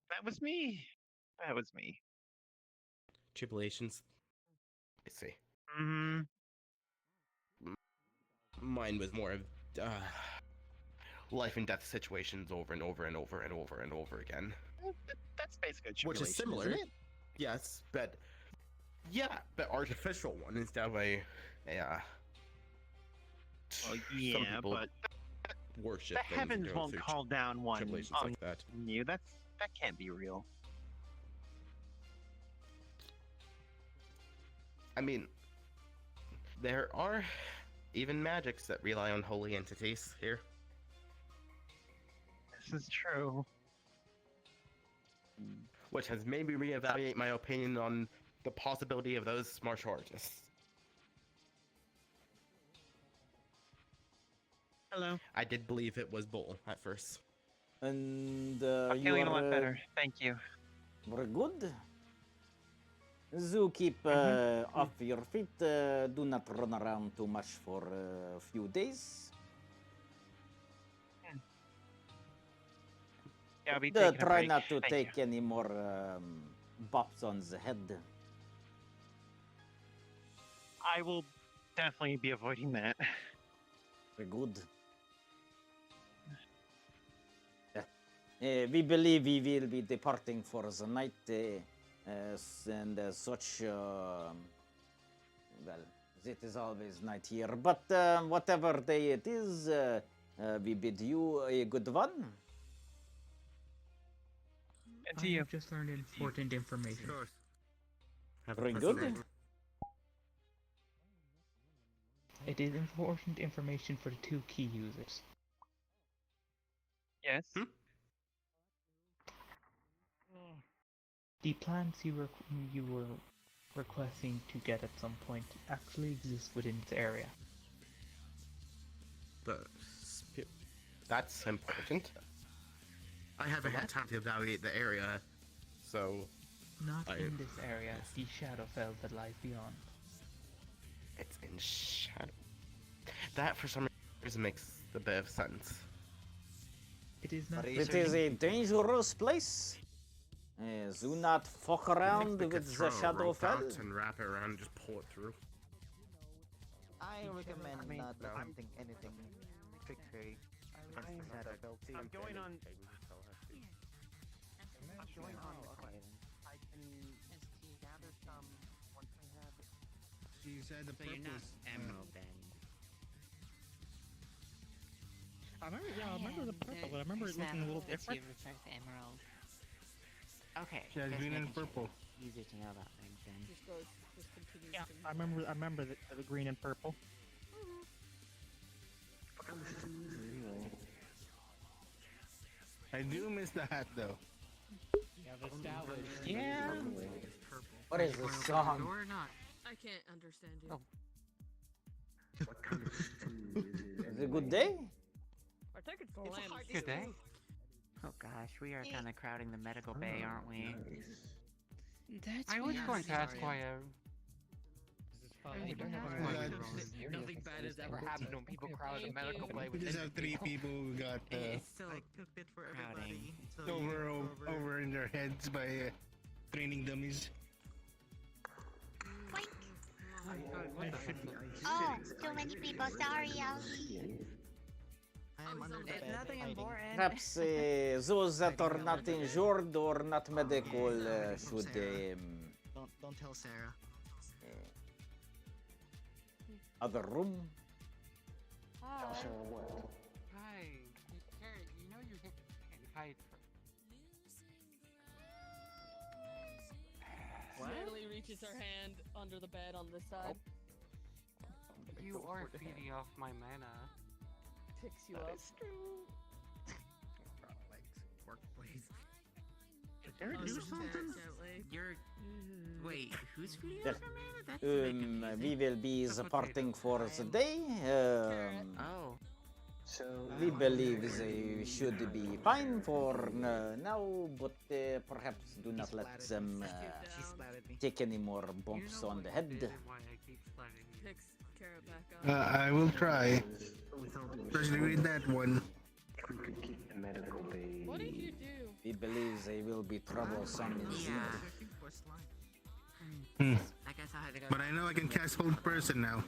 That was me. That was me. Tribulations? I see. Mm-hmm. Mine was more of life and death situations over and over and over and over and over again. That's basically a Which is similar. isn't it? Yes, but artificial one instead of a Well, some yeah, people but worship the things and heavens go won't through call down one tribulations on like that. you. That can't be real. I mean, there are even magics that rely on holy entities here. This is true. Which has made me reevaluate my opinion on the possibility of those martial artists. Hello. I did believe it was Bull at first. And I'm you feeling a are lot better. Thank you. very good. So keep off your feet. Do not run around too much for a few days. Yeah, I'll be taking a Try break. not to Thank take any more bops on the head. I will definitely be avoiding that. Very good. We believe we will be departing for the night, and such. Well, it is always night here, but whatever day it is, we bid you a good one. And I to you. have just learned important information. Very good. It is important information for the 2 key users. Yes. The plans you were requesting to get at some point actually exist within this area. That's important. I haven't had time to evaluate the area, so... Not in this area, the Shadowfell that lies beyond. It's in shadow. That, for some reason, makes a bit of sense. It is not. It is a dangerous place. Do not fuck around with the Shadowfell. And wrap it around and just pull it through. I recommend not attempting anything trickery against the Shadowfell too. I'm going on. I can gather some once we have. You said the So you're not emerald then. I remember the purple, but I remember it looking a little different. Emerald. Okay. Yeah, just green and making sure. purple. Easier to know about things then. Yeah, I remember the green and purple. I do miss the hat though. Yeah. What is this song? Or not? I can't understand you. What kind of stew is it? Is it a good day? I think it's Good day. Oh gosh, we are kind of crowding the medical bay, aren't we? That's I was weird. going to ask why. Nothing bad has ever happened when people crowd the medical bay. We just have 3 people who got I cooked it for everybody. So over in their heads by training dummies. Oh, too many people. Sorry, Alfie. I'm under the bed. Nothing important. Perhaps those that are not injured or not medical should. Don't tell Sarah. Other room. Hi. Carrot, you know you can hide Natalie reaches her hand under the bed on this side. You are feeding off my mana. Picks you up. You're... Wait, who's feeding Well, off my mana? That's we will be departing for the day. Oh. So We believe they should be fine for now, but perhaps do not let them take any more bumps on the head. Picks Carrot back up. I will try. Especially with that one. we could keep the medical bay. What did you do? We believe they will be troublesome indeed. Hmm. I guess I'll have to go. But I know I can cast Hold Person now.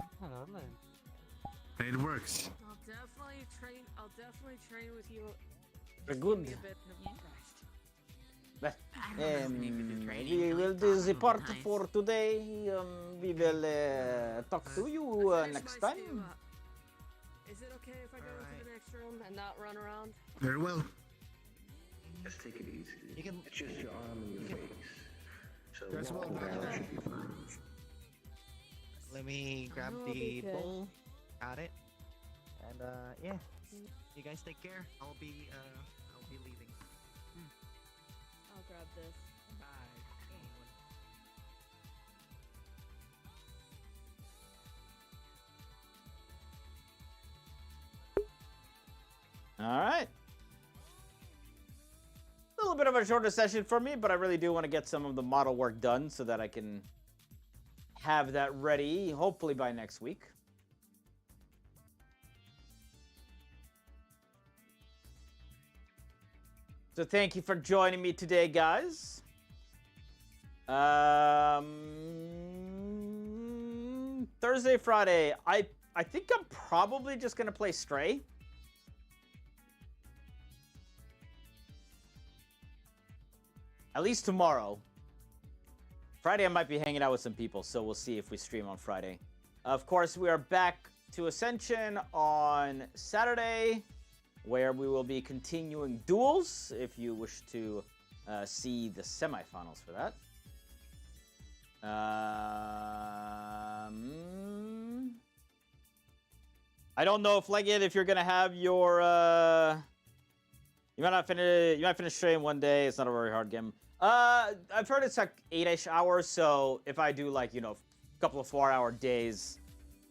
And it works. I'll definitely train with you. Very good. Be a bit impressed. Well, we will depart for today. We will talk to you next time. Is it okay if I go into the next room and not run around? Very well. Just take it easy. It's just your arm and your face. So That's walking well down done. should be fine. Let me grab I'll be the good. bowl. Got it. And yeah. You guys take care. I'll be grab this. All right. A little bit of a shorter session for me, but I really do want to get some of the model work done so that I can have that ready, hopefully by next week. So thank you for joining me today, guys. Thursday, Friday, I think I'm probably just going to play Stray. At least tomorrow. Friday, I might be hanging out with some people, so we'll see if we stream on Friday. Of course, we are back to Ascension on Saturday, where we will be continuing duels, if you wish to see the semifinals for that. I don't know if Leggett, if you're gonna have your you might finish stream one day. It's not a very hard game. I've heard it's like 8-ish hours, so if I do like, a couple of 4-hour days,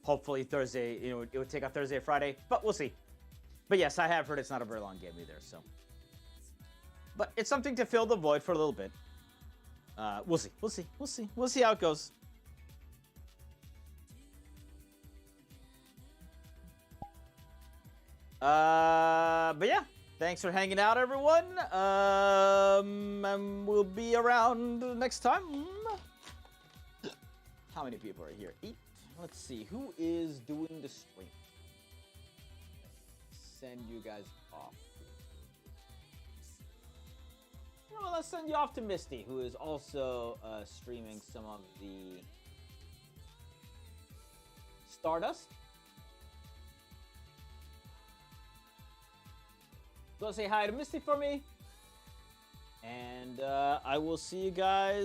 hopefully Thursday, it would take out Thursday or Friday, but we'll see. But yes, I have heard it's not a very long game either, so. But it's something to fill the void for a little bit. We'll see. We'll see how it goes. But yeah, thanks for hanging out, everyone. And we'll be around next time. How many people are here? 8. Let's see, who is doing the stream? Send you guys off. Well, let's send you off to Misty, who is also streaming some of the Stardust. Go say hi to Misty for me. And I will see you guys